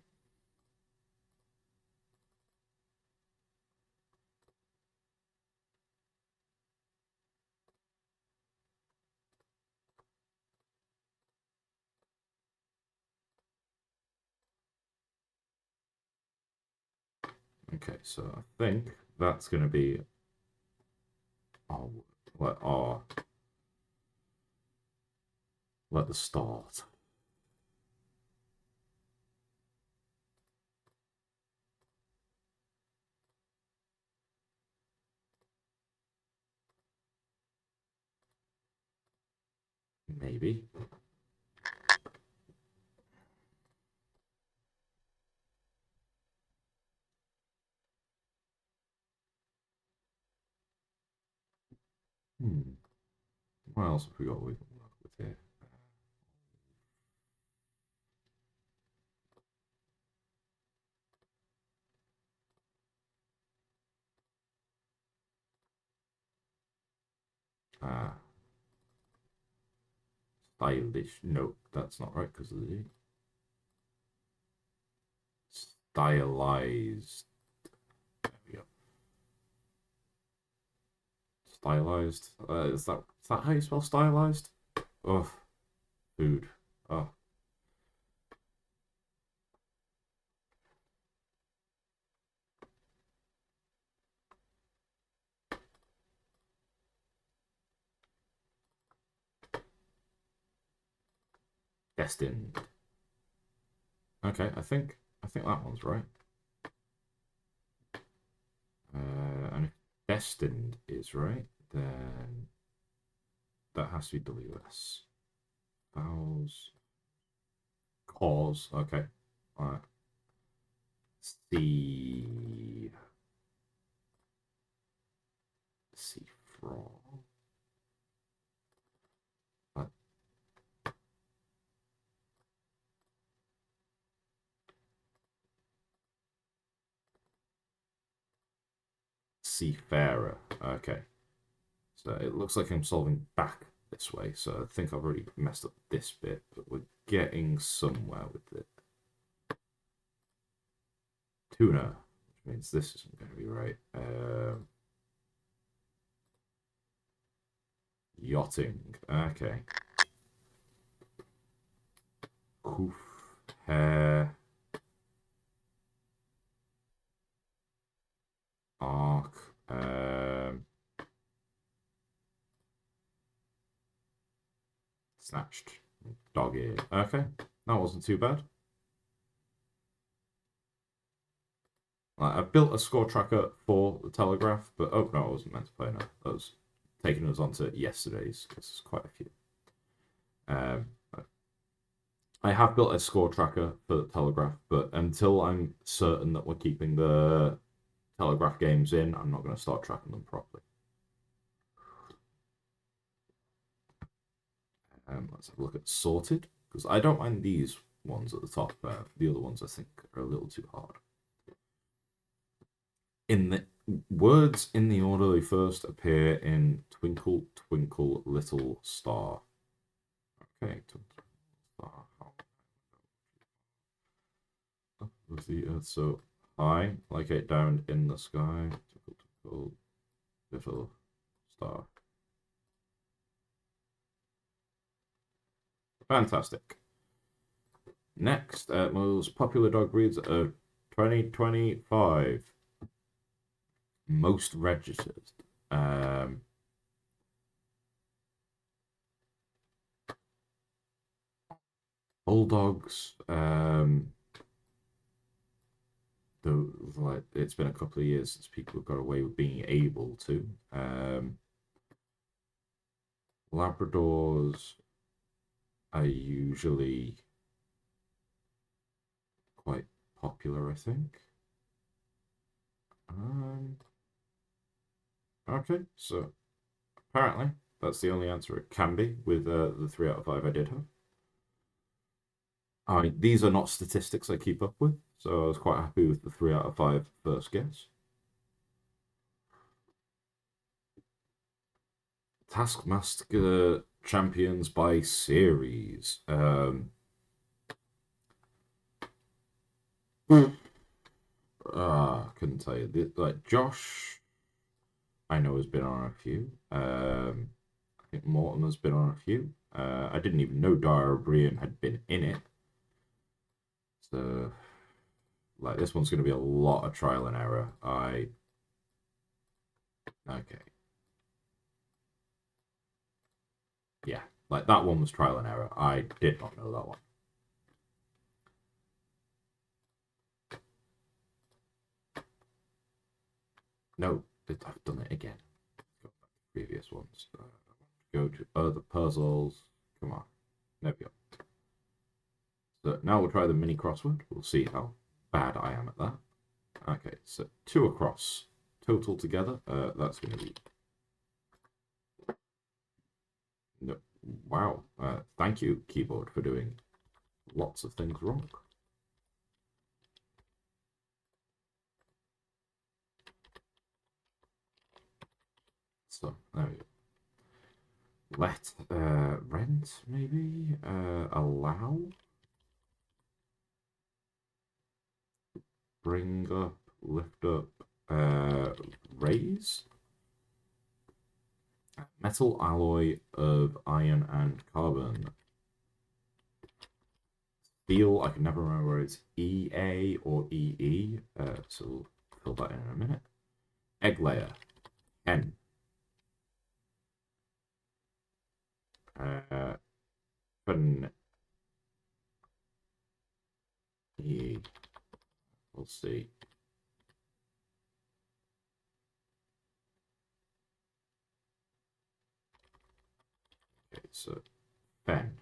Okay, so I think that's going to be let the start. Maybe. What else have we got we can work with here? Stylish. No, that's not right because of the stylized. There we go. Stylized. Is that how you spell stylized? Oh, food. Oh, destined. Okay, I think that one's right. And if destined is right, then that has to be WS. Vowels. Cause. Okay. All right. C. C frog. Seafarer. Okay. So it looks like I'm solving back this way. So I think I've already messed up this bit, but we're getting somewhere with it. Tuna, which means this isn't going to be right. Yachting. Okay. Hoof. Hair. Arc. Snatched. Dog ear. Okay. That wasn't too bad. I've built a score tracker for the Telegraph, but oh no, I wasn't meant to play now. I was taking us on to yesterday's because there's quite a few. I have built a score tracker for the Telegraph, but until I'm certain that we're keeping the Telegraph games in, I'm not going to start tracking them properly. Let's have a look at sorted, because I don't mind these ones at the top. The other ones, I think, are a little too hard. In the words in the order they first appear in Twinkle, Twinkle, Little Star. Okay, Twinkle, Star. Was the earth so high, like it down in the sky? Twinkle, twinkle, little star. Fantastic. Next, most popular dog breeds of 2025. Most registered. Bulldogs. Though, like, it's been a couple of years since people have got away with being able to. Labradors are usually quite popular, I think. Okay, so apparently that's the only answer it can be with the 3 out of 5 I did have. I mean, these are not statistics I keep up with, so I was quite happy with the 3 out of 5 first guess. Taskmaster champions by series. Couldn't tell you. Like Josh, I know has been on a few. I think Morton has been on a few. I didn't even know Dara O'Brien had been in it. So, like, this one's going to be a lot of trial and error. Okay. Yeah, like that one was trial and error. I did not know that one. No, I've done it again. Go back to previous ones. Go to other puzzles. Come on. There we go. So now we'll try the mini crossword. We'll see how bad I am at that. Okay, so 2 across total together. That's going to be... No. Wow. Thank you, keyboard, for doing lots of things wrong. So, there we go. Let, rent, maybe? Allow? Bring up, lift up, raise? Metal alloy of iron and carbon. Steel, I can never remember whether it's EA or EE, so we'll fill that in a minute. Egg layer, N. Fun. E. We'll see. Okay, so fen.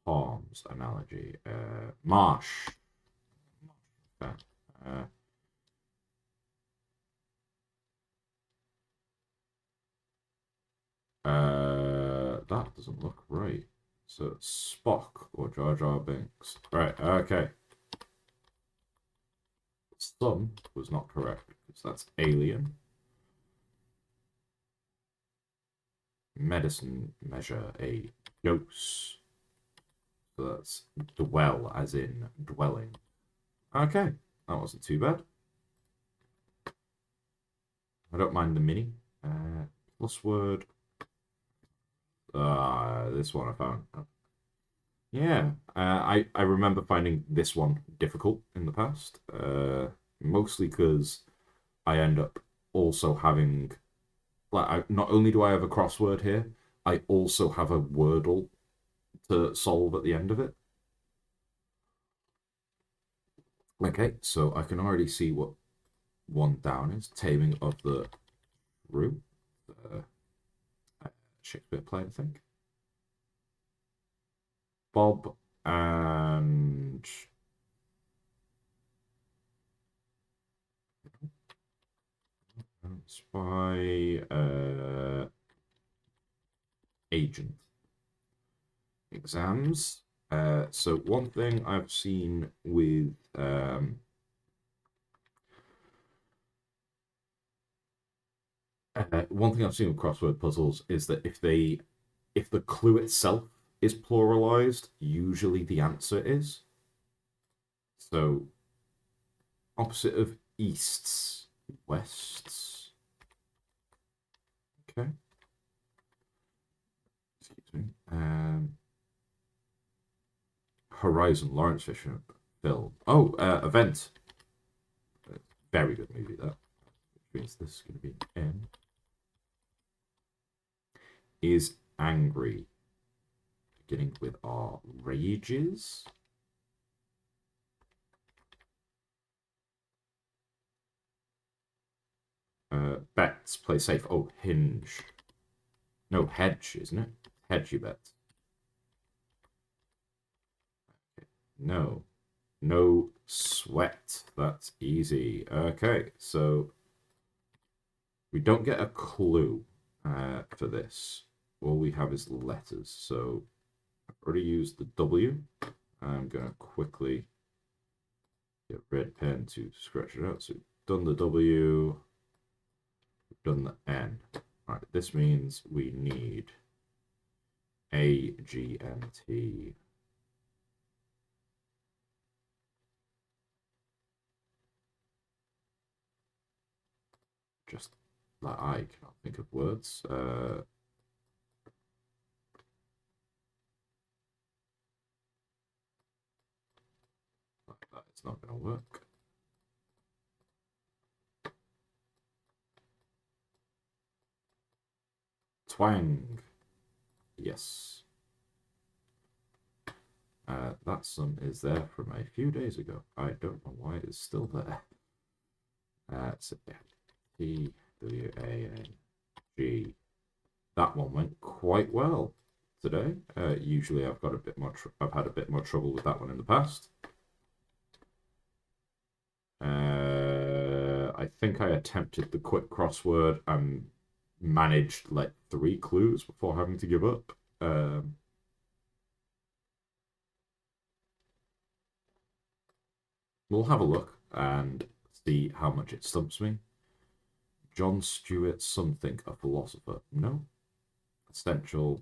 Harms analogy. Marsh. Fen. That doesn't look right. So Spock or Jar Jar Binks. Right, okay. Some was not correct because that's alien. Medicine measure, a dose. So that's dwell as in dwelling. Okay, that wasn't too bad. I don't mind the mini. Plus word. This one I found. Yeah, I remember finding this one difficult in the past. Mostly because I end up also having, like, not only do I have a crossword here, I also have a wordle to solve at the end of it. Okay, so I can already see what one down is. Taming of the Shrew. Shakespeare play, I think. Bob and Spy Agent. Exams. So one thing I've seen with one thing I've seen with crossword puzzles is that if the clue itself is pluralized, usually the answer is. So opposite of easts, wests. Okay. Excuse me. Horizon, Lawrence Fisher film. Oh, Event. Very good movie that. Which means this is going to be N. Is angry. Beginning with our rages. Bets, play safe. Oh, hinge. No, hedge, isn't it? Hedge you bet. No. No sweat. That's easy. Okay, so we don't get a clue for this. All we have is letters. So I've already used the W. I'm going to quickly get red pen to scratch it out. So we've done the W, we've done the N. All right, this means we need A, G, N, T. Just like I cannot think of words. Like that, it's not going to work. Twang. Yes. That sum is there from a few days ago. I don't know why it is still there. So yeah, T, W, A, N, G. That one went quite well today. Usually I've got a bit more. I've had a bit more trouble with that one in the past. I think I attempted the quick crossword and managed like 3 clues before having to give up. We'll have a look and see how much it stumps me. John Stewart, something, a philosopher. No. Essential.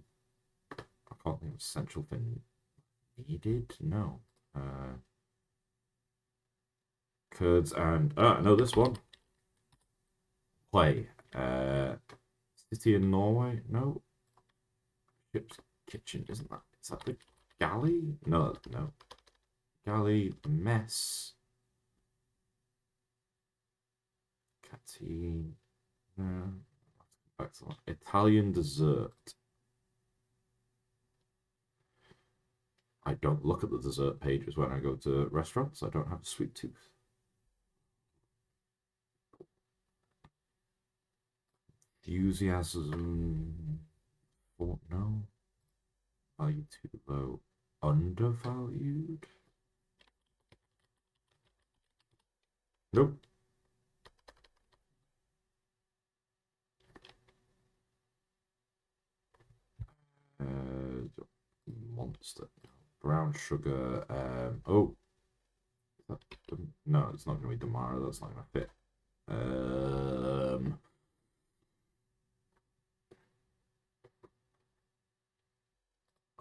I can't think of essential thing needed. No. Kurds and I know this one. Play. City in Norway. No. Ship's kitchen. Isn't that? Is that the galley? No. No. Galley. Mess. Catine. No. Excellent. Italian dessert. I don't look at the dessert pages when I go to restaurants. I don't have a sweet tooth. Enthusiasm. Oh, no. Value too low. Undervalued? Nope. Monster. Brown sugar. Oh. No, it's not going to be Damara. That's not going to fit.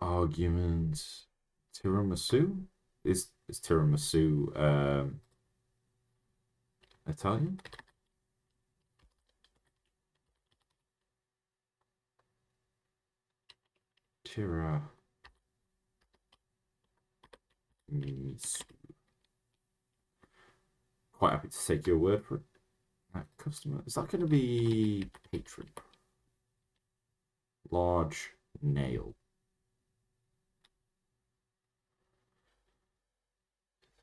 Argument. Tiramisu? Is tiramisu Italian? Tiramisu. Quite happy to take your word for it. Customer. Is that going to be patron? Large nail.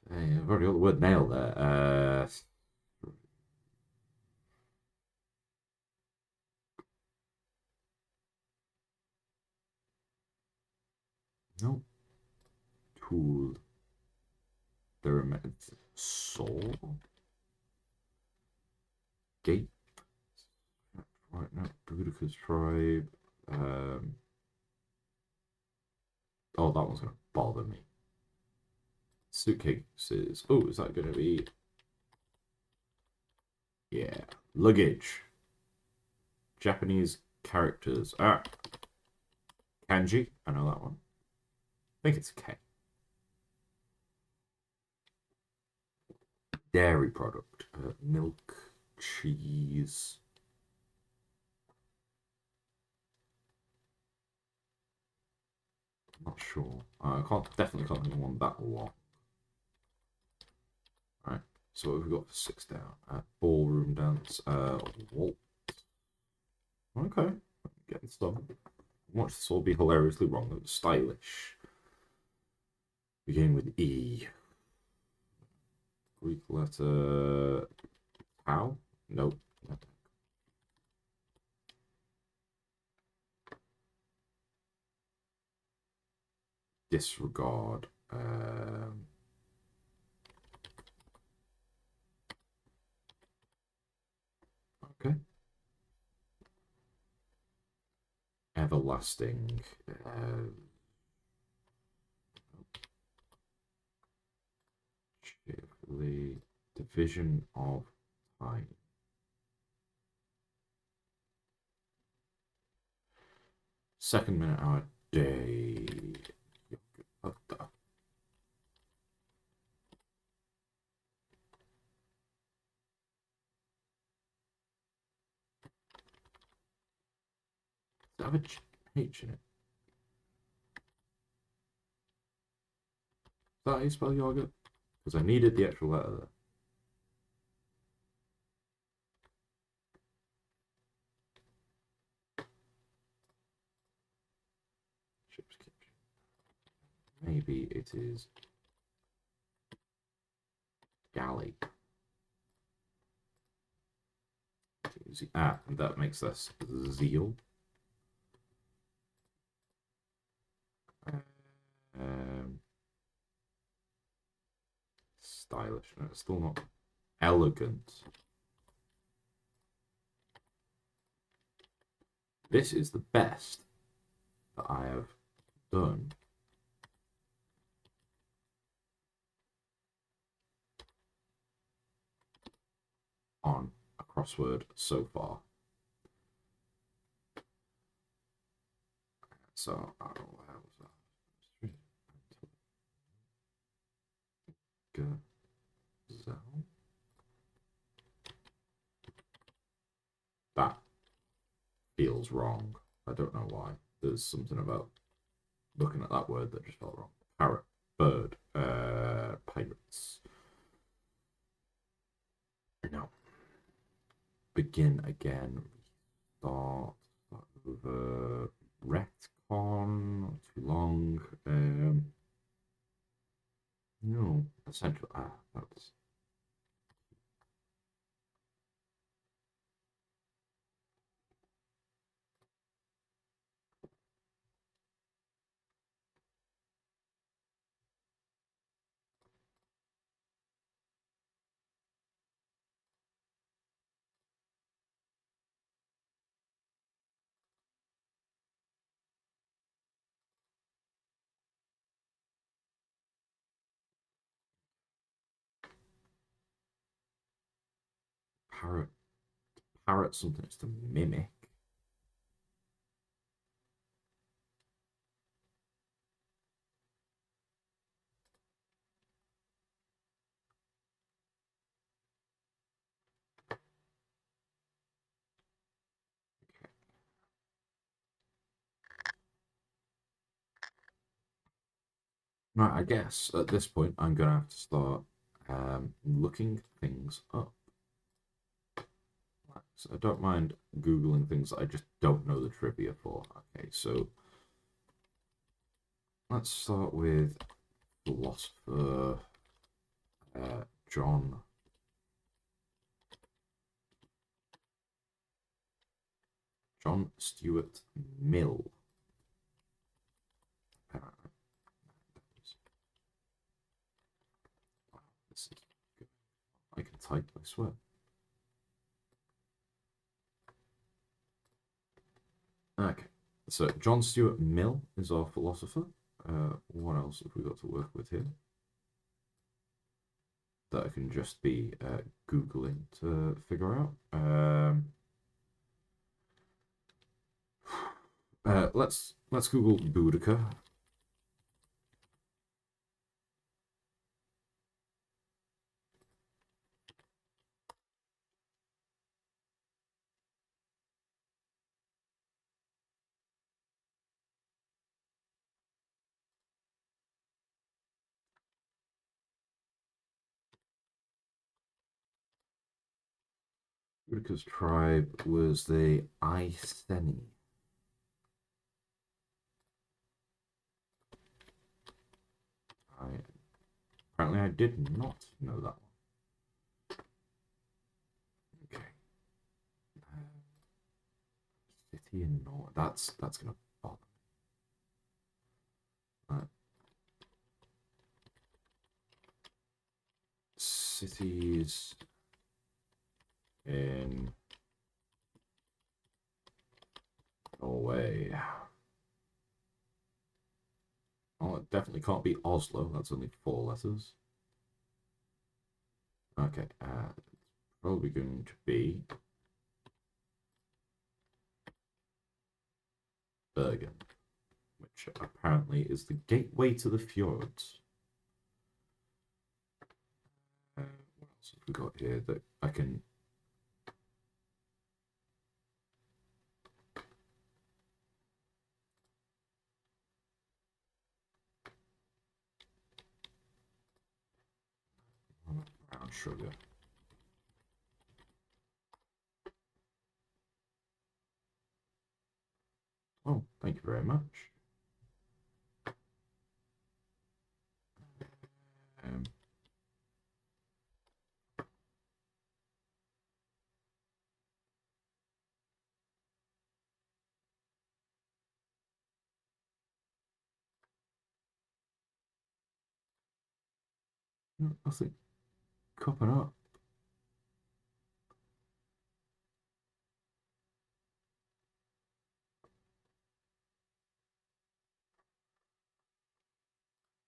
Hey, I've already got the word nail there. No. Tool. There soul. Gate. Right now, Boudica's tribe. Oh, that one's going to bother me. Suitcases. Oh, is that going to be... Yeah. Luggage. Japanese characters. Ah, kanji. I know that one. I think it's K. Dairy product. Milk, cheese. Not sure. I definitely can't think of one that long. Right. So what have we got for 6 down? Ballroom dance. Waltz. Okay. Getting some. Watch this all be hilariously wrong. Stylish. Beginning with E. Greek letter. How? Nope. Disregard. Okay. Everlasting. Cheerfully. Division of time. Second minute hour day. What the? Does it have a H in it? Is that how you spell yogurt? Because I needed the actual letter there. Ship's kitchen. Maybe it is galley. Ah, that makes this zeal. Um, stylish. No, it's still not elegant. This is the best that I have done on a crossword so far. So, I don't know what was that. Gazelle. That feels wrong. I don't know why. There's something about looking at that word that just felt wrong. Parrot, bird, pirates. No. Begin again. Start over. Retcon. Too long. No. Essential. Ah, that's parrot. Parrot something it's to mimic. Right, I guess at this point I'm gonna have to start looking things up. So I don't mind googling things that I just don't know the trivia for. Okay, so let's start with philosopher John Stuart Mill. This is good. I can type, I swear. Okay, so John Stuart Mill is our philosopher. what else have we got to work with here? That I can just be Googling to figure out. Let's Google Boudica. Boudica's tribe was the Iceni. Apparently I did not know that one. Okay. City in North. That's gonna bother me. Cities in Norway. Oh, it definitely can't be Oslo. That's only 4 letters. Okay, it's probably going to be Bergen, which apparently is the gateway to the fjords. What else have we got here that I can... Brown sugar. Oh, thank you very much. Um, Nothing copping up.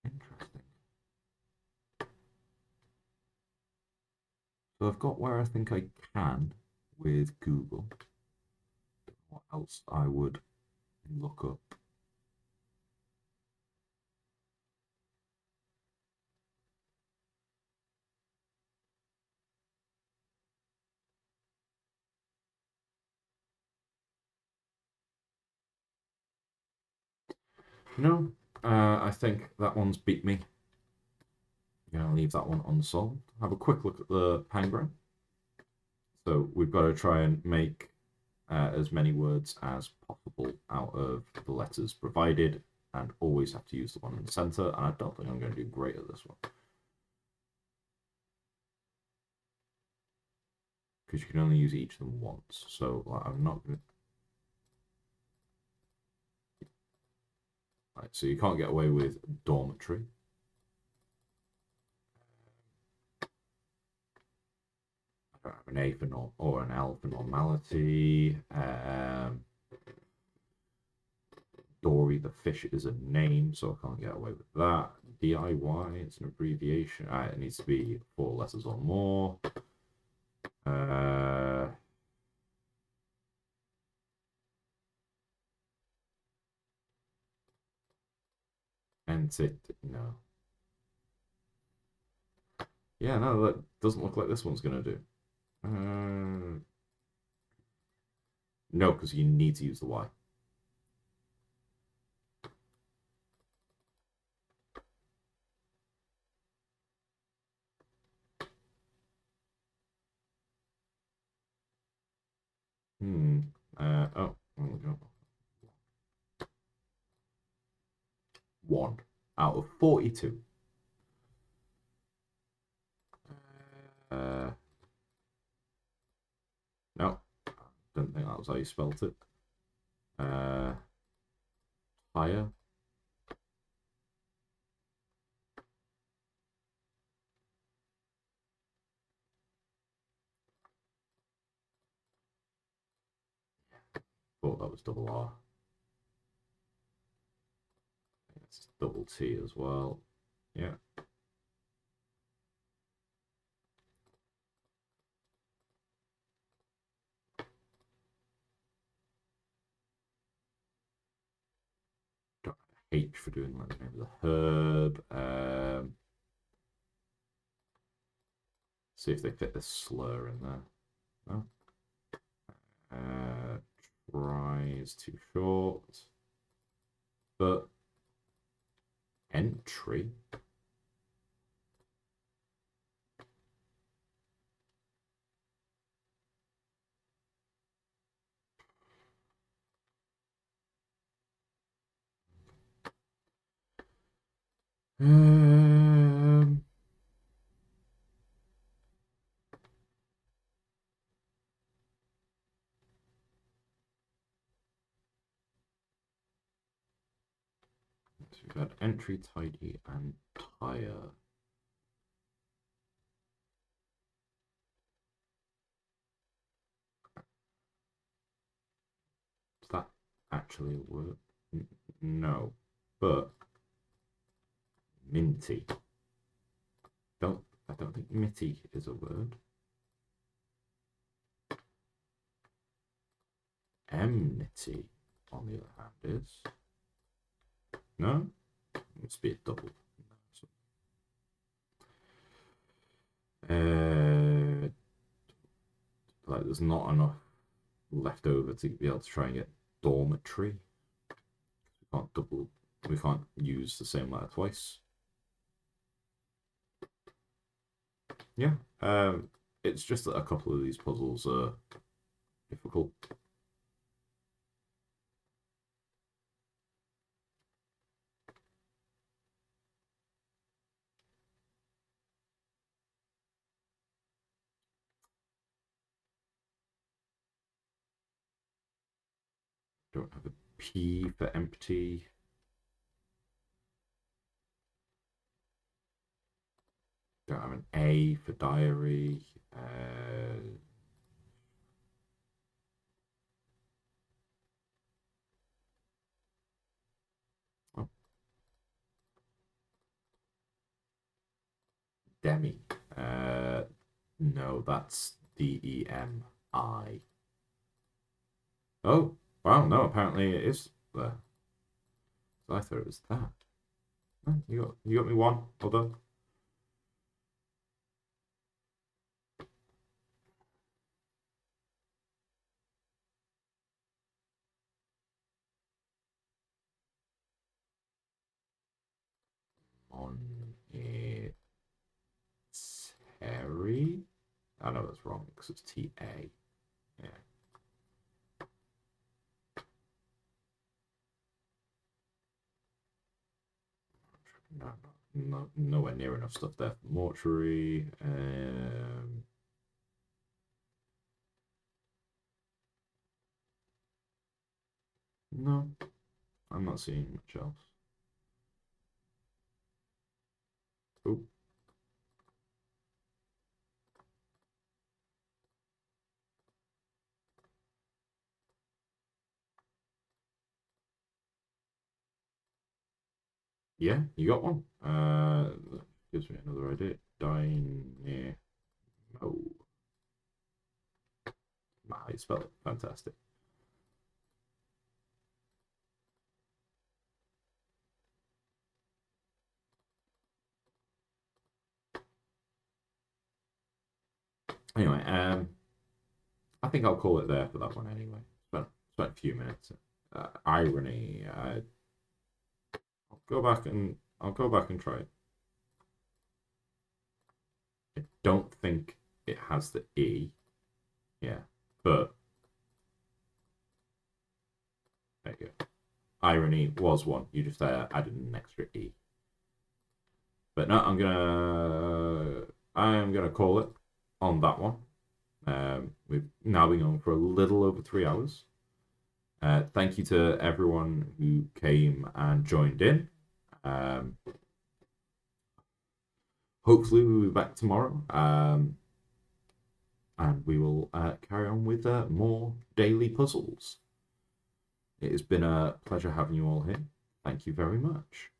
Interesting. So I've got where I think I can with Google. What else I would look up? No, I think that one's beat me. Gonna leave that one unsolved. Have a quick look at the Penguin. So we've got to try and make as many words as possible out of the letters provided, and always have to use the one in the center. And I don't think I'm going to do great at this one because you can only use each of them once. So like, I'm not going to. Right, so you can't get away with dormitory. I don't have an A for or an L for normality. Dory the fish is a name, so I can't get away with that. DIY, it's an abbreviation. It needs to be 4 letters or more. Entity, no. Yeah, no, that doesn't look like this one's gonna do. No, because you need to use the Y. Hmm. Oh, there we go. 1 out of 42. Uh, no, don't think that was how you spelt it. Higher. Thought that was double R. That's double T as well. Yeah. Don't have H for doing like the name of the herb. See if they fit the slur in there. No. Try is too short. But entry. Um, so we've got entry, tidy, and tire. Does that actually work? No. But minty. I don't think mitty is a word. Enmity, on the other hand, is. No? It must be a double. Like there's not enough left over to be able to try and get dormitory. We can't use the same letter twice. Yeah. It's just that a couple of these puzzles are difficult. Don't have a P for empty. Don't have an A for diary. Oh, Demi. No, that's DEMI. Oh, well, no, apparently it is there. So I thought it was that. Oh, you got me one. Well done. On it. Terry? I know that's wrong because it's TA. Yeah. No, nowhere near enough stuff there for mortuary. No, I'm not seeing much else. Oh, yeah, you got one. Gives me another idea. Dynamo. How you spell it? Fantastic. Anyway, I think I'll call it there for that one anyway. Spent a few minutes. Irony. I'll go back and try it. I don't think it has the E. Yeah, but there you go. Irony was one. You just added an extra E. But no, I'm gonna call it on that one. We've now been on for a little over 3 hours. Thank you to everyone who came and joined in. Hopefully, we'll be back tomorrow. And we will carry on with more daily puzzles. It has been a pleasure having you all here. Thank you very much.